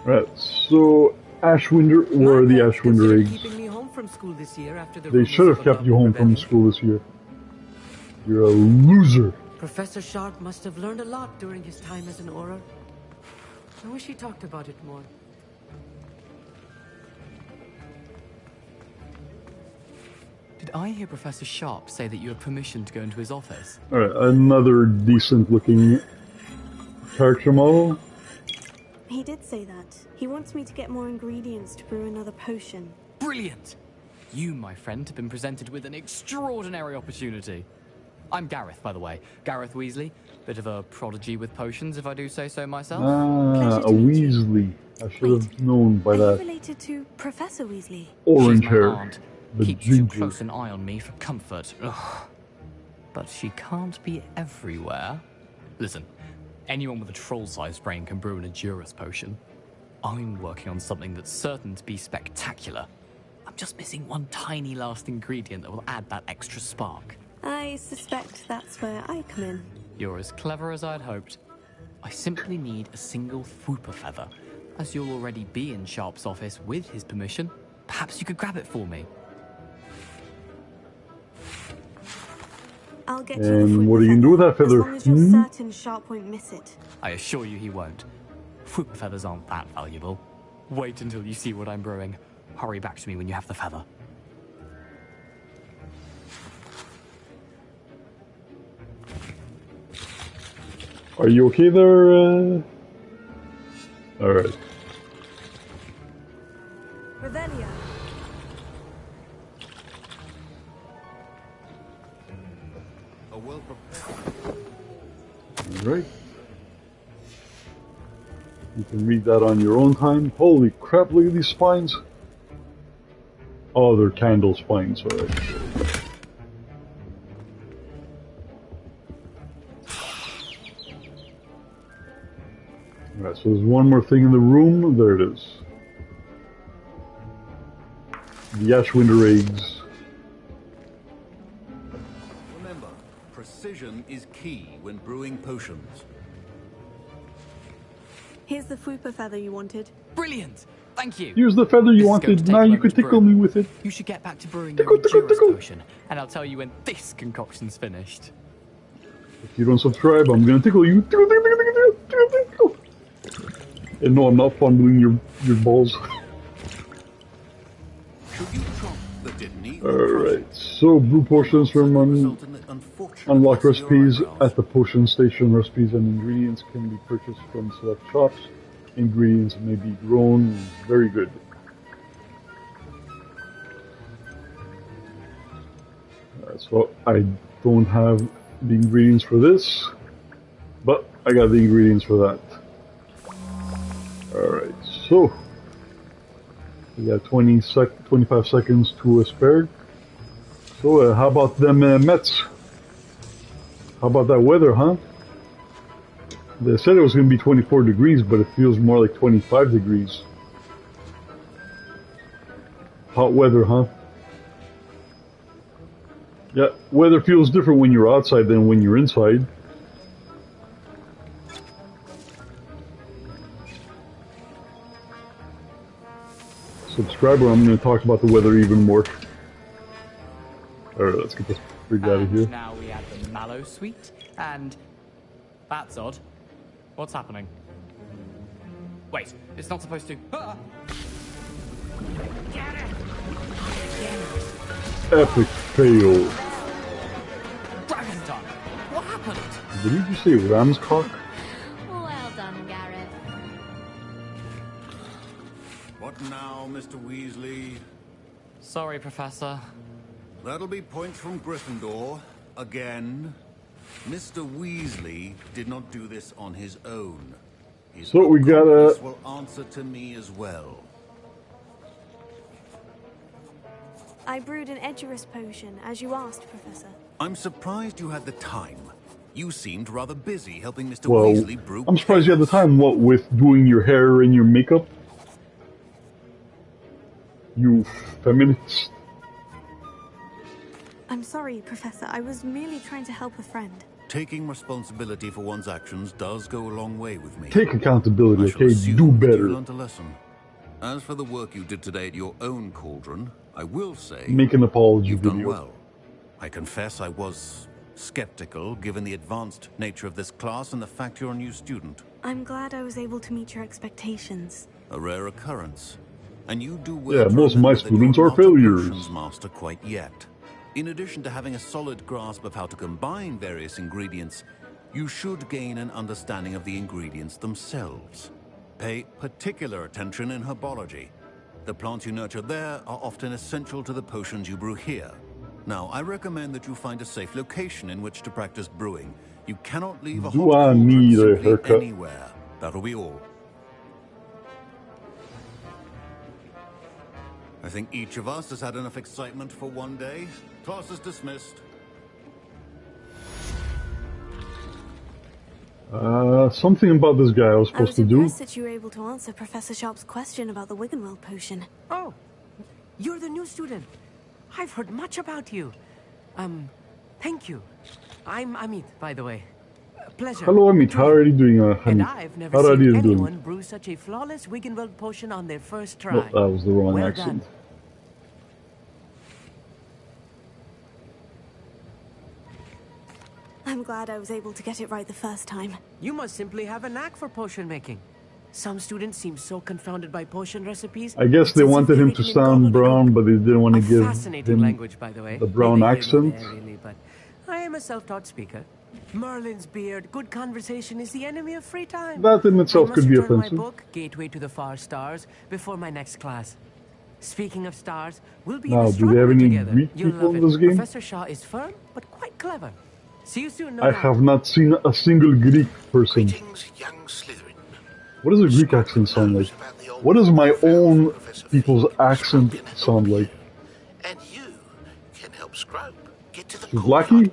Right, so Ashwinder, where are the Ashwinder eggs? Keeping me home from school this year after the They should have kept you home from school this year. You're a loser. Professor Sharp must have learned a lot during his time as an Auror. I wish he talked about it more. Did I hear Professor Sharp say that you had permission to go into his office? Alright, another decent looking character model. He did say that. He wants me to get more ingredients to brew another potion. Brilliant! You, my friend, have been presented with an extraordinary opportunity. I'm Gareth, by the way. Gareth Weasley. Bit of a prodigy with potions, if I do say so myself. Ah, a Weasley. I should have known by Are you that. related to Professor Weasley? Orange She's my hair. aunt. The Keeps too ginger. close an eye on me for comfort. Ugh. But she can't be everywhere. Listen, anyone with a troll-sized brain can brew an Edurus potion. I'm working on something that's certain to be spectacular. I'm just missing one tiny last ingredient that will add that extra spark. I suspect that's where I come in. You're as clever as I'd hoped. I simply need a single Fwooper feather. As you'll already be in Sharp's office with his permission, perhaps you could grab it for me. I'll get you the And Fwooper what are you gonna do with that As feather? long as you're Hmm? certain Sharp won't miss it. I assure you he won't. Fwooper feathers aren't that valuable. Wait until you see what I'm brewing. Hurry back to me when you have the feather. Are you okay there? Alright. Revelio. A well Alright. You can read that on your own time. Holy crap, look at these spines. Oh, they're candle spines, alright. Alright, so there's one more thing in the room. There it is. The Ashwinder eggs. Remember, precision is key when brewing potions. Here's the Fwooper feather you wanted. Brilliant! Thank you! Here's the feather you This is going to wanted. take Now a you moment can to tickle brew. me with it. You should get back to brewing your Edurus potion, and I'll tell you when this concoction's finished. If you don't subscribe, I'm gonna tickle you. Tickle, tickle, tickle, tickle, tickle, tickle. And no, I'm not fondling your balls. Alright, so brew potions from unlock recipes at the potion station. Recipes and ingredients can be purchased from select shops. Ingredients may be grown. Very good. So I don't have the ingredients for this, but I got the ingredients for that. Alright, so we got 25 seconds to spare. So how about them Mets? How about that weather, huh? They said it was going to be 24 degrees, but it feels more like 25 degrees. Hot weather, huh? Yeah, weather feels different when you're outside than when you're inside. Subscriber, I'm going to talk about the weather even more. Alright, let's get this frig out of here. Now we add the mallow sweet, and that's odd. What's happening? Wait, it's not supposed to. Ah! Epic fail. Dragon's tongue. What happened? Did you just say ram's cock? Well done, Gareth. What now, Mr. Weasley? Sorry, Professor. That'll be points from Gryffindor. Again. Mr. Weasley did not do this on his own. His So we gotta... accomplice will answer to me as well. I brewed an Edgerus potion, as you asked, Professor. I'm surprised you had the time. You seemed rather busy helping Mr. Well, Weasley brew. I'm surprised you had the time, what, with doing your hair and your makeup? You feminist. I'm sorry, Professor. I was merely trying to help a friend. Taking responsibility for one's actions does go a long way with me. Take accountability, I shall okay? assume Do that better. You learned a lesson. As for the work you did today at your own cauldron, I will say... Make an apology you've video. done well. I confess I was skeptical, given the advanced nature of this class and the fact you're a new student. I'm glad I was able to meet your expectations. A rare occurrence. And you do well. Yeah, to most of my remember that students you're are not a failures. potions master quite yet. In addition to having a solid grasp of how to combine various ingredients, you should gain an understanding of the ingredients themselves. Pay particular attention in herbology. The plants you nurture there are often essential to the potions you brew here. Now, I recommend that you find a safe location in which to practice brewing. You cannot leave a hot Do I cauldron need a simply haircut? anywhere. That'll be all. I think each of us has had enough excitement for one day. Class is dismissed. Something about this guy I was I supposed was to do. impressed that you were able to answer Professor Sharp's question about the Wiggenweld potion. Oh, you're the new student. I've heard much about you. Thank you. I'm Amit, by the way. Pleasure. Hello, Amit. How are you doing, And honey? I've never How are seen you doing? anyone brew such a flawless Wiggenweld potion on their first try. No, that was the wrong well accent. Done. I'm glad I was able to get it right the first time. You must simply have a knack for potion making. Some students seem so confounded by potion recipes. I guess they wanted him to sound brown, but they didn't want to give Fascinating him language, by the way. the brown Really accent. there, really, but I am a self-taught speaker. Merlin's beard, good conversation is the enemy of free time. That in itself I could must be return offensive. my book, Gateway to the Far Stars, before my next class. Speaking of stars, we'll be Now, in do they have astronomy any together. Greek You'll people love in it. this game? Professor Shaw is firm, but quite clever. See you soon, no I doubt. have not seen a single Greek person. What does a Greek accent sound like? What does my own people's accent sound like? And you can help Scrope get to the Souvlaki?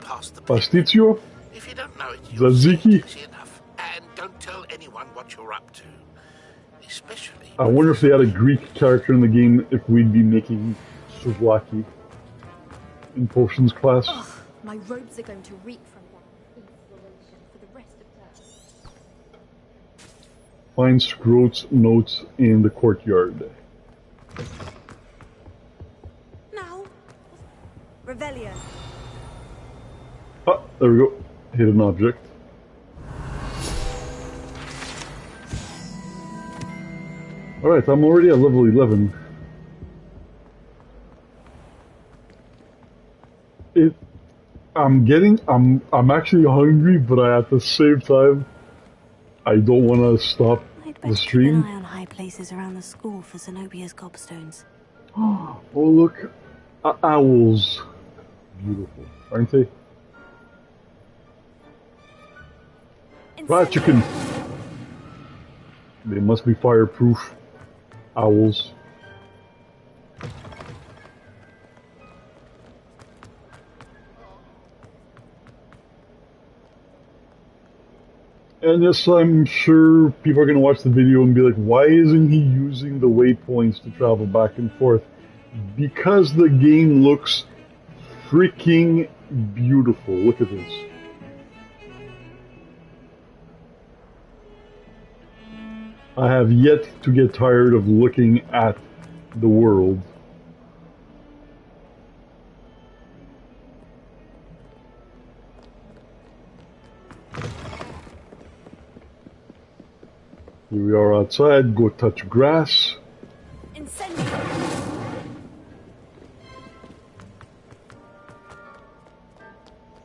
Pastizio? If you don't know it, you'll Tzatziki? easy enough. And don't tell anyone what you're up to. Especially I wonder if they had a Greek character in the game, if we'd be making souvlaki in potions class. Ugh, my robes are going to reek from that inspiration for the rest of time. Find Scroat's notes in the courtyard. Now, Revelio. Ah, there we go. Hit an object. Alright, I'm already at level 11. I'm actually hungry, but at the same time, I don't want to stop I'd the better keep stream. an eye on high places around the school for Zenobia's gobstones. Oh, look. Owls. Beautiful, aren't they? Fried chicken. They must be fireproof. Owls. And yes, I'm sure people are going to watch the video and be like, why isn't he using the waypoints to travel back and forth? Because the game looks freaking beautiful. Look at this. I have yet to get tired of looking at the world. Here we are outside, go touch grass.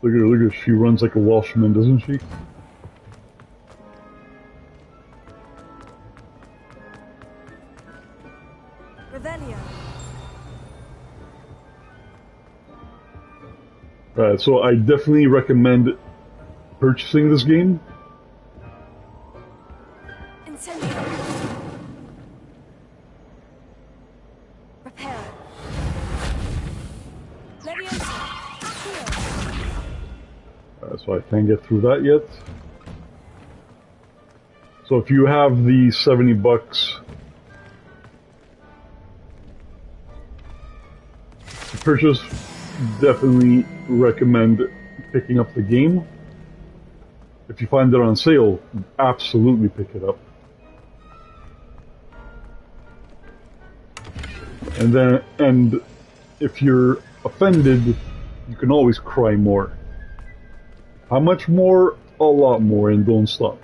Look at her, look at her. She runs like a Welshman, doesn't she? Revelio. Alright, so I definitely recommend purchasing this game. Incendio. Reparo. Leviosa. So I can't get through that yet. So if you have the $70 to purchase, definitely recommend picking up the game. If you find it on sale, absolutely pick it up. And if you're offended, you can always cry more. How much more? A lot more, and don't stop.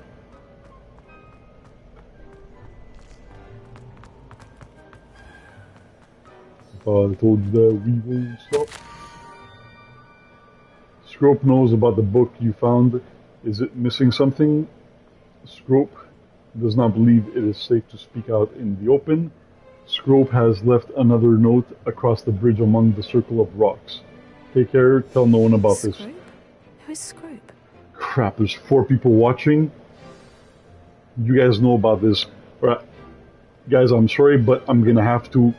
I told you that we won't stop. Scrope knows about the book you found. Is it missing something? Scrope does not believe it is safe to speak out in the open. Scrope has left another note across the bridge among the circle of rocks. Take care, tell no one about this. Scrope? Who is Scrope? Crap, there's 4 people watching. You guys know about this. Right. Guys, I'm sorry, but I'm gonna have to...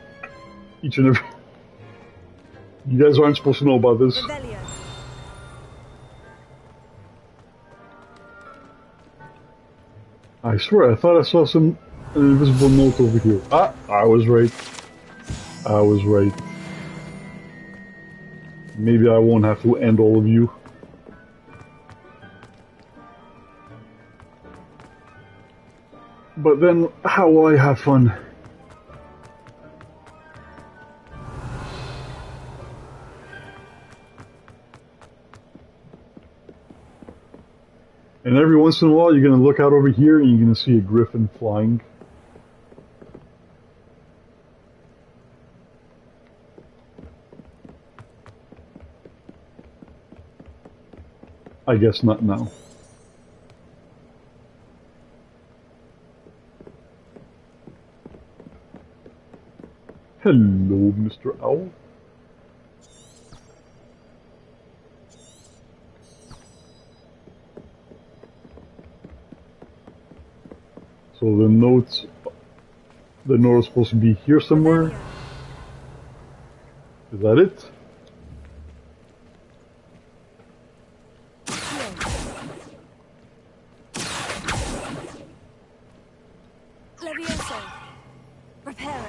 Each and every... You guys aren't supposed to know about this. Revelio. I swear, I thought I saw an invisible note over here. Ah, I was right. I was right. Maybe I won't have to end all of you. But then, how will I have fun? And every once in a while, you're going to look out over here and you're going to see a griffin flying. I guess not now. Hello, Mr. Owl. So the note is supposed to be here somewhere. Is that it? Leviosa. Reparo.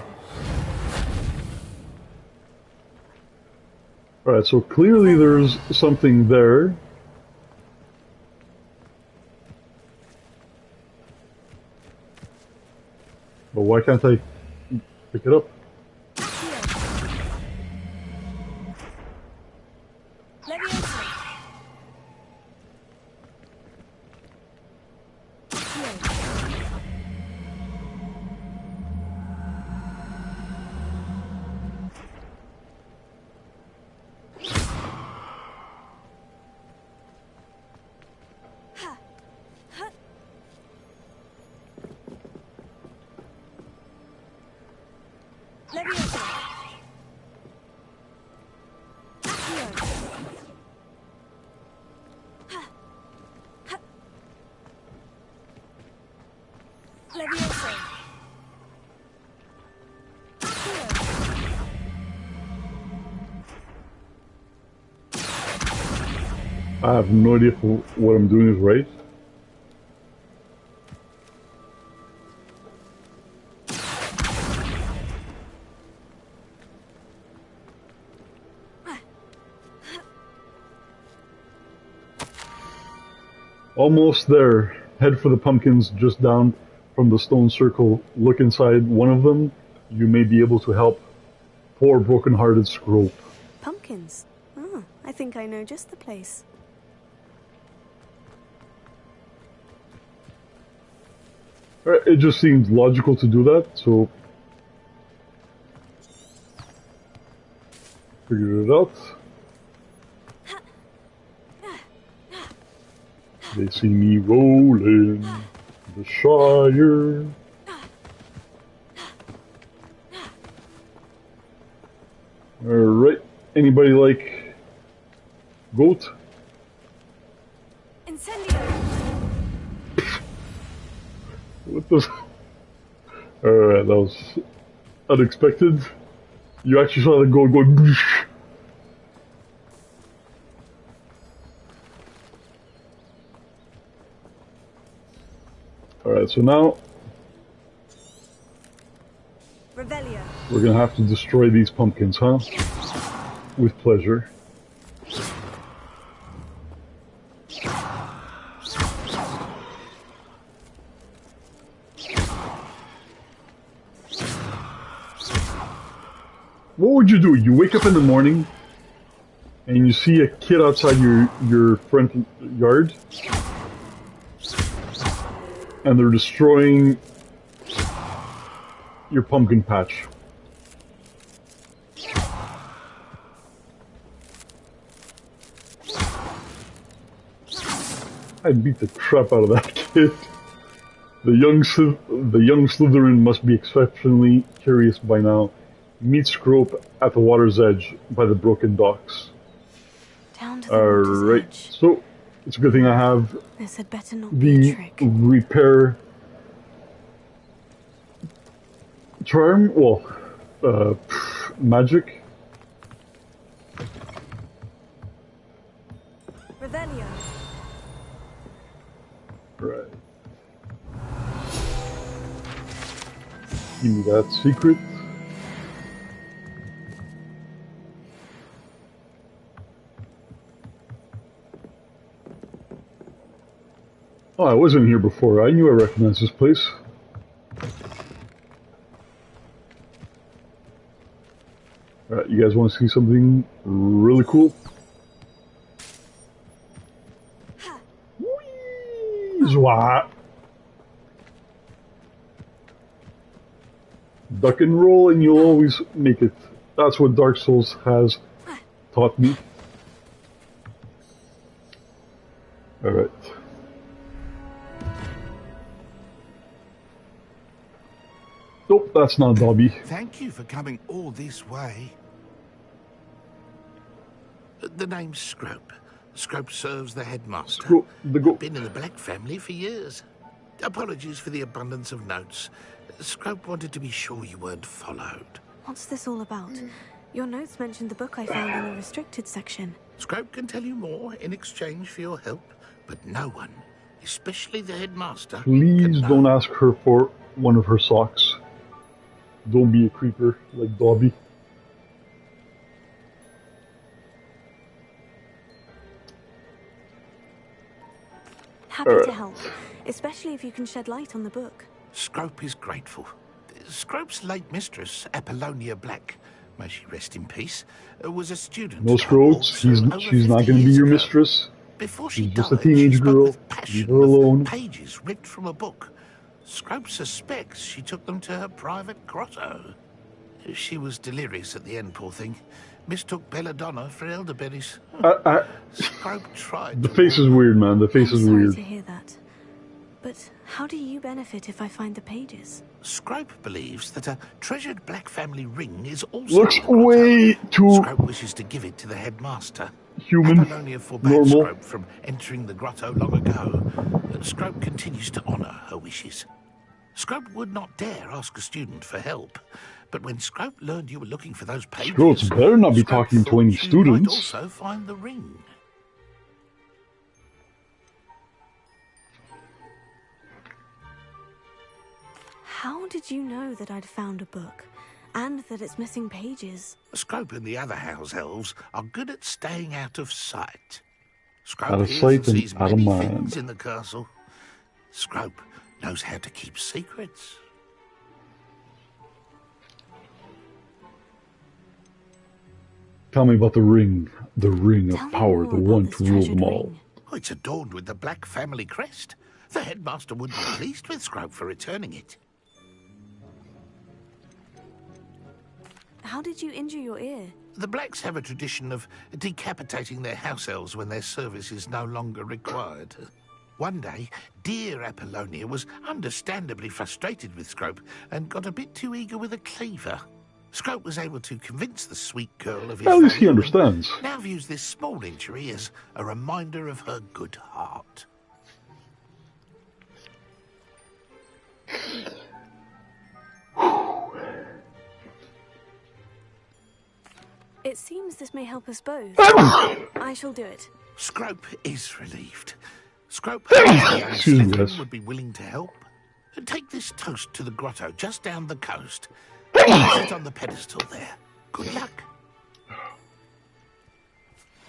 Alright, so clearly there's something there. But why can't I pick it up? Leviosa. Leviosa. Leviosa. I have no idea if what I'm doing is right. Almost there. Head for the pumpkins just down from the stone circle. Look inside one of them. You may be able to help poor broken-hearted Scrope. Pumpkins. Ah, I think I know just the place. It just seems logical to do that, so... Figured it out. They see me rolling the Shire. Alright, anybody like goat? Incendio! What the? Alright, that was unexpected. You actually saw the goat go. Alright, so now Revelio. we're gonna have to destroy these pumpkins, huh? With pleasure. What would you do? You wake up in the morning and you see a kid outside your front yard and they're destroying your pumpkin patch. I'd beat the crap out of that kid. The young Slytherin must be exceptionally curious by now. Meet Scrope at the water's edge by the broken docks. Down to the water's edge. So it's a good thing I have This had better not be a the trick. repair charm. Well, magic. Revelio. Right. Give me that secret. Oh, I wasn't here before. I knew I recognized this place. Alright, you guys want to see something really cool? Zwat. Duck and roll and you'll always make it. That's what Dark Souls has taught me. Alright. Nope, that's not Dobby. Thank you for coming all this way. The name's Scrope. Scrope serves the headmaster. Scrope, the goat. Been in the Black family for years. Apologies for the abundance of notes. Scrope wanted to be sure you weren't followed. What's this all about? Your notes mentioned the book I found in the restricted section. Scrope can tell you more in exchange for your help, but no one, especially the headmaster, Please don't ask her for one of her socks. Don't be a creeper like Dobby. Happy to help, especially if you can shed light on the book. Scrope is grateful. Scrope's late mistress, Apollonia Black, may she rest in peace, was a student. No Scroats, she's not going to be your mistress. Before She's she just a died, teenage she spoke girl. with passion Leave her alone. of pages ripped from a book. Scrope suspects she took them to her private grotto. She was delirious at the end, poor thing. Mistook belladonna for elderberries. Scrope tried. The face is weird, man. The face is Sorry weird. to hear that. But how do you benefit if I find the pages? Scrope believes that a treasured Black family ring is also Looks in the grotto. way too Scrope wishes to give it to the headmaster. human, Apollonia forbade normal. Scrope from entering the grotto long ago. Scrope continues to honour her wishes. Scrope would not dare ask a student for help. But when Scrope learned you were looking for those pages, Scroats better not be Scrope talking to thought any you students. might also find the ring. How did you know that I'd found a book? And that it's missing pages? Scrope and the other house elves are good at staying out of sight. Scrope Out of hears sight and sees out of many mind. things in the castle. Scrope knows how to keep secrets. Tell me about the ring of power, the one to rule them all. Oh, it's adorned with the Black family crest. The headmaster would be pleased with Scrope for returning it. How did you injure your ear? The Blacks have a tradition of decapitating their house elves when their service is no longer required. One day, dear Apollonia was understandably frustrated with Scrope and got a bit too eager with a cleaver. Scrope was able to convince the sweet girl of his At least he value and understands. now views this small injury as a reminder of her good heart. It seems this may help us both. I shall do it. Scrope is relieved. Scrope hopes the young Slytherin would be willing to help. Take this toast to the grotto just down the coast. Sit on the pedestal there. Good luck.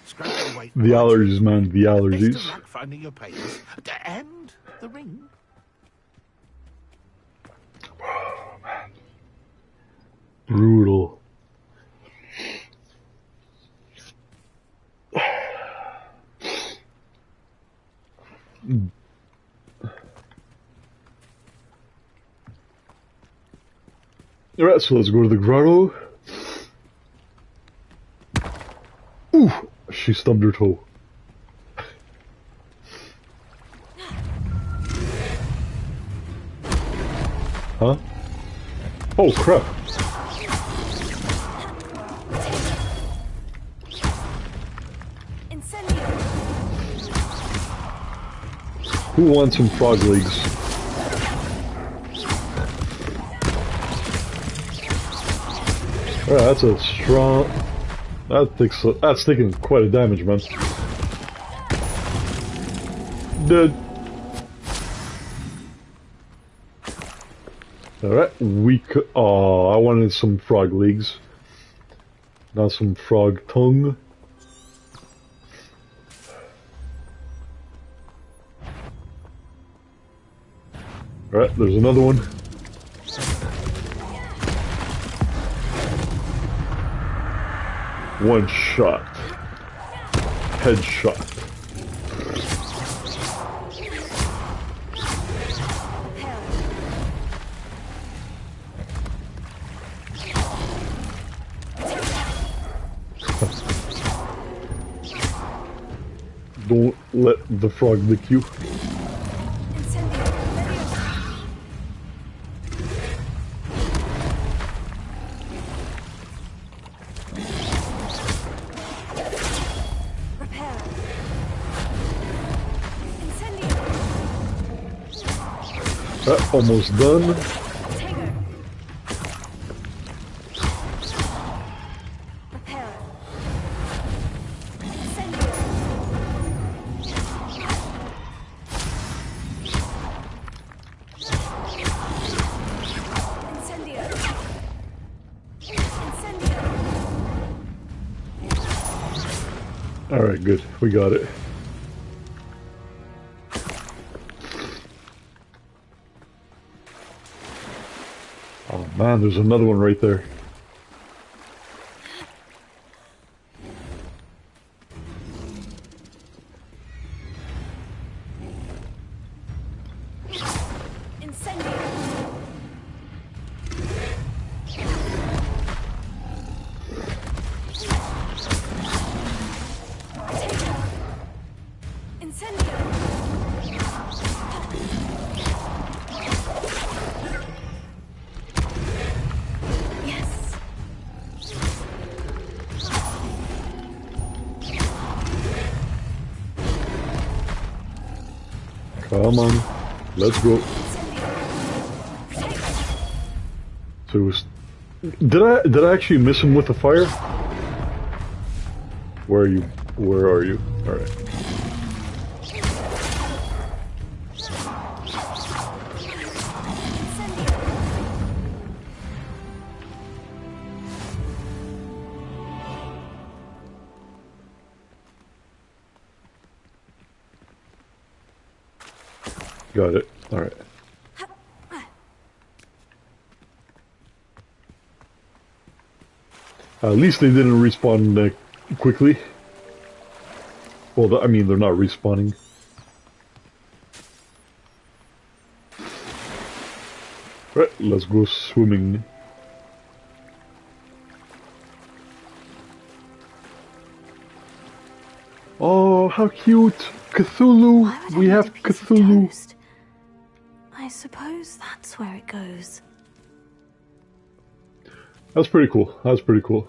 Scrope will wait. The allergies, man, the Best allergies. of luck finding your papers and the ring. Brutal. Alright, so let's go to the grotto. Ooh, she stubbed her toe. Huh? Oh crap. Who wants some frog legs? Alright, that's a strong... That's taking quite a damage, man. Dead. Alright, I wanted some frog legs. Now some frog tongue. Alright, there's another one. One shot. Headshot. Don't let the frog lick you. Almost done. Alright, good. We got it. Oh man, there's another one right there. Come on, let's go. So it was, did I actually miss him with the fire? Where are you? Where are you? All right. Got it. All right. At least they didn't respawn quickly. Well, I mean, they're not respawning. Right, let's go swimming. Oh, how cute! Cthulhu! Why would I We need have a piece of Cthulhu! toast? I suppose that's where it goes. That's pretty cool. That's pretty cool.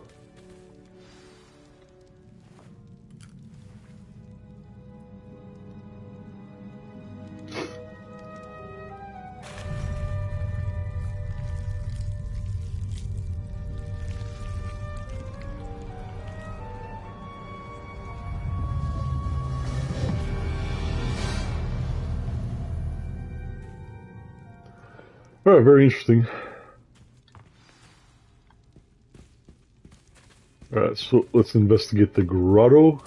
Alright, very interesting. Alright, so let's investigate the grotto.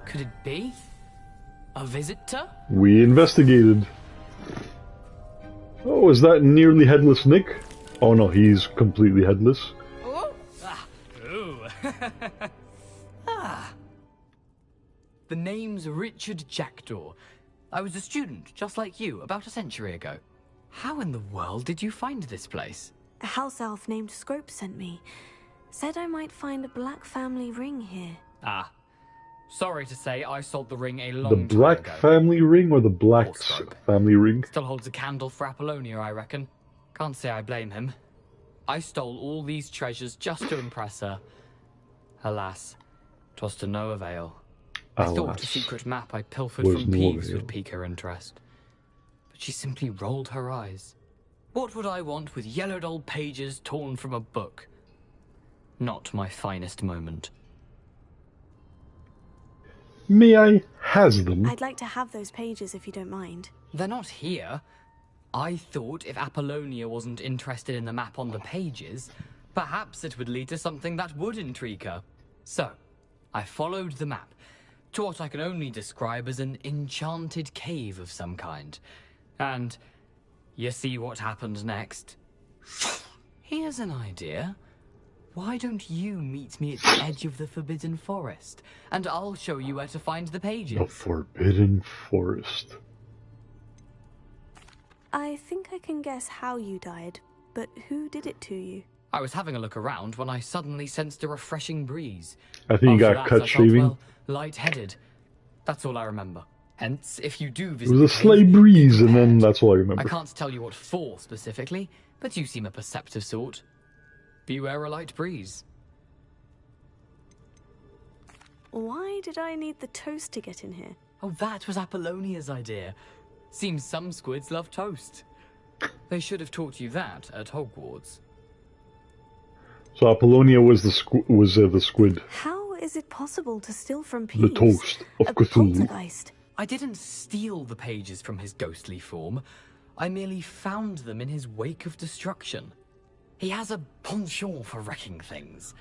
Could it be? A visitor? We investigated. Oh, is that nearly headless Nick? Oh no, he's completely headless. Oh! Ah! Ooh! Ah! The name's Richard Jackdaw. I was a student, just like you, about a century ago. How in the world did you find this place? A house elf named Scrope sent me. Said I might find a black family ring here. Ah. Sorry to say, I sold the ring a The long time Black ago. family ring or the Black's family ring? Still holds a candle for Apollonia, I reckon. Can't say I blame him. I stole all these treasures just to impress her. Alas, 'twas to no avail. I thought the secret map I pilfered was from no Peeves avail. would pique her interest. But she simply rolled her eyes. What would I want with yellowed old pages torn from a book? Not my finest moment. May I has them? I'd like to have those pages if you don't mind. They're not here. I thought if Apollonia wasn't interested in the map on the pages, perhaps it would lead to something that would intrigue her. So, I followed the map to what I can only describe as an enchanted cave of some kind. And you see what happened next? Here's an idea. Why don't you meet me at the edge of the Forbidden Forest, and I'll show you where to find the pages. The Forbidden Forest. I think I can guess how you died, but who did it to you? I was having a look around when I suddenly sensed a refreshing breeze. I think you After got that, cut I felt, shaving. well, lightheaded. That's all I remember. Hence, if you do It visit was a the cave, slight breeze, and then that's all I remember. I can't tell you what for specifically, but you seem a perceptive sort. Beware a light breeze. Why did I need the toast to get in here? Oh, that was Apollonia's idea. Seems some squids love toast. They should have taught you that at Hogwarts. So Apollonia was the squid. How is it possible to steal from Peeves? The toast of a Cthulhu. poltergeist? I didn't steal the pages from his ghostly form. I merely found them in his wake of destruction. He has a penchant for wrecking things.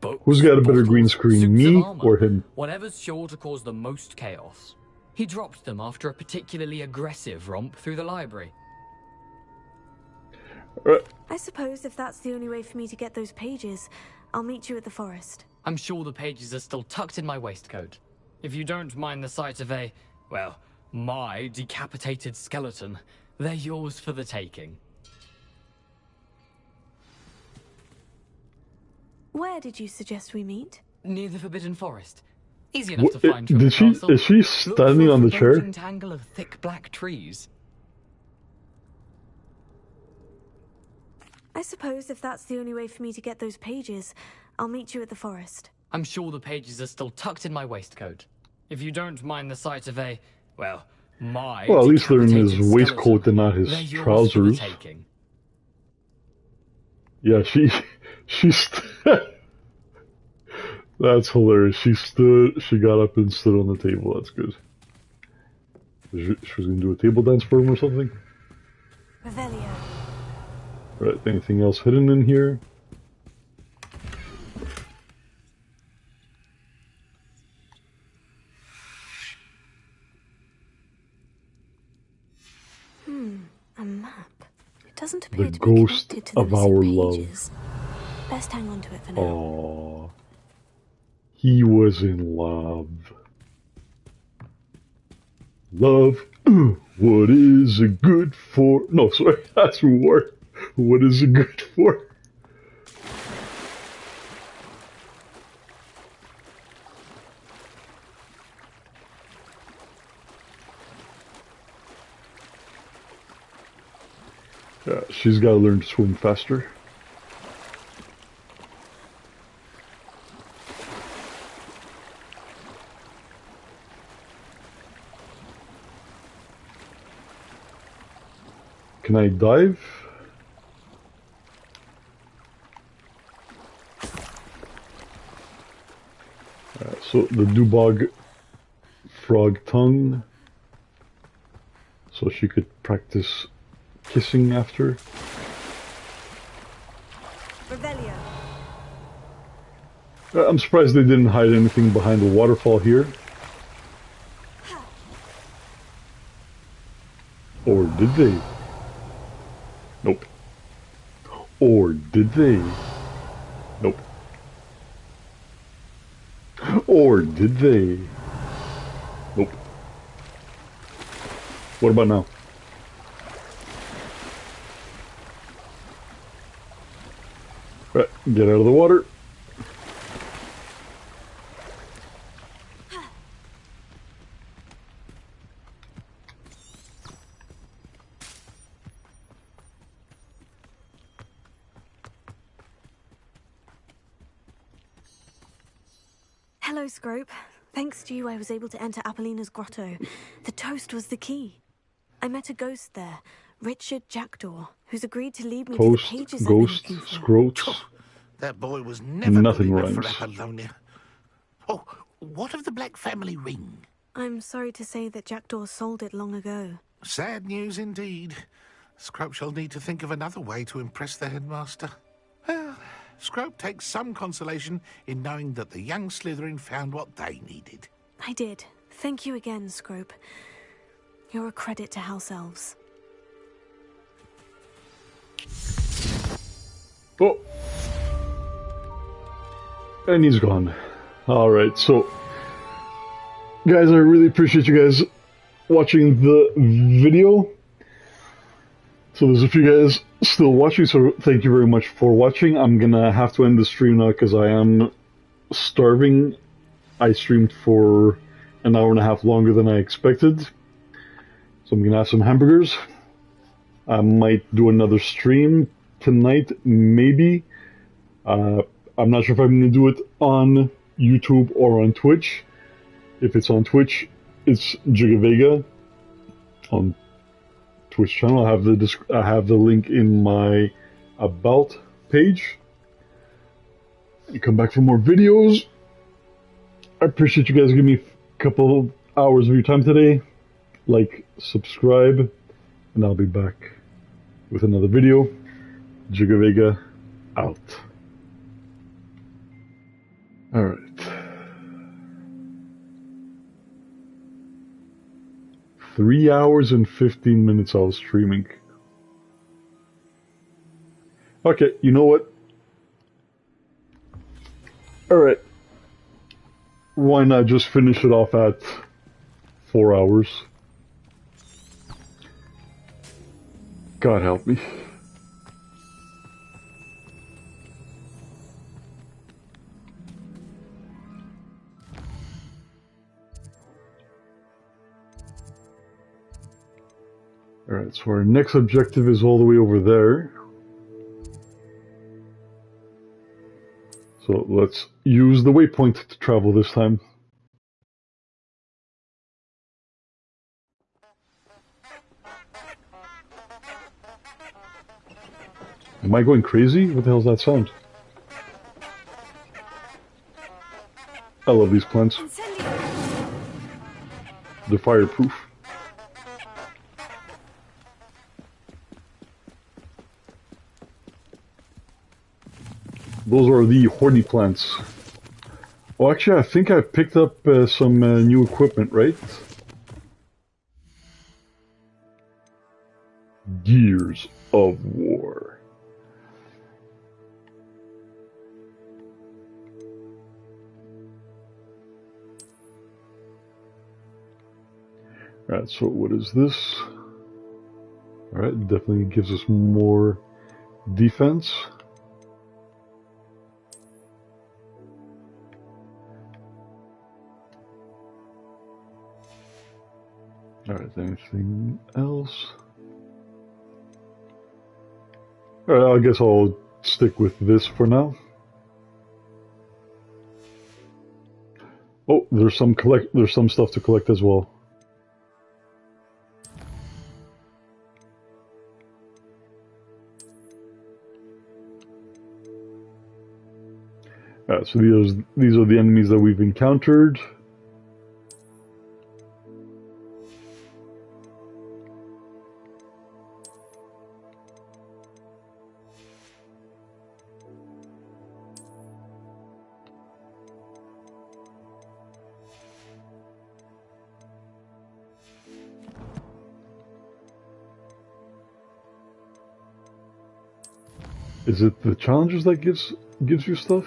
Books, Who's got a better bottles, green screen, suits me of armor, or him? Whatever's sure to cause the most chaos. He dropped them after a particularly aggressive romp through the library. I suppose if that's the only way for me to get those pages, I'll meet you at the forest. I'm sure the pages are still tucked in my waistcoat. If you don't mind the sight of a, well, my decapitated skeleton, they're yours for the taking. Where did you suggest we meet? Near the Forbidden Forest. Easy enough to find from Did the she? castle. Is she Look standing for a on the chair? foreboding tangle of thick black trees. I suppose if that's the only way for me to get those pages, I'll meet you at the forest. I'm sure the pages are still tucked in my waistcoat. If you don't mind the sight of a, well, my Well, at least they're in his decapitated waistcoat and not his skeleton, they're yours for the trousers. taking. Yeah, she's. That's hilarious. She got up and stood on the table. That's good. She was gonna do a table dance for him or something. Revelio. Right. Anything else hidden in here? A map. It doesn't appear The to be ghost connected to the of missing our pages. Best hang on to it for now. Aww. He was in love. Love. What is it good for? No, sorry, that's war. What is it good for? Yeah, she's got to learn to swim faster. Can I dive? So the Dubog frog tongue, so she could practice kissing after. Revelio. I'm surprised they didn't hide anything behind the waterfall here. Or did they? Nope. Or did they? Nope. Or did they? Nope. What about now? Right, get out of the water. Hello, Scrope. Thanks to you, I was able to enter Apollina's grotto. The toast was the key. I met a ghost there, Richard Jackdaw, who's agreed to lead me to the Toast, pages I've ghost, been looking for. scroats. That boy was never Nothing good enough rhymes. for Apollonia. Oh, what of the Black Family ring? I'm sorry to say that Jackdaw sold it long ago. Sad news indeed. Scrope shall need to think of another way to impress the headmaster. Well, Scrope takes some consolation in knowing that the young Slytherin found what they needed. I did. Thank you again, Scrope. You're a credit to House Elves. Oh. And he's gone. Alright, so guys, I really appreciate you guys watching the video. So there's a few guys still watching, so thank you very much for watching. I'm gonna have to end the stream now because I am starving. I streamed for an hour and a half longer than I expected. So I'm gonna have some hamburgers. I might do another stream tonight, maybe. I'm not sure if I'm gonna do it on YouTube or on Twitch. If it's on Twitch, it's Jigavega on Twitch channel. I have the link in my about page. You come back for more videos. I appreciate you guys giving me a couple hours of your time today. Like, subscribe, and I'll be back with another video. Jigavega out. Alright. Three hours and 15 minutes I was streaming. Okay, you know what? Alright. Why not just finish it off at 4 hours? God help me. Alright, so our next objective is all the way over there. So let's use the waypoint to travel this time. Am I going crazy? What the hell's that sound? I love these plants. They're fireproof. Those are the horny plants. Oh, actually, I think I picked up some new equipment, right? Gears of War. Alright, so what is this? Alright, definitely gives us more defense. Alright, anything else? Alright, I guess I'll stick with this for now. Oh, there's some stuff to collect as well. So these are the enemies that we've encountered. Is it the challenges that gives you stuff?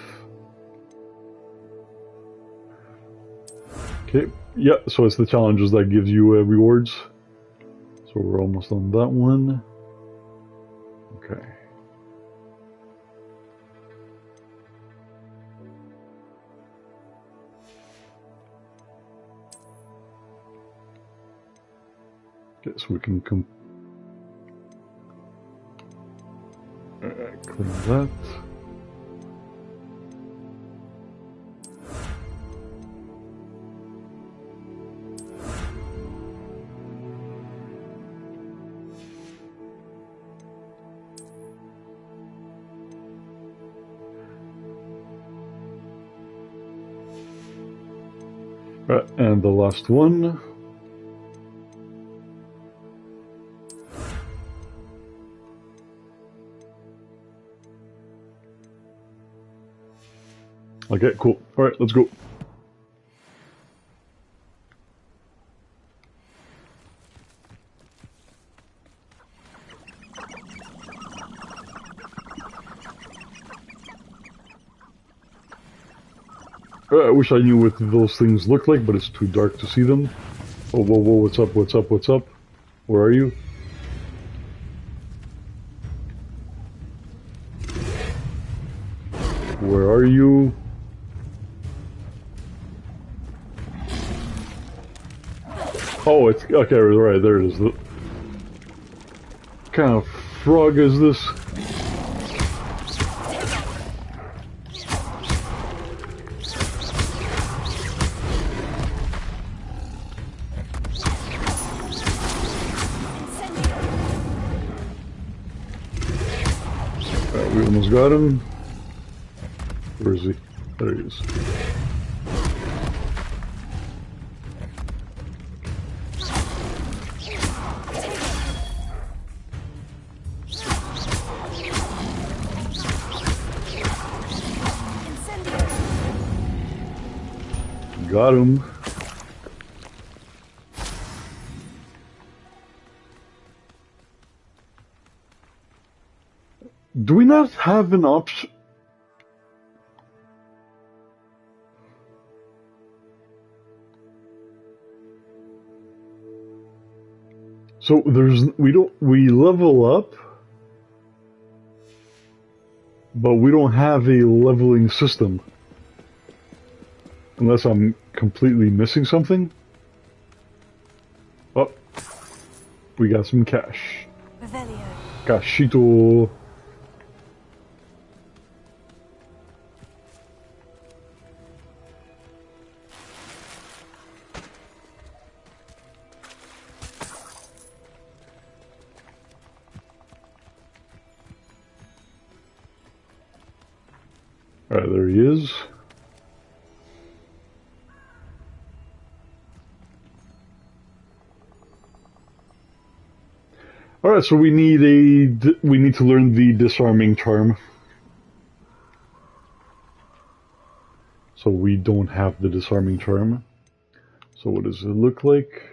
Okay, yeah, so it's the challenges that gives you rewards. So we're almost on that one. Okay. Okay, so we can clean that. And the last one. Okay, cool. Alright, let's go. I wish I knew what those things look like, but it's too dark to see them. Oh, whoa, whoa, what's up, what's up, what's up? Where are you? Where are you? Oh, it's... Okay, right, there it is. What kind of frog is this? We almost got him. Where is he? There he is. Got him. Do we not have an option? So we level up, but we don't have a leveling system. Unless I'm completely missing something. Oh, we got some cash. Revelio. Cashito. Alright, there he is. Alright, so we need to learn the disarming charm. So we don't have the disarming charm. So what does it look like?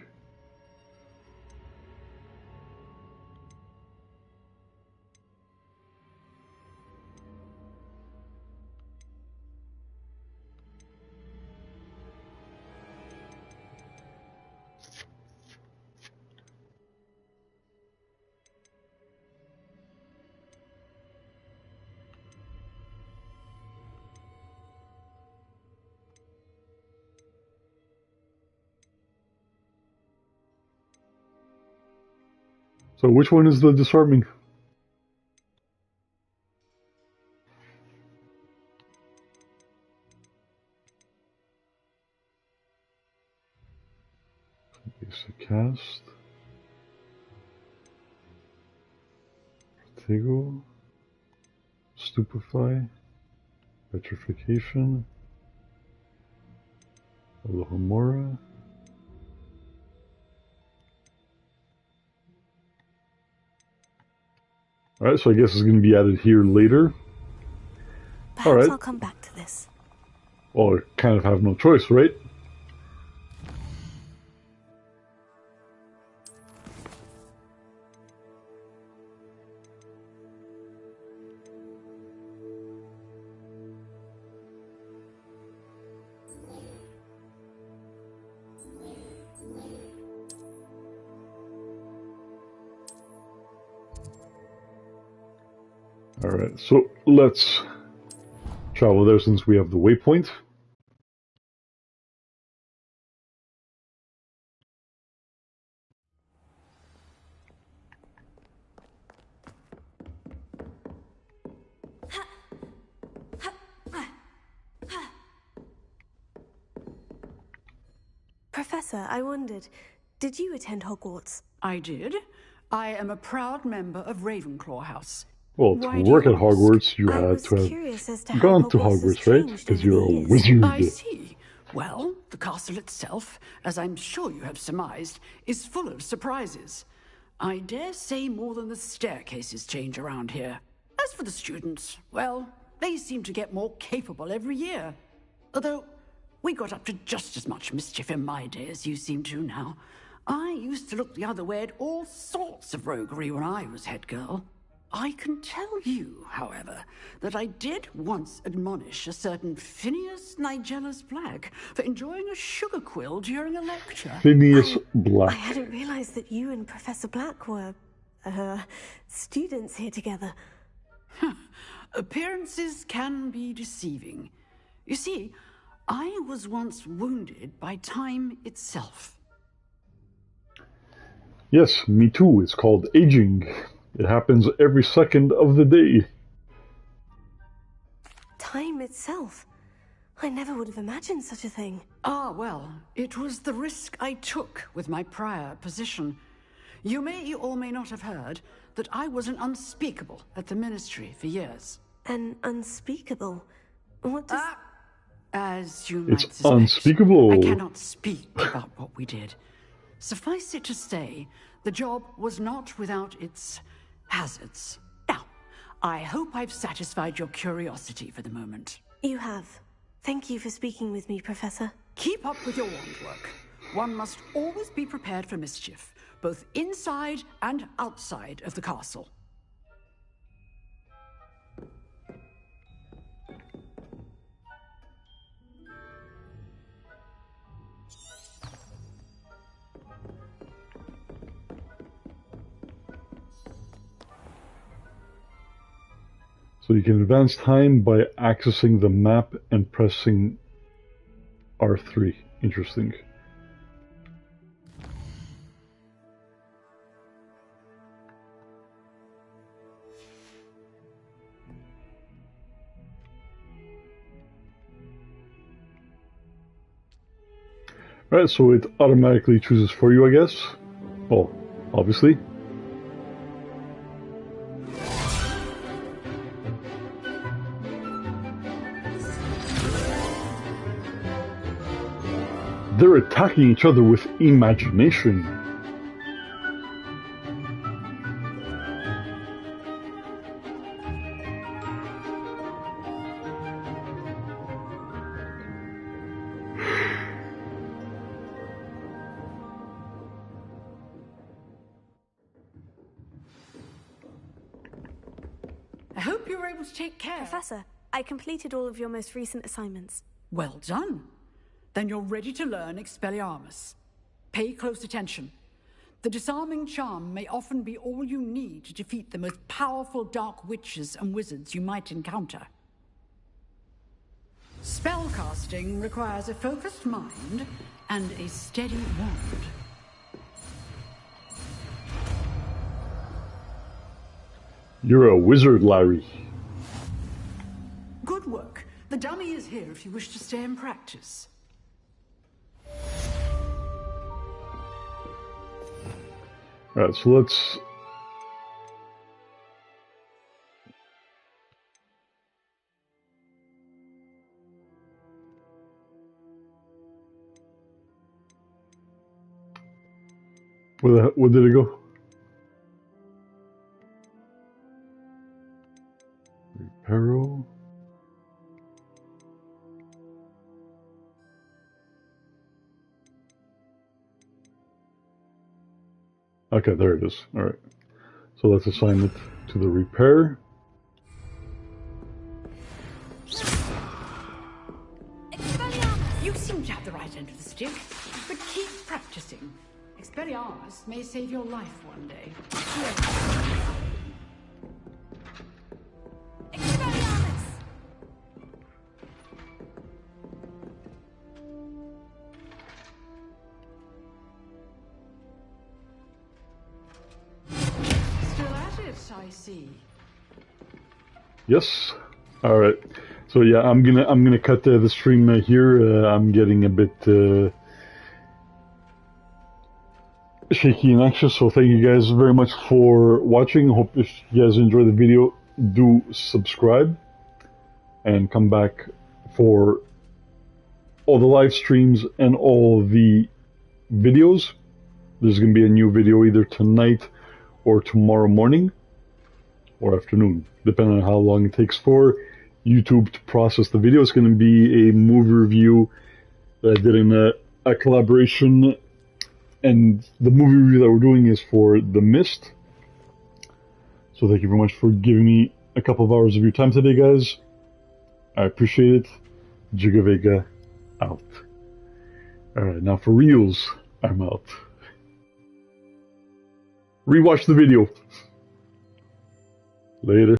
So which one is the disarming? Okay, so cast. Vertigo. Stupefy. Petrification. Alohomora. Alright, so I guess it's going to be added here later. Perhaps I'll come back to this. Well, I kind of have no choice, right? Alright, so let's travel there since we have the waypoint. Professor, I wondered, did you attend Hogwarts? I did. I am a proud member of Ravenclaw House. Well, to work at Hogwarts, you had to have gone to Hogwarts, right? Because you're a wizard. I see. Well, the castle itself, as I'm sure you have surmised, is full of surprises. I dare say more than the staircases change around here. As for the students, well, they seem to get more capable every year. Although, we got up to just as much mischief in my day as you seem to now. I used to look the other way at all sorts of roguery when I was head girl. I can tell you, however, that I did once admonish a certain Phineas Nigellus Black for enjoying a sugar quill during a lecture. Phineas Black. I hadn't realized that you and Professor Black were, students here together. Appearances can be deceiving. You see, I was once wounded by time itself. Yes, me too. It's called aging. It happens every second of the day. Time itself? I never would have imagined such a thing. Ah, well, it was the risk I took with my prior position. You may or may not have heard that I was an unspeakable at the Ministry for years. An unspeakable? What does... As you might It's suspect, unspeakable. I cannot speak about what we did. Suffice it to say, the job was not without its hazards. Now, I hope I've satisfied your curiosity for the moment. You have. Thank you for speaking with me, Professor. Keep up with your wand work. One must always be prepared for mischief, both inside and outside of the castle. So you can advance time by accessing the map and pressing R3. Interesting. Right, so it automatically chooses for you, I guess. Well, obviously. They're attacking each other with imagination. I hope you were able to take care. Professor, I completed all of your most recent assignments. Well done. Then you're ready to learn Expelliarmus. Pay close attention. The disarming charm may often be all you need to defeat the most powerful dark witches and wizards you might encounter. Spellcasting requires a focused mind and a steady wand. You're a wizard, Larry. Good work. The dummy is here if you wish to stay and practice. Alright, so let's... Where did it go? Reparo. Okay, there it is. Alright. So let's assign it to the repair. You seem to have the right end of the stick, but keep practicing. Expelliarmus may save your life one day. Still at it, I see. Yes. All right. So yeah, I'm gonna cut the stream here. I'm getting a bit shaky and anxious. So thank you guys very much for watching. Hope if you guys enjoyed the video, do subscribe and come back for all the live streams and all the videos. There's gonna be a new video either tonight or tomorrow morning or afternoon, depending on how long it takes for YouTube to process the video. It's going to be a movie review that I did in a collaboration, and the movie review that we're doing is for The Mist. So thank you very much for giving me a couple of hours of your time today, guys. I appreciate it. Jigavega out. Alright, now for reals, I'm out. Rewatch the video. Later.